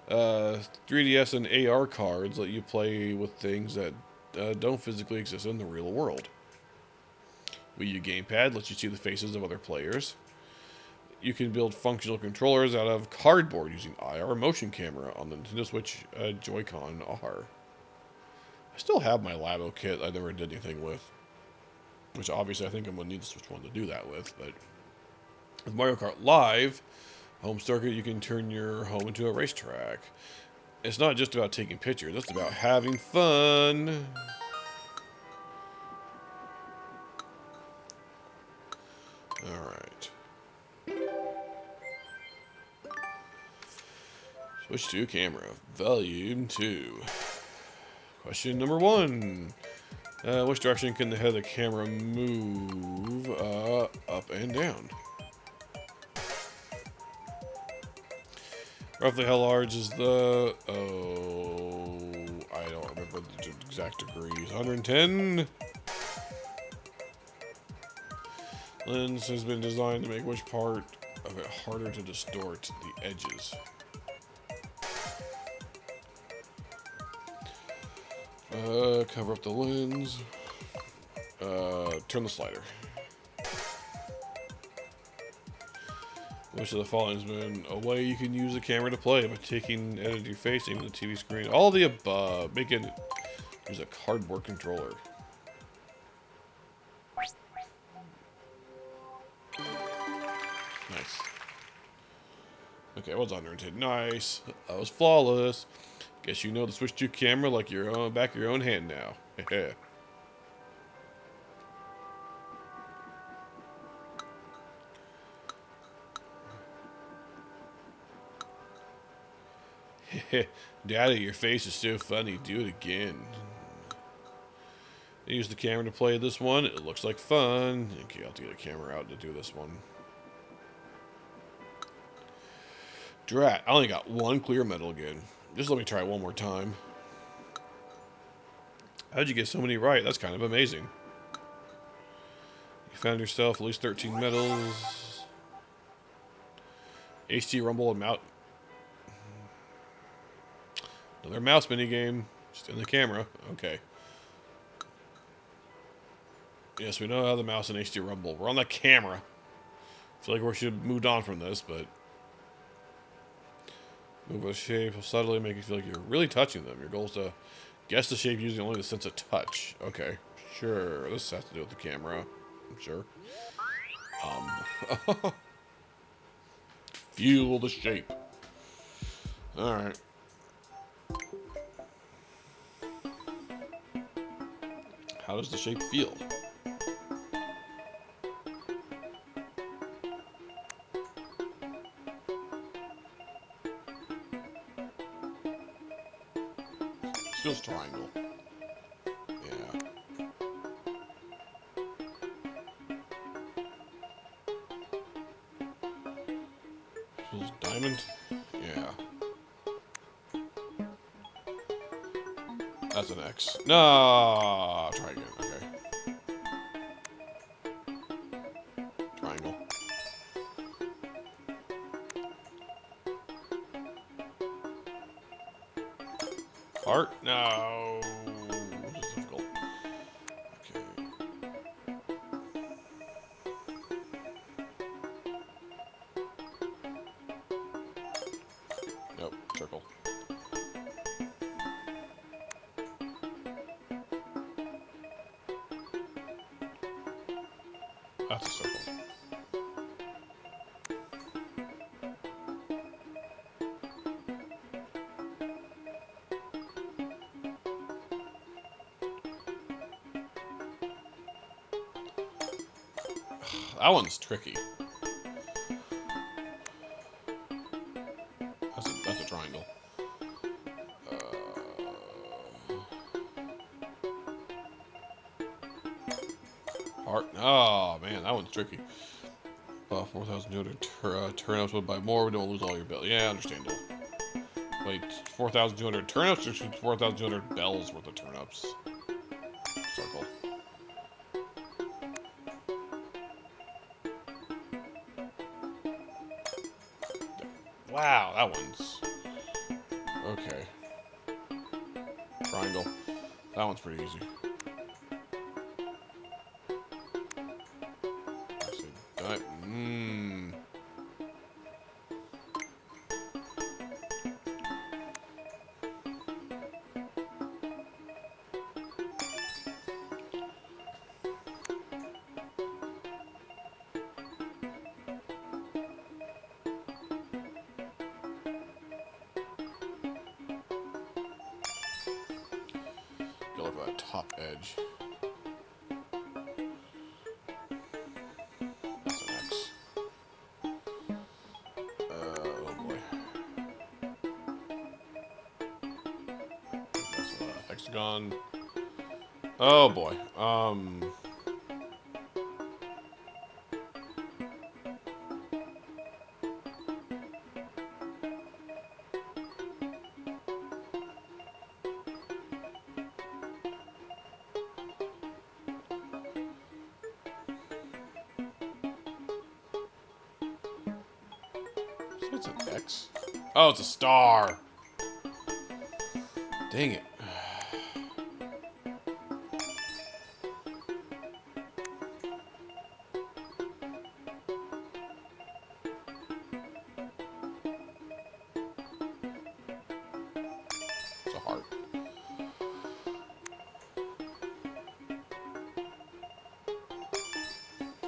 3DS and AR cards let you play with things that don't physically exist in the real world. Wii U Gamepad lets you see the faces of other players. You can build functional controllers out of cardboard using IR motion camera on the Nintendo Switch Joy-Con R. I still have my Labo kit I never did anything with. Which obviously I think I'm going to need the Switch 1 to do that with. But with Mario Kart Live, home circuit, you can turn your home into a racetrack. It's not just about taking pictures, it's about having fun. Alright. Switch to camera. Volume 2. Question number 1. Which direction can the head of the camera move? Up and down. Roughly how large is the... Oh... I don't remember the exact degrees. 110? Lens has been designed to make which part of it harder to distort? The edges. Cover up the lens. Turn the slider. Which of the following has been a way you can use the camera to play by taking edit of your face, aiming the TV screen? All of the above. Make it use a cardboard controller. Nice. Okay, I was under intent. Nice. That was flawless. Guess you know the Switch 2 camera like your own back of your own hand now. Daddy, your face is so funny. Do it again. Use the camera to play this one. It looks like fun. Okay, I'll have to get a camera out to do this one. Drat, I only got one clear medal again. Just let me try it one more time. How'd you get so many right? That's kind of amazing. You found yourself at least 13 medals. HD Rumble and Mount. Another mouse minigame. Just in the camera. Okay. Yes, we know how the mouse and HD Rumble. We're on the camera. I feel like we should have moved on from this, but... Move a shape subtly, make it feel like you're really touching them. Your goal is to guess the shape using only the sense of touch. Okay, sure. This has to do with the camera. I'm sure. Feel the shape. Alright. How does the shape feel? Feels triangle. Yeah. Was diamond? Yeah. That's an X. No! Try again. Okay. Triangle. Heart? No. This is difficult. Okay. Nope. Circle. That's a circle. That one's tricky. That's a triangle. Heart. Oh man, that one's tricky. 4,200 turnips would buy more. We don't lose all your bells. Yeah, understandable. Wait, 4,200 turnips or 4,200 bells worth of turnips? Circle. Wow, that one's okay. Triangle. That one's pretty easy. Go look at that top edge. That's an X. Oh boy. That's a hexagon. Oh boy. It's an X. Oh, it's a star. Dang it. It's a heart.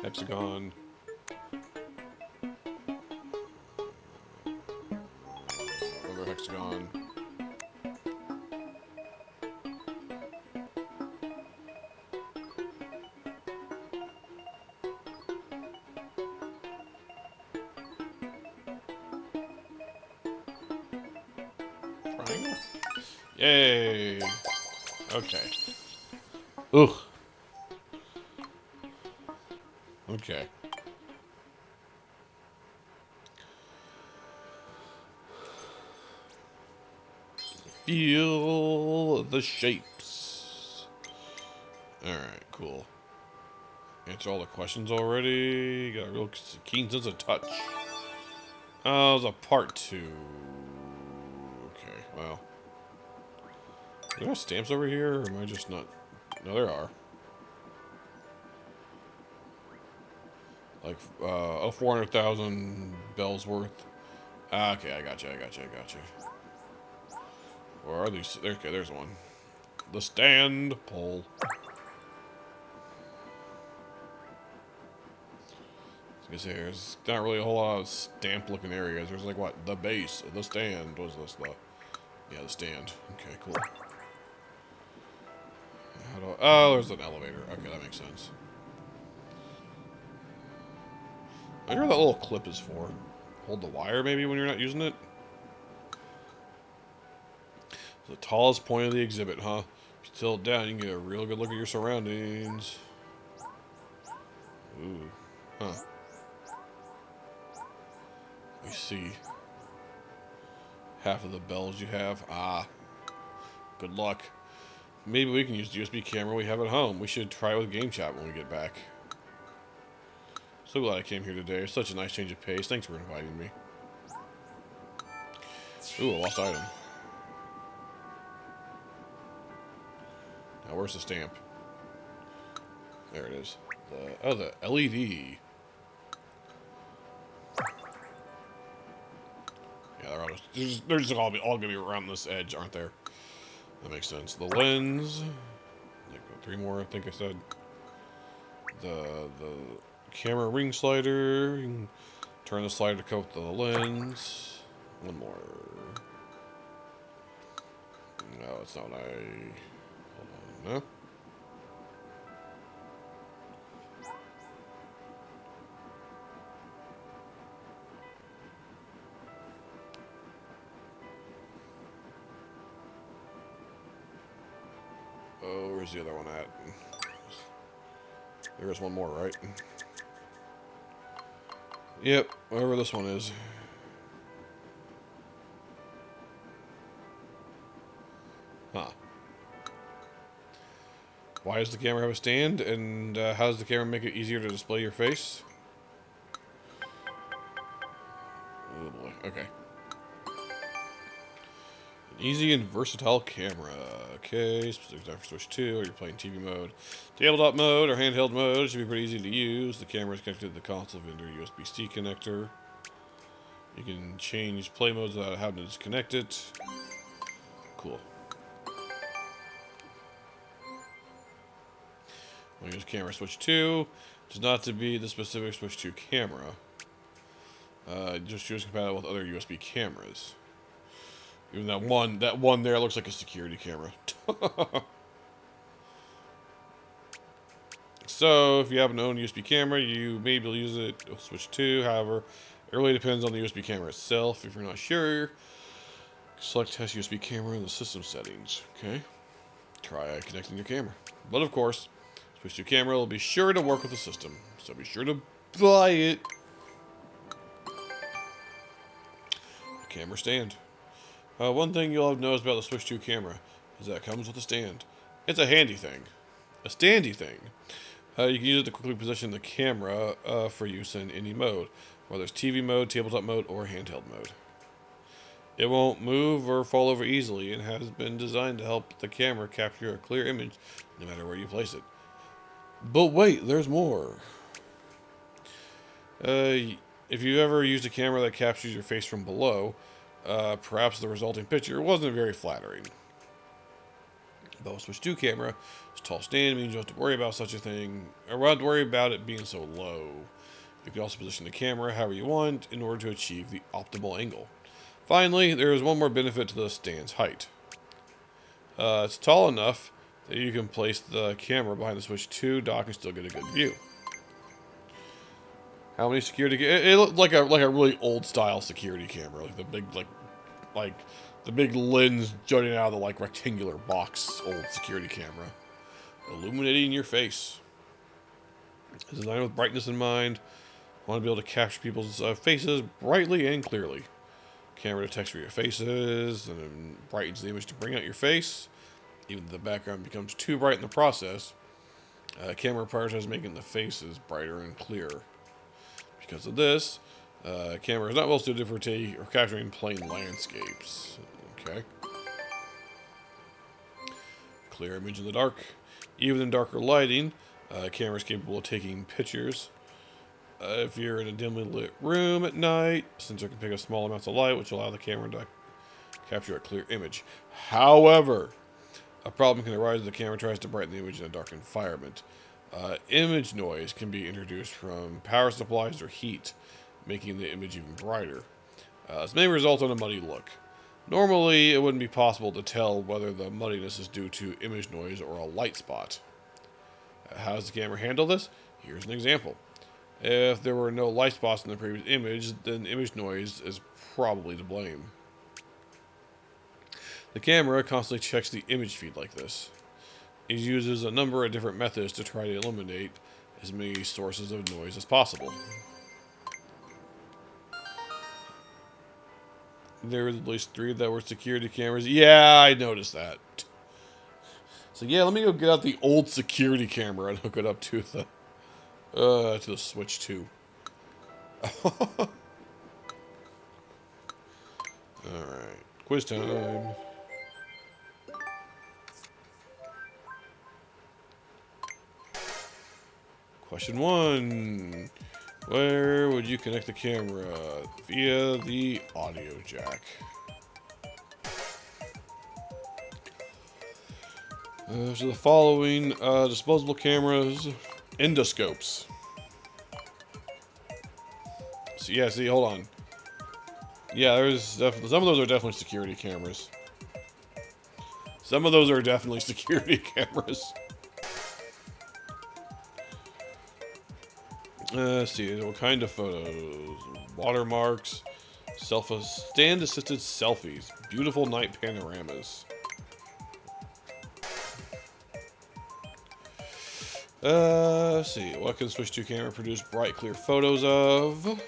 Hexagon. Another hexagon. Triangle? Yay! Okay. Ugh. Okay. Feel the shapes. Alright, cool. Answer all the questions already. Got a real keen sense of touch. Oh, there's a part 2. Okay, well. Are there stamps over here, or am I just not? No, there are. Like, 400,000 bells worth. Okay, I got you. Where are these? Okay, there's one. The stand pole. I was gonna say, there's not really a whole lot of stamp-looking areas. There's like, what? The base of the stand. What is this? Yeah, the stand. Okay, cool. Oh, there's an elevator. Okay, that makes sense. I wonder what that little clip is for. Hold the wire, maybe, when you're not using it? The tallest point of the exhibit, huh? If you tilt down, you can get a real good look at your surroundings. Ooh. Huh. me see. Half of the bells you have. Ah. Good luck. Maybe we can use the USB camera we have at home. We should try it with Game Chat when we get back. So glad I came here today. It's such a nice change of pace. Thanks for inviting me. Ooh, a lost item. Now, where's the stamp? There it is. The LED. Yeah, they're just all gonna be around this edge, aren't there? That makes sense. The lens. Like 3 more, I think I said. The camera ring slider. You can turn the slider to coat the lens. 1 more. No, it's not. Hold on. No. Oh, where's the other one at? There is 1 more, right? Yep, wherever this one is. Huh. Why does the camera have a stand? And how does the camera make it easier to display your face? Oh boy, okay. Easy and versatile camera. Okay, specific time for Switch 2, or you're playing TV mode. Tabletop mode or handheld mode, it should be pretty easy to use. The camera is connected to the console vendor USB-C connector. You can change play modes without having to disconnect it. Cool. When you use camera Switch 2, it's not to be the specific Switch 2 camera. Just use compatible with other USB cameras. Even that one there looks like a security camera. So, if you have an own USB camera, you may be able to use it with Switch 2. However, it really depends on the USB camera itself. If you're not sure, select Test USB Camera in the system settings. Okay. Try connecting your camera. But of course, Switch 2 camera will be sure to work with the system. So be sure to buy it. Camera stand. One thing you'll have noticed about the Switch 2 camera is that it comes with a stand. It's a handy thing. A standy thing. You can use it to quickly position the camera for use in any mode, whether it's TV mode, tabletop mode, or handheld mode. It won't move or fall over easily and has been designed to help the camera capture a clear image no matter where you place it. But wait, there's more. If you ever used a camera that captures your face from below, perhaps the resulting picture wasn't very flattering. But with Switch 2 camera, its tall stand means you don't have to worry about such a thing, or don't have to worry about it being so low. You can also position the camera however you want in order to achieve the optimal angle. Finally, there is one more benefit to the stand's height. It's tall enough that you can place the camera behind the Switch 2 dock and still get a good view. How many security? It looked like a really old style security camera, like the big like the big lens jutting out of the rectangular box old security camera, illuminating your face. It's designed with brightness in mind. Want to be able to capture people's faces brightly and clearly. Camera detects where your face is and then brightens the image to bring out your face. Even if the background becomes too bright in the process, camera prioritizes making the faces brighter and clearer. Because of this, camera is not well suited for capturing plain landscapes. Okay. Clear image in the dark. Even in darker lighting, camera is capable of taking pictures. If you're in a dimly lit room at night, sensor can pick up small amounts of light, which allow the camera to capture a clear image. However, a problem can arise if the camera tries to brighten the image in a dark environment. Image noise can be introduced from power supplies or heat, making the image even brighter. This may result in a muddy look. Normally, it wouldn't be possible to tell whether the muddiness is due to image noise or a light spot. How does the camera handle this? Here's an example. If there were no light spots in the previous image, then image noise is probably to blame. The camera constantly checks the image feed like this. It uses a number of different methods to try to eliminate as many sources of noise as possible. There was at least 3 that were security cameras. Yeah, I noticed that. So yeah, let me go get out the old security camera and hook it up to the Switch 2. Alright. Quiz time. Question 1. Where would you connect the camera? Via the audio jack. So the following disposable cameras, endoscopes. So yeah, see, hold on. Yeah, there's definitely some of those are definitely security cameras. Some of those are definitely security cameras. Let's see, what kind of photos? Watermarks, stand-assisted selfies, beautiful night panoramas. Let's see, what can Switch 2 camera produce bright, clear photos of?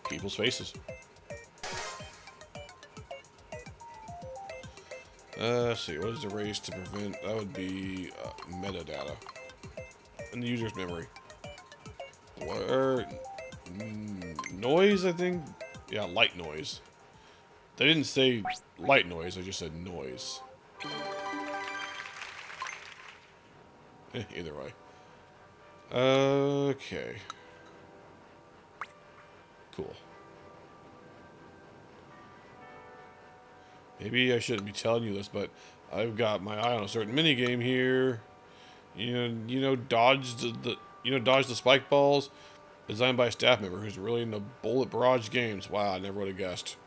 People's faces. Let's see, what is erased to prevent? That would be metadata. And the user's memory. What? Noise, I think? Yeah, light noise. They didn't say light noise, they just said noise. Either way. Okay. Cool. Maybe I shouldn't be telling you this, but I've got my eye on a certain minigame here. You know, dodge the spike balls, designed by a staff member who's really into bullet barrage games. Wow, I never would have guessed.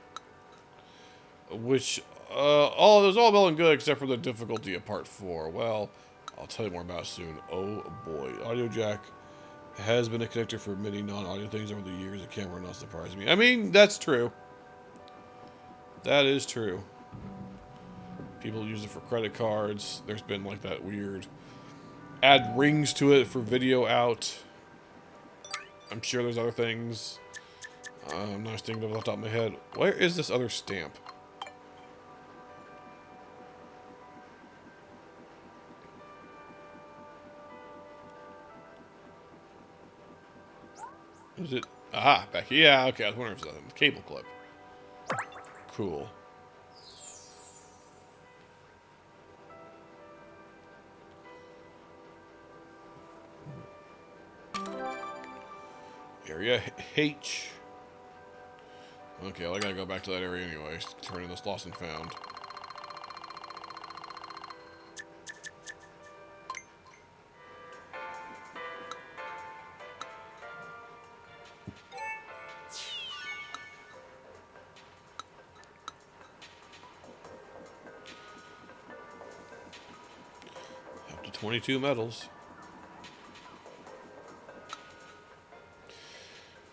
Which, it was all well and good except for the difficulty of part 4. Well, I'll tell you more about it soon. Oh boy, audio jack has been a connector for many non-audio things over the years. The camera not surprising me. I mean, that's true. That is true. People use it for credit cards. There's been like that weird add rings to it for video out. I'm sure there's other things. I'm not thinking of off the top of my head. Where is this other stamp? Is it? Aha, back here. Yeah, okay. I was wondering if it was a cable clip. Cool. Area H. Okay, well, I gotta go back to that area anyway. Turn in this lost and found. Up to 22 medals.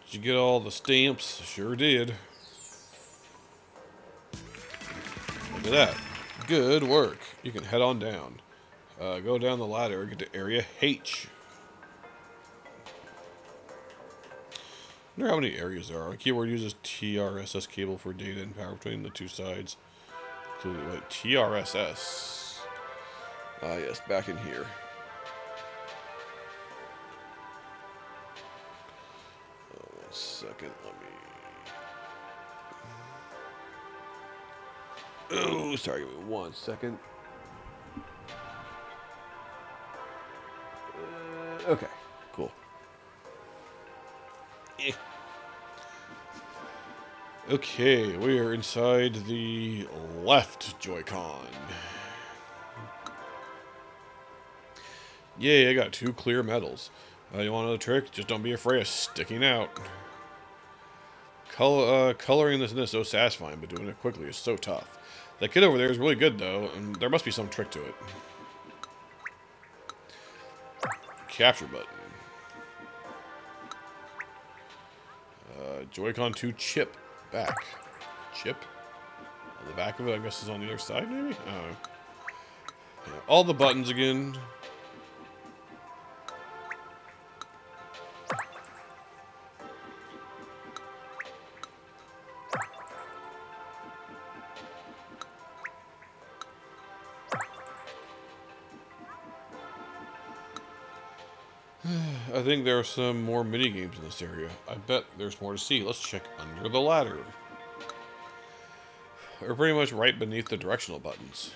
Did you get all the stamps? Sure did. Look at that. Good work. You can head on down. Go down the ladder, get to Area H. I wonder how many areas there are. The keyboard uses TRSS cable for data and power between the two sides. What, TRSS? Ah, yes, back in here. One second, let me... Oh, sorry, give me 1 second. Okay, cool. Okay, we are inside the left Joy-Con. Yay, I got 2 clear medals. You want another trick? Just don't be afraid of sticking out. Coloring this in is so satisfying, but doing it quickly is so tough. That kid over there is really good, though, and there must be some trick to it. Capture button. Joy-Con 2 chip. Back. Chip? On the back of it, I guess, is on the other side, maybe? I don't know. Yeah, all the buttons again. I think there are some more mini games in this area. I bet there's more to see. Let's check under the ladder. We're pretty much right beneath the directional buttons.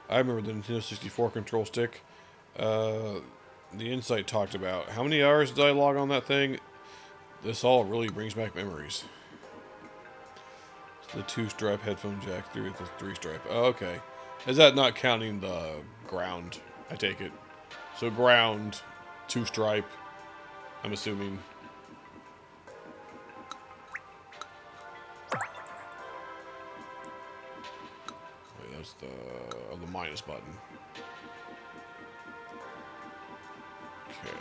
I remember the Nintendo 64 control stick. The Insight talked about how many hours did I log on that thing? This all really brings back memories. The 2-stripe headphone jack through the 3-stripe. Oh, okay. Is that not counting the ground? I take it. So ground, 2-stripe. I'm assuming. Wait, that's the minus button. Okay.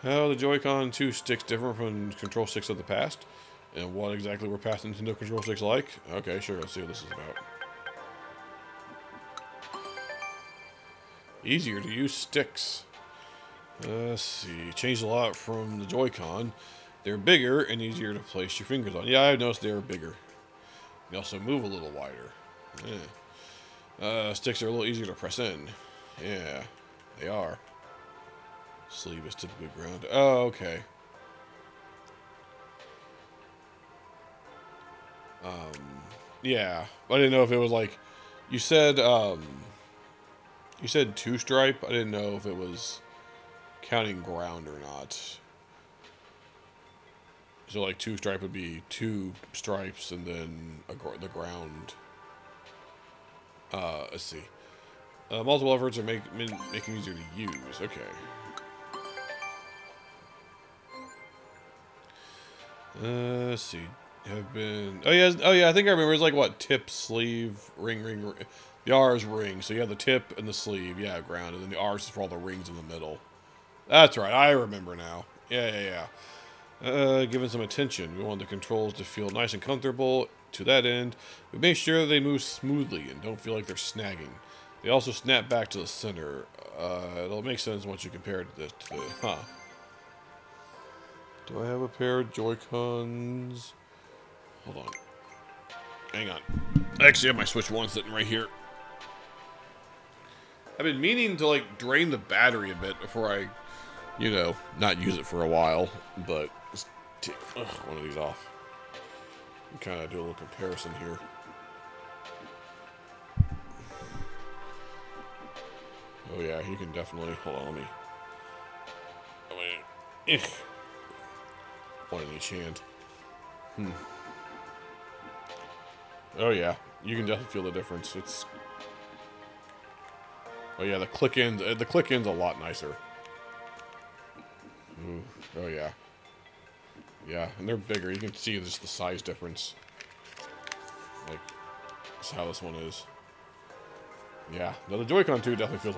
How the Joy-Con 2 sticks different from control sticks of the past? And what exactly were past Nintendo control sticks like? Okay, sure, let's see what this is about. Easier to use sticks. Let's see. Changed a lot from the Joy-Con. They're bigger and easier to place your fingers on. Yeah, I've noticed they're bigger. They also move a little wider. Yeah. Sticks are a little easier to press in. Yeah, they are. Sleeve is typically ground. Oh, okay. Yeah. I didn't know if it was like you said 2-stripe. I didn't know if it was counting ground or not. So like 2-stripe would be 2 stripes and then the ground. Let's see. Multiple efforts are making it easier to use. Okay. Let's see. Have been. Oh yeah. Oh yeah. I think I remember. It's like what? Tip, sleeve, ring. The R is ring. So you have the tip and the sleeve. Yeah, ground, and then the R is for all the rings in the middle. That's right. I remember now. Yeah. Given some attention, we want the controls to feel nice and comfortable. To that end, we make sure they move smoothly and don't feel like they're snagging. They also snap back to the center. It'll make sense once you compare it to this. Do I have a pair of Joy-Cons? Hold on. Hang on. I actually have my Switch 1 sitting right here. I've been meaning to, like, drain the battery a bit before I, not use it for a while. But, let's take one of these off. And kind of do a little comparison here. Oh, yeah, you can definitely... Hold on, let me... One in each hand. Oh yeah, you can definitely feel the difference. It's. Oh yeah, the click end's a lot nicer. Ooh. Oh yeah. Yeah, and they're bigger. You can see just the size difference. Like, that's how this one is. Yeah, no, the Joy-Con 2 definitely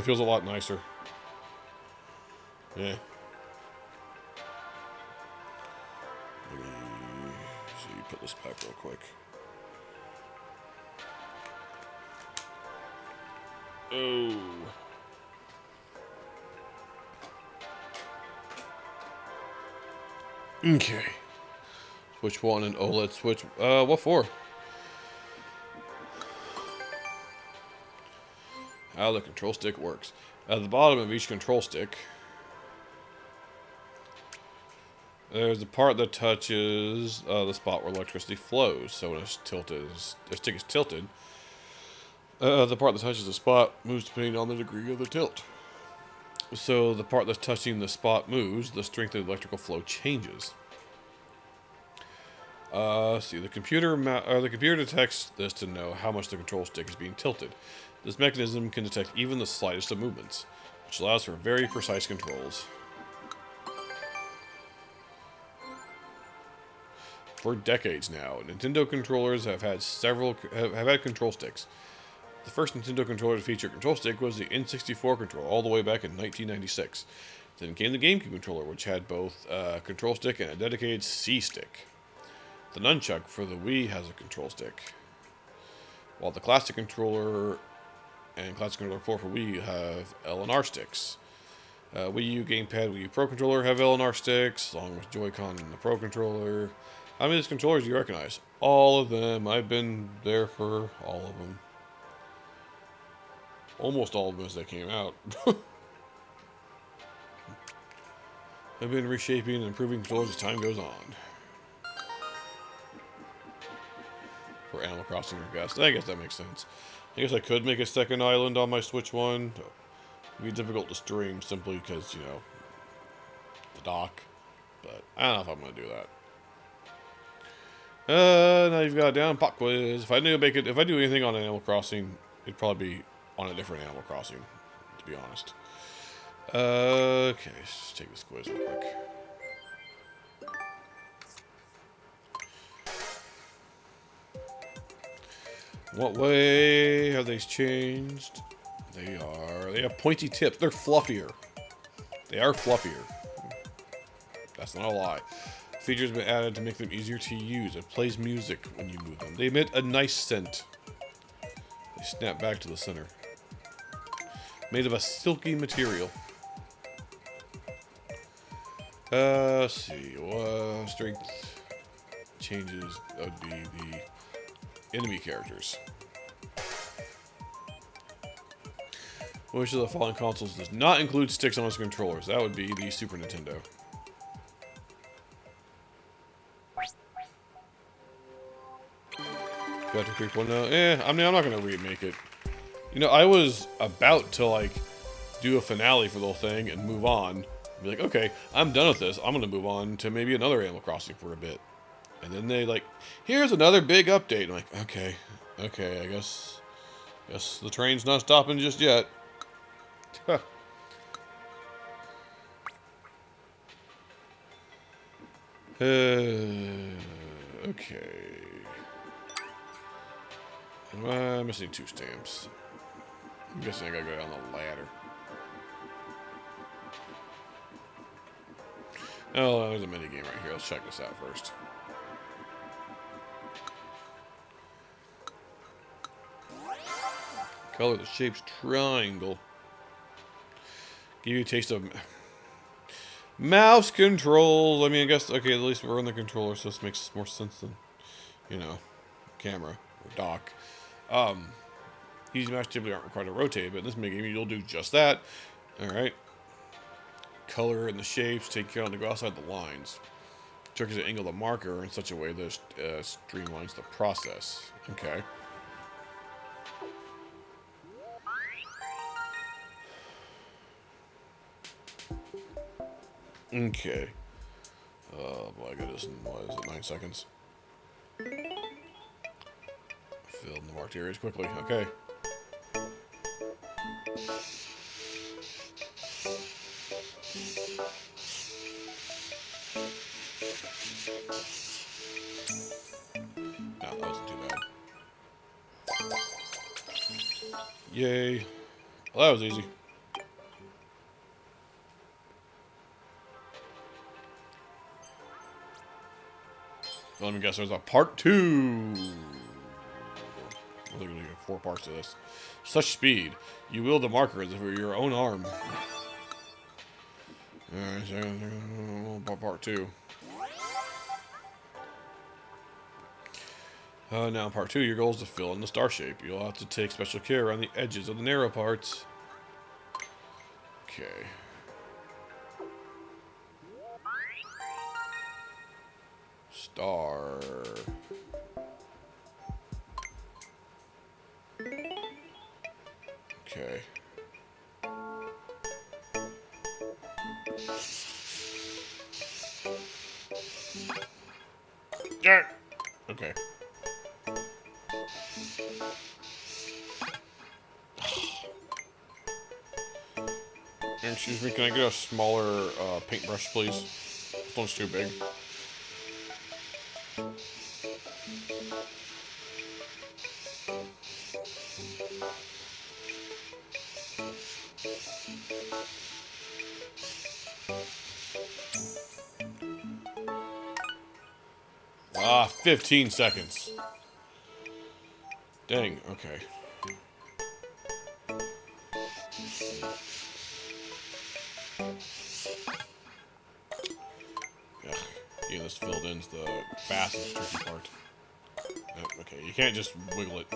feels a lot nicer. Yeah. Let me see, put this back real quick. Oh. Okay. Switch 1 and OLED switch. What for? How the control stick works. At the bottom of each control stick, there's the part that touches the spot where electricity flows. So when the stick is tilted, the part that touches the spot moves depending on the degree of the tilt. So the part that's touching the spot moves, the strength of the electrical flow changes. See, the computer detects this to know how much the control stick is being tilted. This mechanism can detect even the slightest of movements, which allows for very precise controls. For decades now, Nintendo controllers have had control sticks. The first Nintendo controller to feature a control stick was the N64 controller, all the way back in 1996. Then came the GameCube controller, which had both a control stick and a dedicated C stick. The nunchuck for the Wii has a control stick, while the classic controller and classic controller 4 for Wii have L and R sticks. Wii U gamepad, Wii U Pro controller have L and R sticks, along with Joy-Con and the Pro controller. How many of these controllers do you recognize? All of them. I've been there for all of them. Almost all of them as they came out. I've been reshaping and improving controls as time goes on. For Animal Crossing request. I guess that makes sense. I guess I could make a second island on my Switch one. It'd be difficult to stream simply because, you know, the dock. But I don't know if I'm going to do that. Now you've got down pop quiz. If I do anything on Animal Crossing, it'd probably be on a different Animal Crossing, to be honest. Okay, let's take this quiz real quick. What way have they changed? They have pointy tips. They're fluffier. They are fluffier. That's not a lie. Features have been added to make them easier to use. It plays music when you move them. They emit a nice scent. They snap back to the center. Made of a silky material. Let's see. Strength changes. That would be the enemy characters. Which of the following consoles does not include sticks on its controllers? That would be the Super Nintendo. Got to 3.0. I mean, I'm not going to remake it. You know, I was about to, like, do a finale for the whole thing and move on. Be like, okay, I'm done with this. I'm going to move on to maybe another Animal Crossing for a bit. And then they, like, here's another big update. I'm like, okay, I guess the train's not stopping just yet. Huh. Okay. I'm missing 2 stamps. I'm guessing I gotta go down the ladder. Oh, there's a mini game right here. Let's check this out first. Color the shape's triangle. Give you a taste of mouse controls. I mean, I guess, okay, at least we're on the controller, so this makes more sense than, you know, camera or dock. Easy mouse typically aren't required to rotate, but in this mini game, you'll do just that. Alright. Color and the shapes, take care on to go outside the lines. Trick is to angle the marker in such a way that streamlines the process. Okay. Okay. Oh boy, I got this in, what is it, 9 seconds? Fill in the marked areas quickly. Okay. No, that wasn't too bad. Yay. Well, that was easy. Let me guess, there's a part 2. Well, there's going to be 4 parts to this. Such speed. You wield the marker as if it were your own arm. Alright, part 2. Now, part 2, your goal is to fill in the star shape. You'll have to take special care around the edges of the narrow parts. Okay. Star. Okay. Okay. Excuse me, can I get a smaller paintbrush, please? This one's too big. Ah, 15 seconds. Dang, okay. Ugh, getting this filled in's the fastest tricky part. Okay, you can't just wiggle it.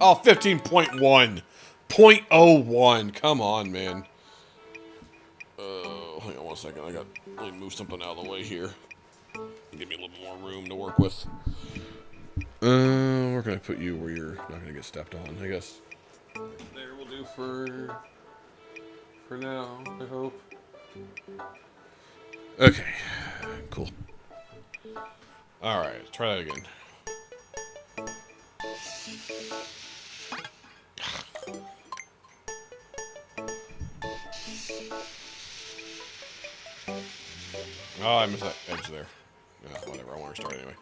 Oh, 15.1. 0.01. Come on, man. Hang on one second. Let me move something out of the way here. Give me a little more room to work with. Where can I put you where you're not going to get stepped on, I guess. There will do for now, I hope. Okay. Cool. Alright, let's try that again. Oh, I missed that edge there. Whatever, I want to restart anyway.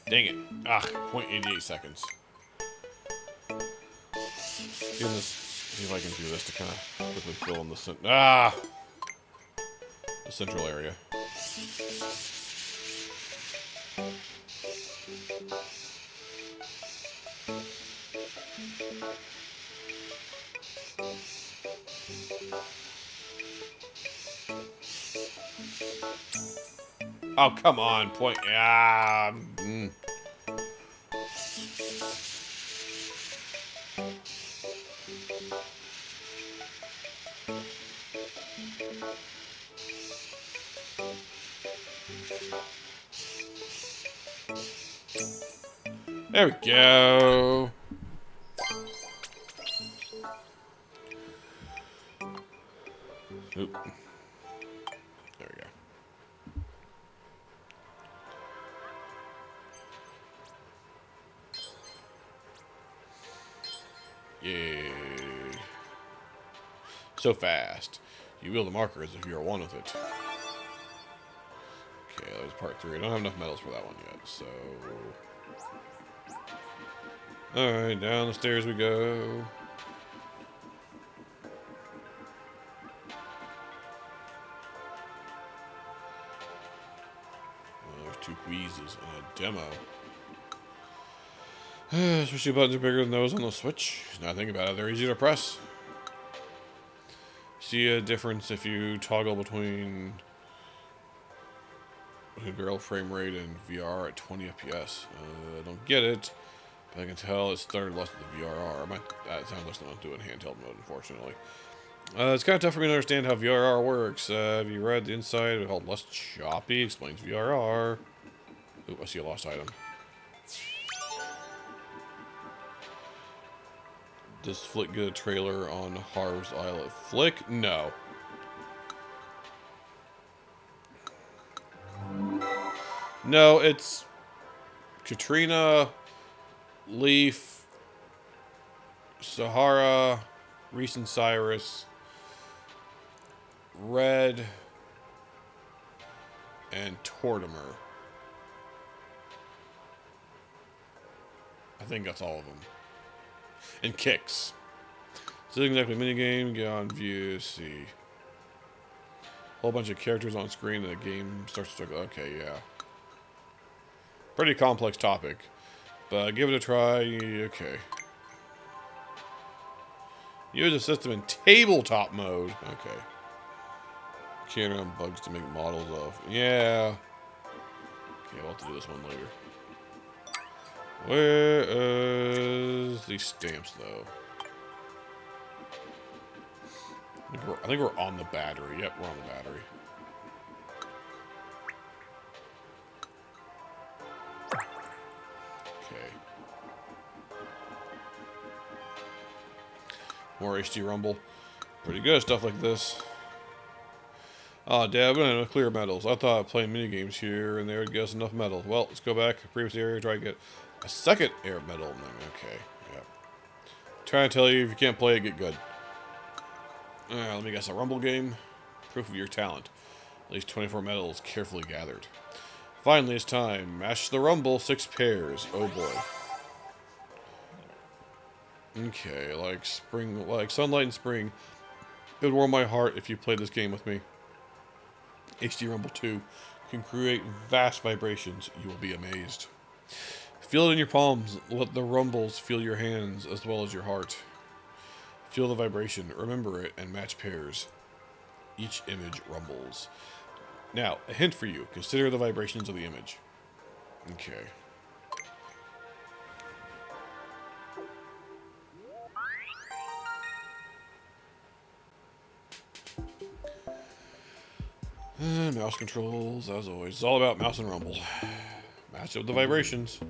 Dang it. 0.88 seconds. See if I can do this to kind of quickly fill in the the central area. Oh, come on, point. There we go. Oop. There we go. Yay. So fast. You wield the markers if you are one with it. Okay, that was part 3. I don't have enough medals for that one yet, so... Alright, down the stairs we go. There's 2 quizzes and a demo. Especially buttons are bigger than those on the Switch. Now I think about it, they're easy to press. See a difference if you toggle between barrel frame rate and VR at 20 FPS. I don't get it, but I can tell it's started less than the VRR. That sounds like something to do in handheld mode, unfortunately. It's kind of tough for me to understand how VRR works. Have you read the inside? It's called Less Choppy explains VRR. Ooh, I see a lost item. Does Flick get a trailer on Harv's Isle at Flick? No. No, it's Katrina, Leaf, Sahara, Reese and Cyrus, Red, and Tortimer. I think that's all of them. And Kicks. This isn't exactly a minigame. Get on view, see. Whole bunch of characters on screen and the game starts to... Okay, yeah. Pretty complex topic. But give it a try. Okay. Use the system in tabletop mode. Okay. Can't run bugs to make models of. Yeah. Okay, we'll have to do this one later. Where is these stamps, though? I think we're on the battery. Yep, we're on the battery. Okay. More HD Rumble. Pretty good stuff like this. Oh, Dad, we don't have clear medals. I thought playing minigames here and there would get us enough medals. Well, let's go back to previous area, try to get a second air medal. Okay, yeah. Trying to tell you, if you can't play it, get good. Let me guess, a Rumble game? Proof of your talent. At least 24 medals carefully gathered. Finally, it's time. Mash the rumble, 6 pairs. Oh boy. Okay, like spring, like sunlight and spring. It would warm my heart if you played this game with me. HD Rumble 2 can create vast vibrations. You will be amazed. Feel it in your palms. Let the rumbles feel your hands as well as your heart. Feel the vibration. Remember it and match pairs. Each image rumbles. Now, a hint for you. Consider the vibrations of the image. Okay. Mouse controls, as always. It's all about mouse and rumble. Match up the vibrations.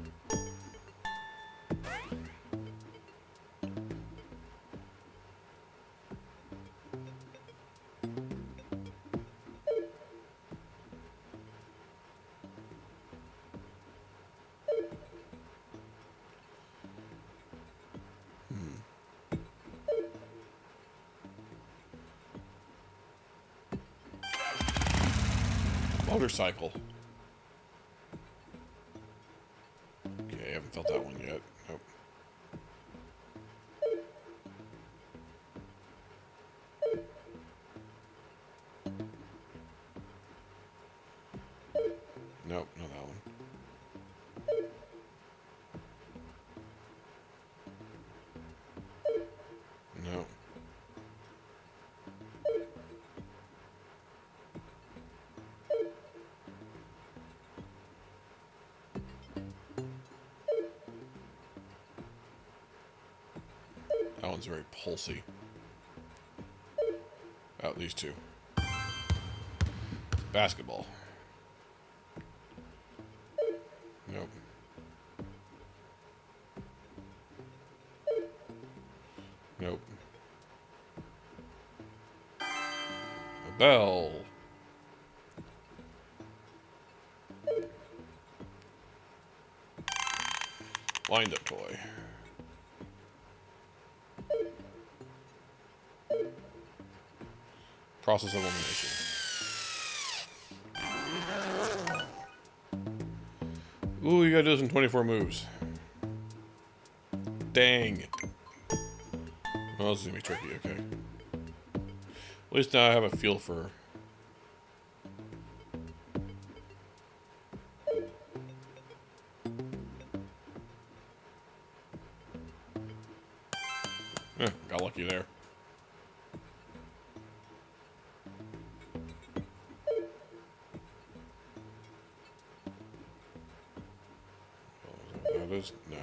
Motorcycle. Okay, I haven't felt that one yet. Nope. Nope, not that one. No. That one's very pulsy. Oh, these two. Basketball. Nope. Nope. A bell. Wind-up toy. Process of elimination. Ooh, you gotta do this in 24 moves. Dang. Well, this is gonna be tricky, okay. At least now I have a feel for... got lucky there. That is... no.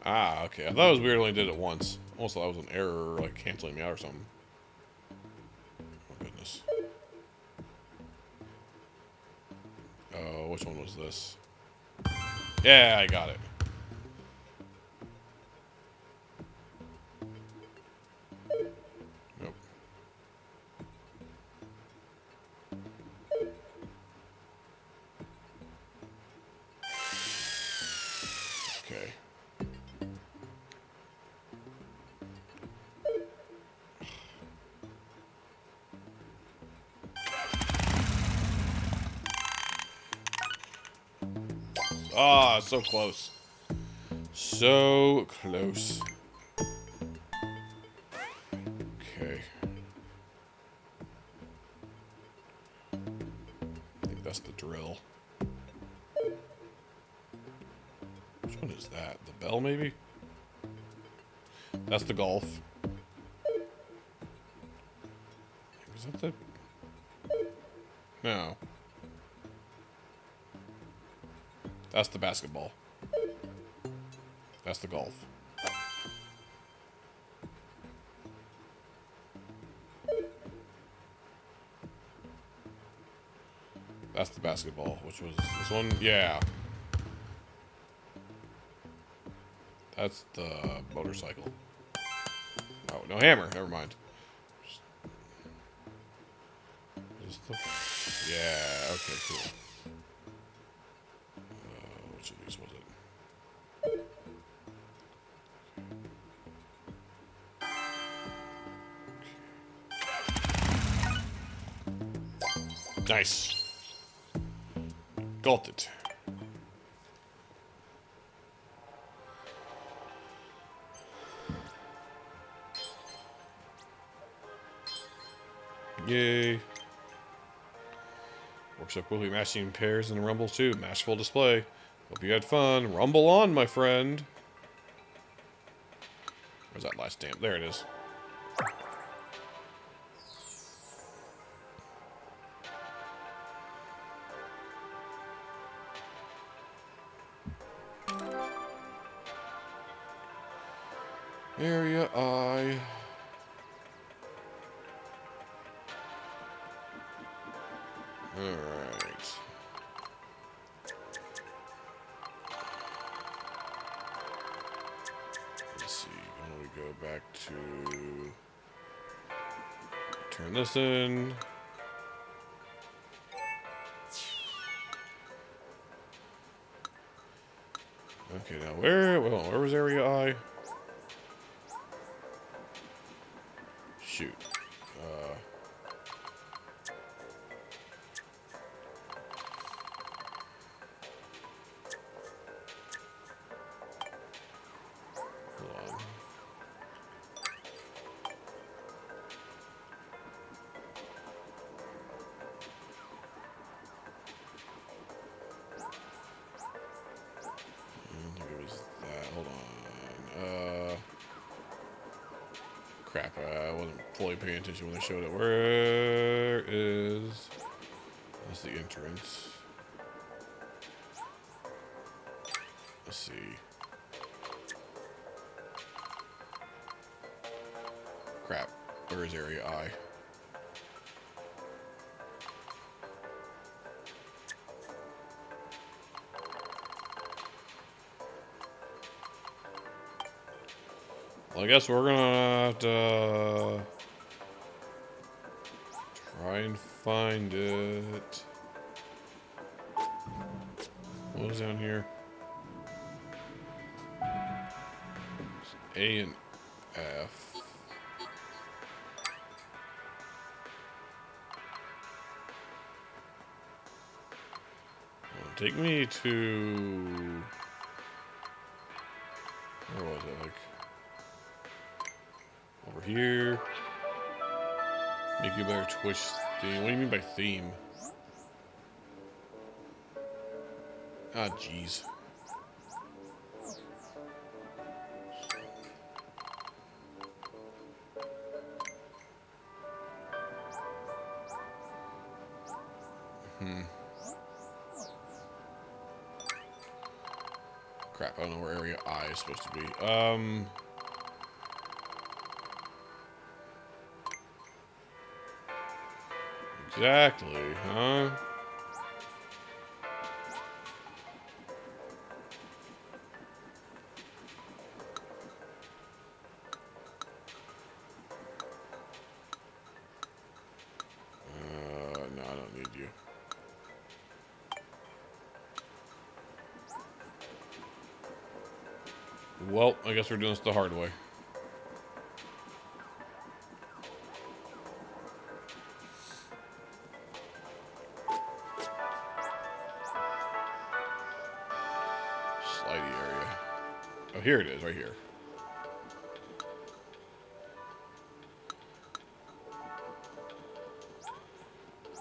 Ah, okay. I thought it was weird I only did it once. Almost thought it was an error, like canceling me out or something. Oh, goodness. Oh, which one was this? Yeah, I got it. Nope. Okay. Ah, so close. So close. Okay. I think that's the drill. Which one is that? The bell, maybe? That's the golf. Is that the... no. That's the basketball. That's the golf. That's the basketball, which was this one? Yeah. That's the motorcycle. Oh, no hammer. Never mind. Just the... yeah, okay, cool. Which of these was it? Nice. Got it. Yay. Works up quickly, matching pairs in the rumbles too. Match full display. Hope you had fun. Rumble on, my friend. Where's that last stamp? There it is. Area I. Alright. Let's see. Why don't we go back to turn this in. Okay, now where was area I? Shoot. Hold on. I don't think it was that. Hold on. Crap. I wasn't fully paying attention when they showed it. Where is... That's the entrance. Let's see. Crap. Where is area I? Well, I guess we're gonna have to try and find it. What was down here? It's A and F. Well, take me to... Where was it? Like... Over here. Make you a better Twitch theme. What do you mean by theme? Ah, jeez. Crap, I don't know where area I is supposed to be. Exactly, huh? No, I don't need you. Well, I guess we're doing this the hard way. Slidey area. Oh, here it is, right here.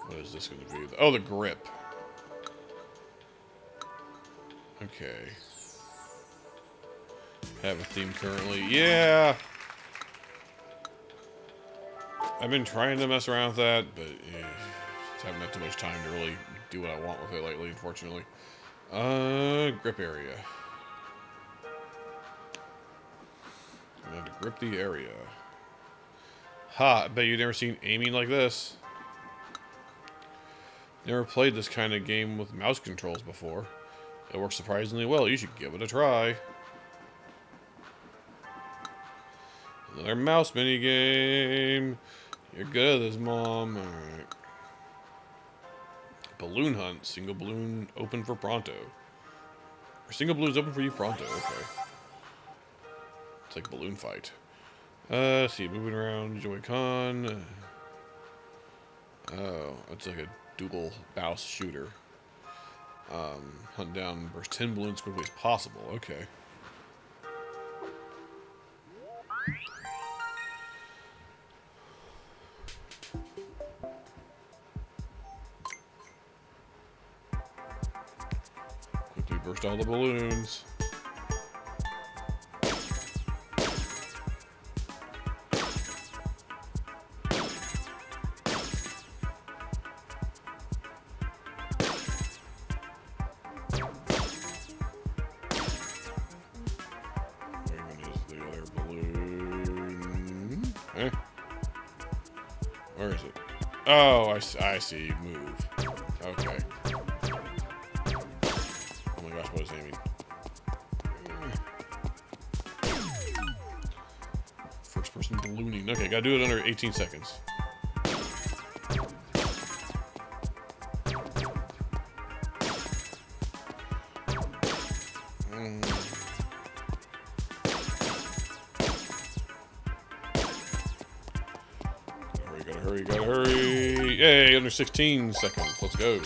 What is this going to be? Oh, the grip. Okay. Have a theme currently. Yeah! I've been trying to mess around with that, but just haven't had too much time to really do what I want with it lately, unfortunately. Grip area. I'm going to grip the area. Ha! I bet you've never seen aiming like this. Never played this kind of game with mouse controls before. It works surprisingly well. You should give it a try. Another mouse mini game. You're good at this, Mom. Alright. Balloon hunt. Single balloon open for pronto. Or single balloons open for you pronto. Okay. It's like balloon fight. See, moving around. Joy-Con. Oh, it's like a dual mouse shooter. Hunt down and burst 10 balloons as quickly as possible. Okay. Quickly burst all the balloons. Eh? Where is it? Oh, I see. Move. Okay. Oh my gosh, what is aiming? First person ballooning. Okay, gotta do it under 18 seconds. Gotta hurry. Yay, under 16 seconds. Let's go.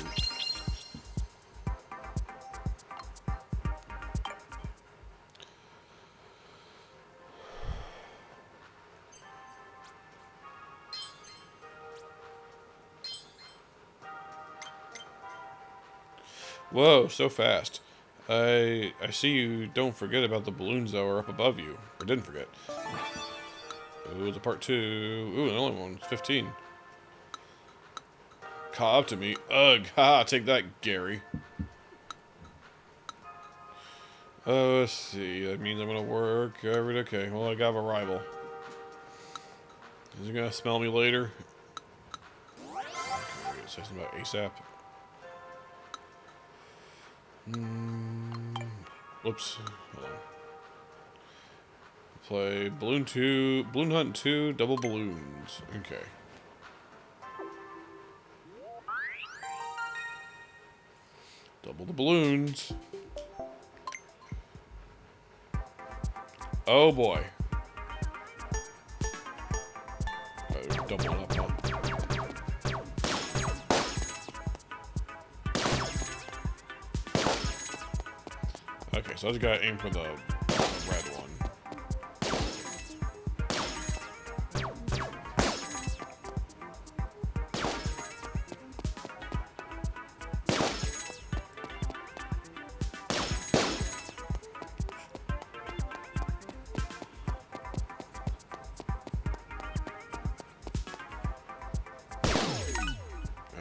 Whoa, so fast. I see you don't forget about the balloons that were up above you. Or didn't forget. Ooh, it's a part 2. Ooh, another one. 15. Caught up to me. Ugh. Ha, take that, Gary. Oh, let's see. That means I'm gonna work. Okay, well, I got a rival. Is he gonna smell me later? Okay, say something about ASAP. Whoops. Hold on. Play Balloon Hunt 2, double balloons. Okay. Double the balloons. Oh boy. Double one up, huh? Okay, so I just gotta aim for the red one.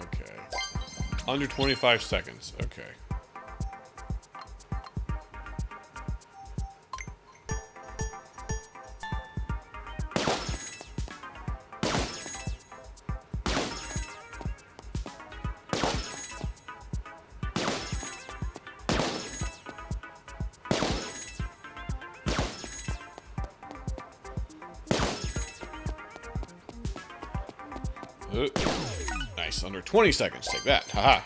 Okay. Under 25 seconds. Okay. Nice, under 20 seconds. Take that. Haha.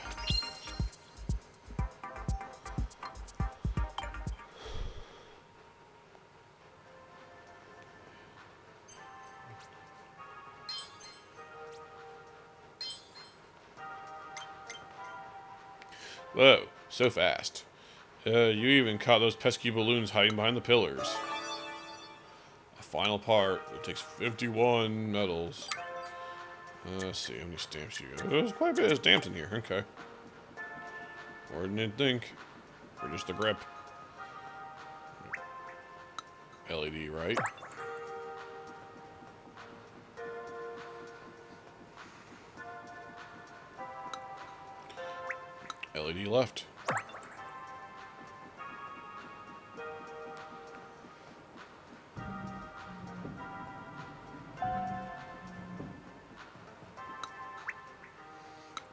Whoa, so fast. You even caught those pesky balloons hiding behind the pillars. A final part. It takes 51 medals. Let's see how many stamps you got. There's quite a bit of stamps in here. Okay. More than you'd think. For just the grip. LED, right? LED left.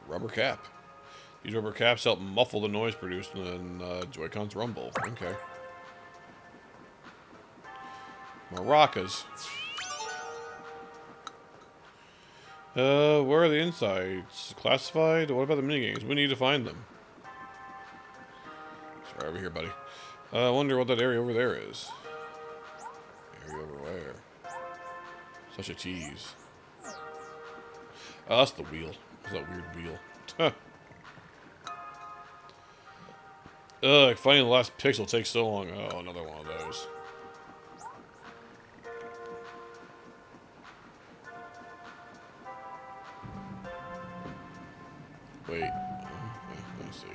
Rubber cap. These rubber caps help muffle the noise produced in Joy-Con's rumble. Okay. Maracas. Where are the insides? Classified? What about the minigames? We need to find them. Sorry, over here, buddy. I wonder what that area over there is. Area over where? Such a tease. Oh, that's the wheel. That's that weird wheel. Huh. Ugh, finding the last pixel takes so long. Oh, another one of those. Wait. Let's see.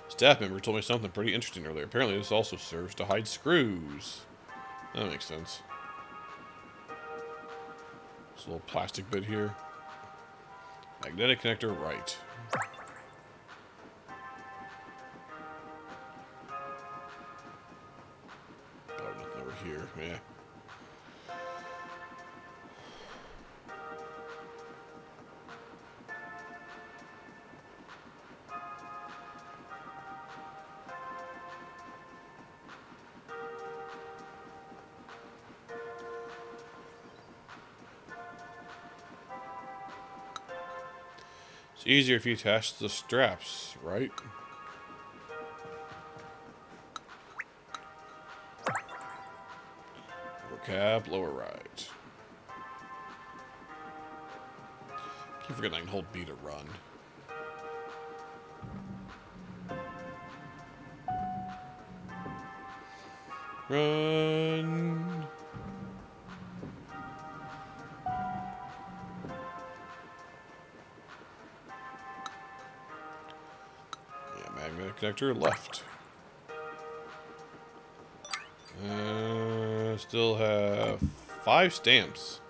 Staff member told me something pretty interesting earlier. Apparently this also serves to hide screws. That makes sense. This little plastic bit here. Magnetic connector, right. Oh, nothing over here. Yeah. It's easier if you attach the straps, right? Upper cap, lower right. Keep forgetting I can hold B to run. Run. Yeah, magnetic connector left. Still have 5 stamps.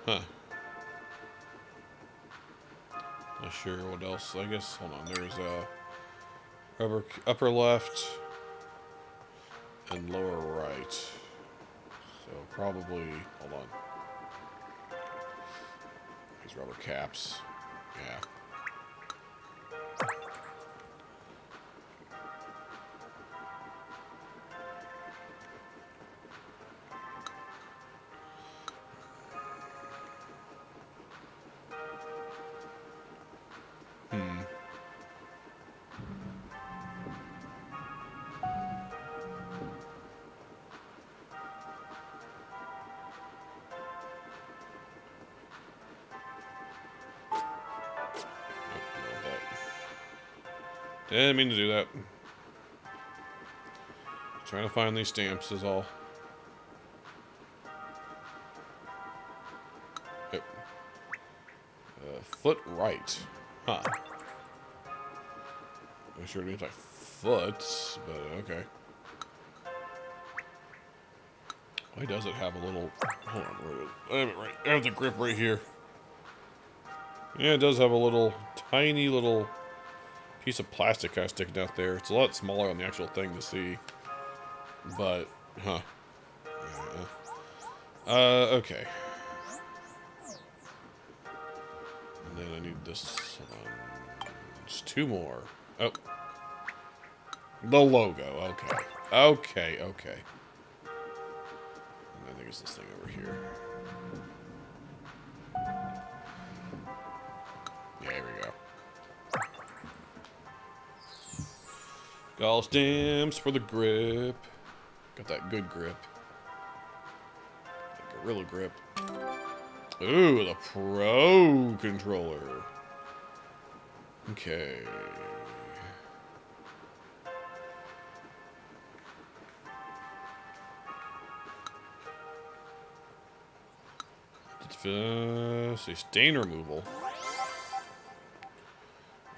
Huh. Not sure what else. I guess, hold on. There's a upper left and lower right. So probably, hold on. These rubber caps. Yeah. Didn't mean to do that. Trying to find these stamps is all. Yep. Foot right. Huh. I'm sure it means like foot, but okay. Why does it have a little... Hold on, where is it? I have it right. I have the grip right here. Yeah, it does have a little, tiny little piece of plastic kind of sticking out there. It's a lot smaller on the actual thing to see. But, huh. Okay. And then I need this. Just 2 more. Oh. The logo. Okay. Okay, okay. And I think it's this thing over here. Yeah, here we go. Got all stamps for the grip. Got that good grip. That gorilla grip. Ooh, the Pro controller. Okay. Let's see, stain removal.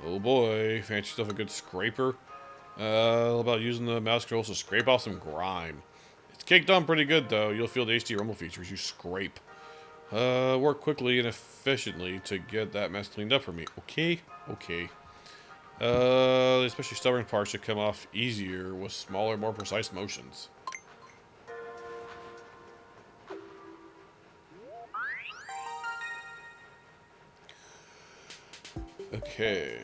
Oh boy, fancy yourself a good scraper. About using the mouse controls to scrape off some grime. It's caked on pretty good though. You'll feel the HD rumble features you scrape. Work quickly and efficiently to get that mess cleaned up for me. Okay, okay. Especially stubborn parts should come off easier with smaller, more precise motions. Okay.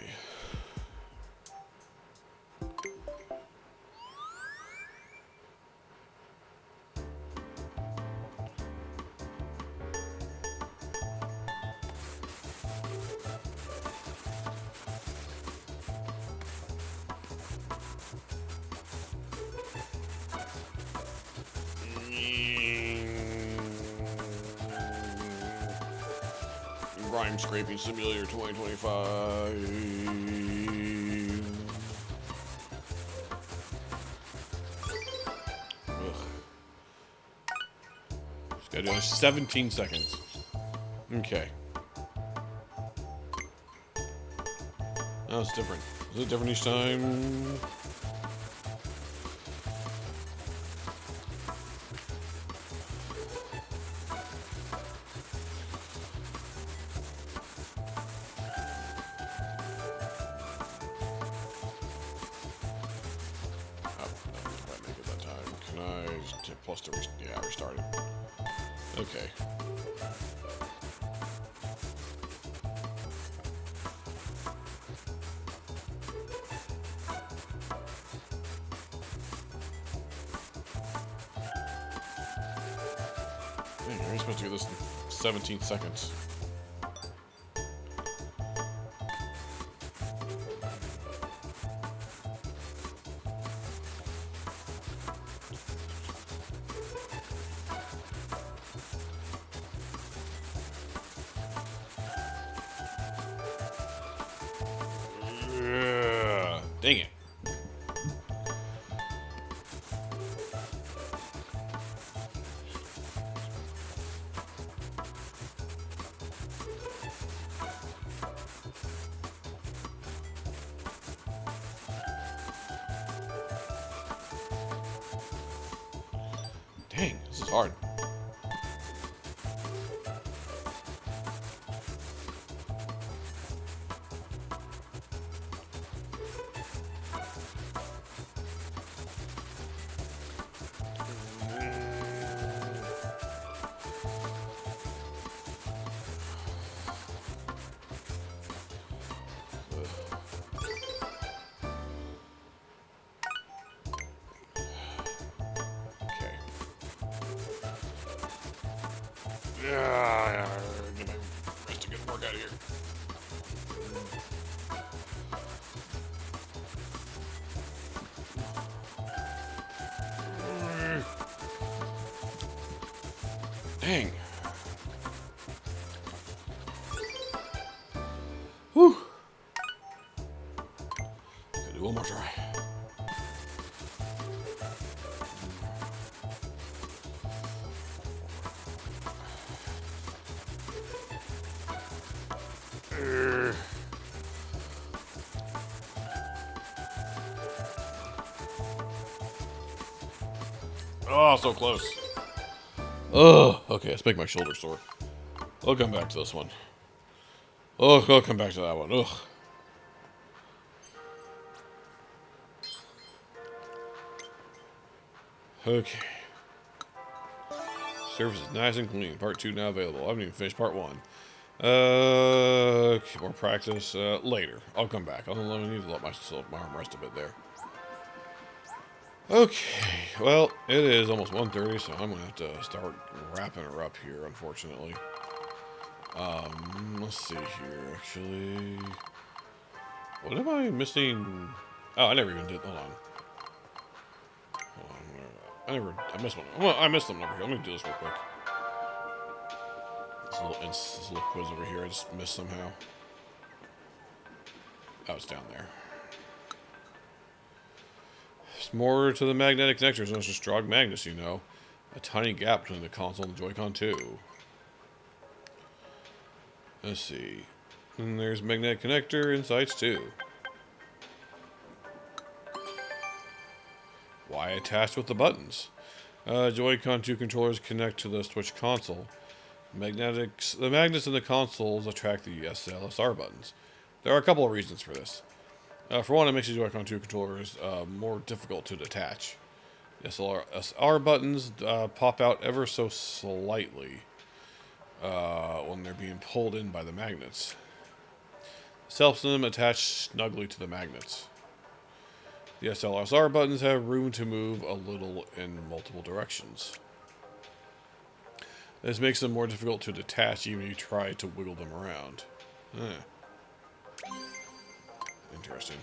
Crime Scraping Simulator 2025. Ugh. Just gotta do it 17 seconds. Okay. Oh, it's different. Is it different each time? Plus to yeah, restart it. Okay. Man, you're only supposed to do this in 17 seconds. Dang it. Dang, this is hard. Yeah, get my rest to get work out of here. Dang. Whew. Gotta do one more try. Oh, so close. Ugh. Okay, let's make my shoulder sore. I'll come back to this one. Oh, I'll come back to that one. Ugh. Okay. Surface is nice and clean. Part 2 now available. I haven't even finished part 1. Okay, more practice later. I'll come back. I need to let my arm rest a bit there. Okay, well, it is almost 1:30, so I'm gonna have to start wrapping her up here, unfortunately. Let's see here, actually. What am I missing? Oh, I never even did. Hold on. I missed one. Well, I missed them over here. Let me do this real quick. This little quiz over here, I just missed somehow. Oh, it's down there. There's more to the magnetic connectors than just strong magnets, you know. A tiny gap between the console and the Joy-Con 2. Let's see. And there's magnetic connector insides too. Why attached with the buttons? Joy-Con 2 controllers connect to the Switch console. The magnets in the consoles attract the SLSR buttons. There are a couple of reasons for this. For one, it makes the Joy-Con 2 controllers more difficult to detach. The SLSR buttons pop out ever so slightly when they're being pulled in by the magnets. This helps them attach snugly to the magnets. The SLSR buttons have room to move a little in multiple directions. This makes them more difficult to detach even if you try to wiggle them around. Interesting.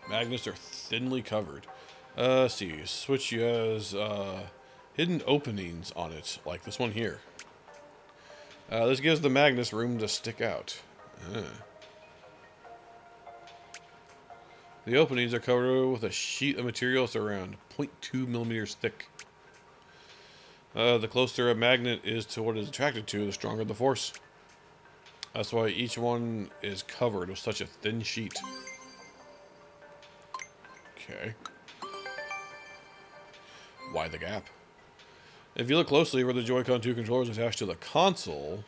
Magnets are thinly covered. Let's see. Switch has hidden openings on it, like this one here. This gives the magnets room to stick out. The openings are covered with a sheet of materials around 0.2 millimeters thick. The closer a magnet is to what it is attracted to, the stronger the force. That's why each one is covered with such a thin sheet. Okay. Why the gap? If you look closely where the Joy-Con 2 controller is attached to the console,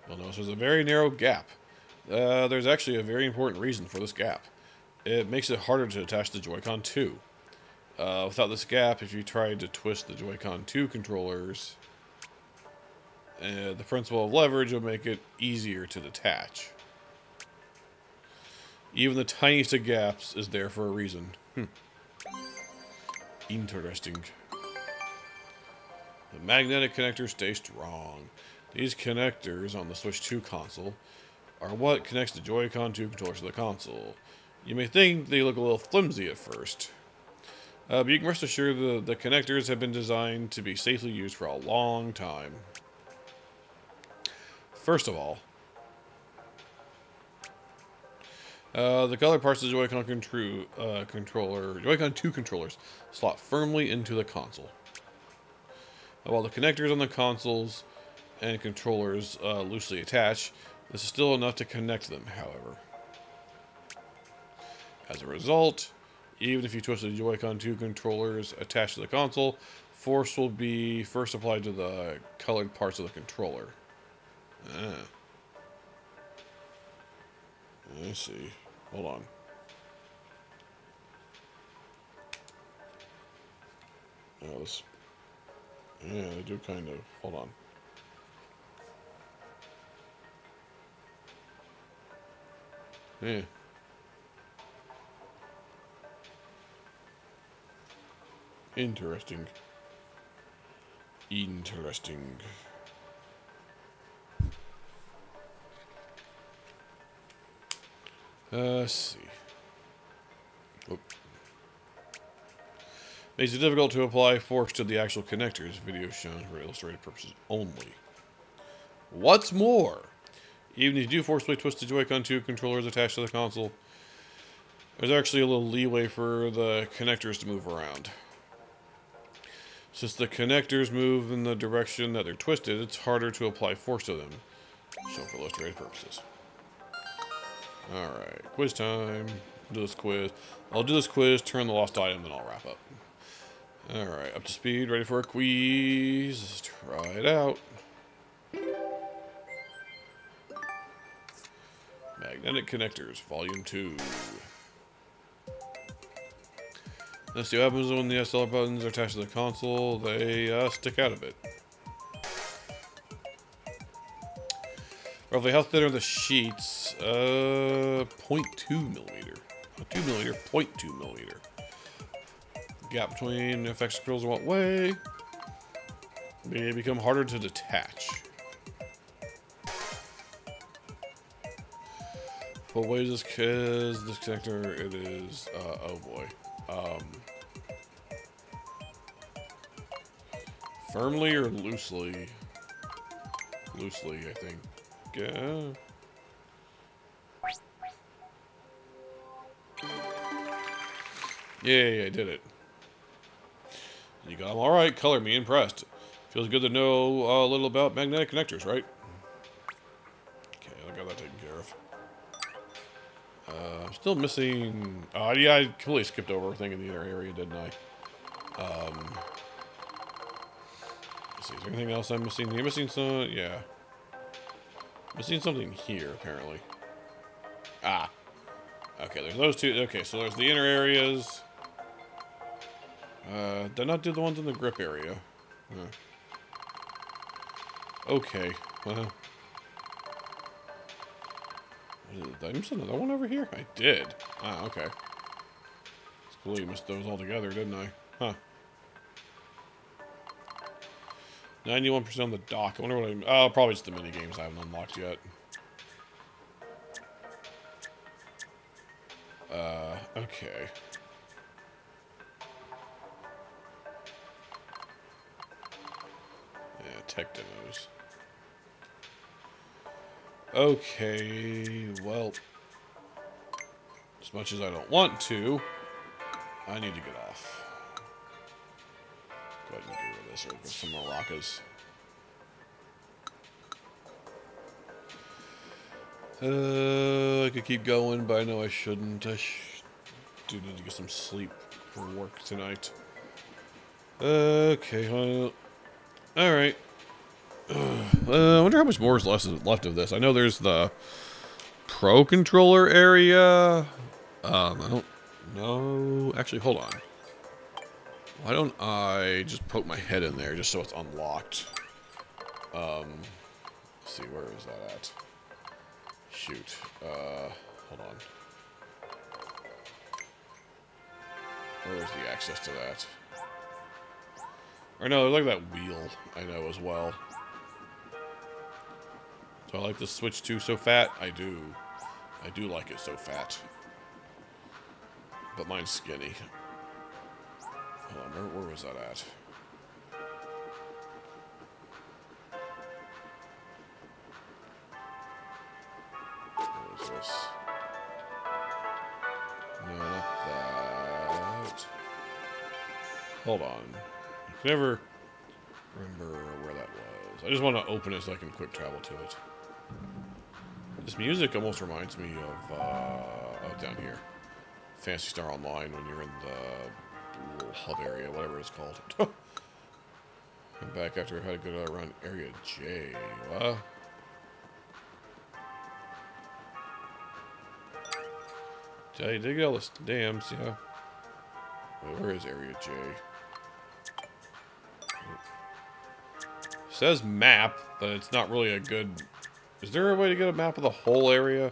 you'll notice there's a very narrow gap. There's actually a very important reason for this gap. It makes it harder to attach the Joy-Con 2. Without this gap, if you tried to twist the Joy-Con 2 controllers, the principle of leverage will make it easier to detach. Even the tiniest of gaps is there for a reason. Interesting. The magnetic connectors stay strong. These connectors on the Switch 2 console are what connects the Joy-Con 2 controllers to the console. You may think they look a little flimsy at first, but you can rest assured the connectors have been designed to be safely used for a long time. First of all, the color parts of the Joy-Con Joy-Con 2 controllers slot firmly into the console. While the connectors on the consoles and controllers loosely attach, this is still enough to connect them, however. As a result, even if you twist the Joy-Con 2 controllers attached to the console, force will be first applied to the colored parts of the controller. Let's see. Hold on. Oh, this... Yeah, they do kind of. Hold on. Yeah. Interesting. Interesting. Let's see. Oop. Makes it difficult to apply force to the actual connectors. Video shown for illustrative purposes only. What's more, even if you do forcibly twist the Joy-Con 2 controllers attached to the console, there's actually a little leeway for the connectors to move around. Since the connectors move in the direction that they're twisted, it's harder to apply force to them. Shown for illustrative purposes. Alright, quiz time. Do this quiz. I'll do this quiz, turn the lost item, then I'll wrap up. Alright, up to speed, ready for a quiz. Let's try it out. Magnetic connectors, volume 2. Let's see what happens when the SLR buttons are attached to the console. They stick out a bit. Roughly how thin are the sheets? 0.2 millimeter. Not 2 millimeter, 0.2 millimeter. Gap between FX controls in what way? They become harder to detach. What way is this connector? It is, oh boy. Firmly or loosely? Loosely, I think. Yeah. Yay, I did it. You got them all right. Color me impressed. Feels good to know a little about magnetic connectors, right? Okay, I got that taken care of. I'm still missing... yeah, I completely skipped over everything in the inner area, didn't I? Let's see, is there anything else I'm missing? You're missing some... Yeah. Missing something here, apparently. Ah. Okay, there's those two. Okay, so there's the inner areas. Did I not do the ones in the grip area? Okay. Did I miss another one over here? I did. Ah, okay. Just completely missed those all together, didn't I? Huh. 91% on the dock. I wonder what oh, probably just the mini games I haven't unlocked yet. Okay. Yeah, tech demos. Okay, well, as much as I don't want to, I need to get off. Go ahead and get rid of this or get some more maracas. I could keep going, but I know I shouldn't. I do need to get some sleep for work tonight. Okay, well, alright. I wonder how much more is left of this. I know there's the Pro Controller area. I don't know. Actually, hold on. Why don't I just poke my head in there just so it's unlocked? Let's see, where is that at? Shoot. Hold on. Where's the access to that? Or no, there's like that wheel I know as well. Do I like the Switch 2 so fat? I do. I do like it so fat. But mine's skinny. Hold on, where was that at? What is this? No, not that. Hold on. I can never remember where that was. I just want to open it so I can quick travel to it. This music almost reminds me of, oh, down here. Phantasy Star Online when you're in the little hub area, whatever it's called. I'm back after I had to go around Area J. What? Did I dig all the dams? Yeah. Wait, where is Area J? It says map, but it's not really a good... Is there a way to get a map of the whole area?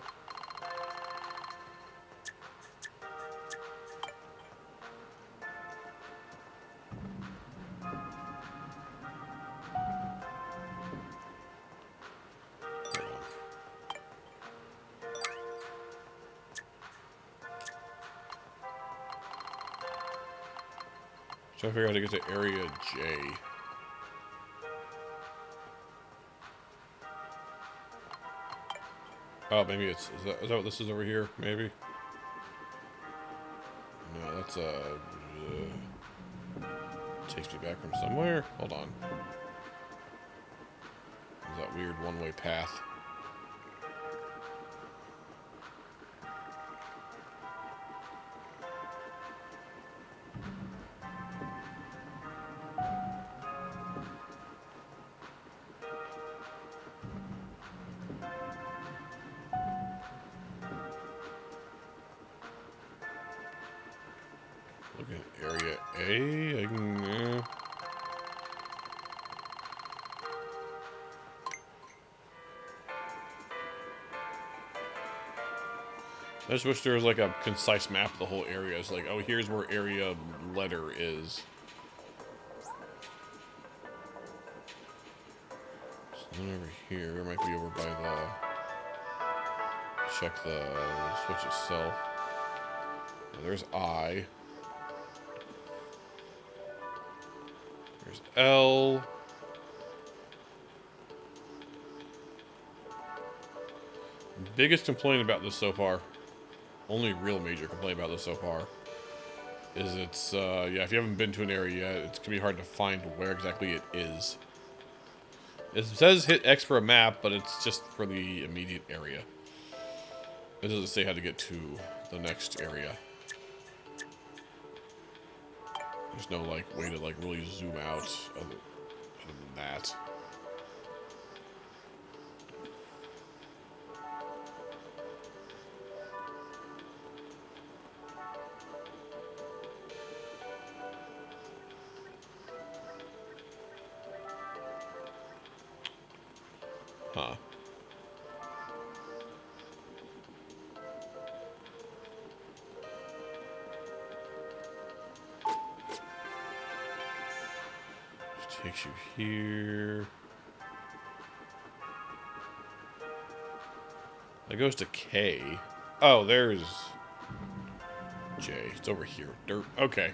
Trying to figure out how to get to Area J. Oh, maybe it's... Is that what this is over here? Maybe? No, that's takes me back from somewhere? Hold on. There's that weird one-way path. Look at Area A. I can... I just wish there was like a concise map of the whole area. It's like, oh, here's where area letter is. Something over here. It might be over by the... Check the Switch itself. There's I. There's L. Biggest complaint about this so far, only real major complaint about this so far, is it's, yeah, if you haven't been to an area yet, it's going to be hard to find where exactly it is. It says hit X for a map, but it's just for the immediate area. It doesn't say how to get to the next area. There's no, like, way to, like, really zoom out other than that. Huh. Just takes you here. That goes to K. Oh, there's J. It's over here. Dirt. Okay.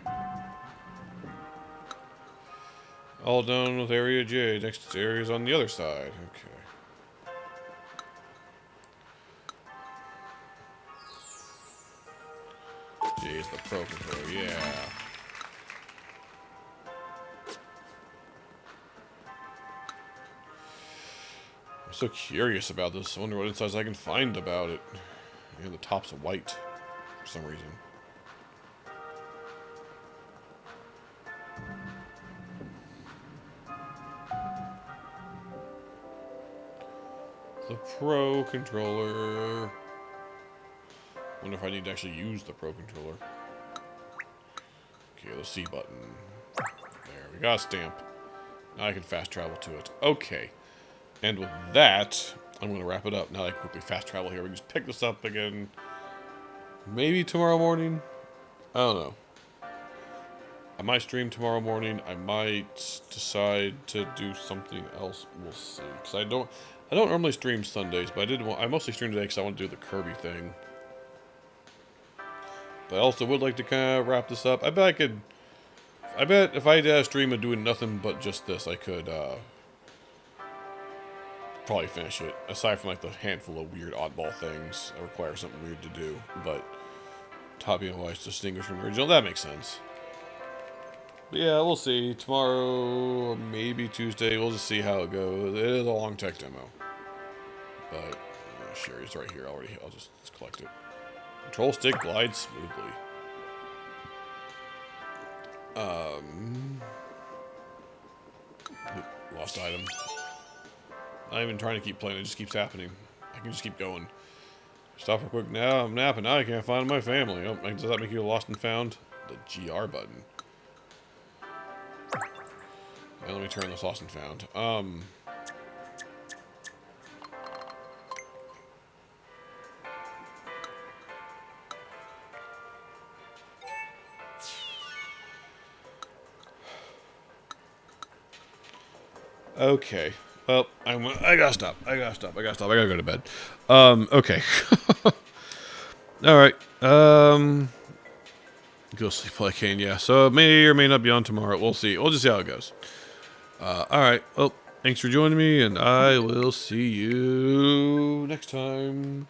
All done with Area J. Next area's on the other side. Okay. Jeez, the Pro Controller, yeah. I'm so curious about this. I wonder what insights I can find about it. Yeah, the top's white for some reason. The Pro Controller. Wonder if I need to actually use the Pro Controller. Okay, the C button. There, we got a stamp. Now I can fast travel to it. Okay. And with that, I'm going to wrap it up. Now I can quickly fast travel here. We can just pick this up again. Maybe tomorrow morning? I don't know. I might stream tomorrow morning. I might decide to do something else. We'll see. Because I don't normally stream Sundays, but I mostly stream today because I want to do the Kirby thing. But I also would like to kind of wrap this up. I bet if I did a stream of doing nothing but just this, I could probably finish it. Aside from like the handful of weird oddball things that require something weird to do. But top being wise distinguished from original, that makes sense. But yeah, we'll see. Tomorrow or maybe Tuesday, we'll just see how it goes. It is a long tech demo. But sure, it's right here already. I'll just collect it. Control stick glides smoothly. Lost item. Not even trying to keep playing, it just keeps happening. I can just keep going. Stop for a quick now, I'm napping. Now I can't find my family. Oh, does that make you a lost and found? The GR button. And let me turn this lost and found. Okay. Well, I gotta stop. I gotta go to bed. Okay. Alright. Go sleep while I can, yeah. So it may or may not be on tomorrow. We'll see. We'll just see how it goes. Alright. Well, thanks for joining me, and I will see you next time.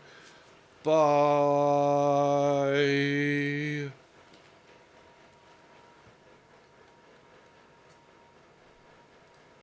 Bye.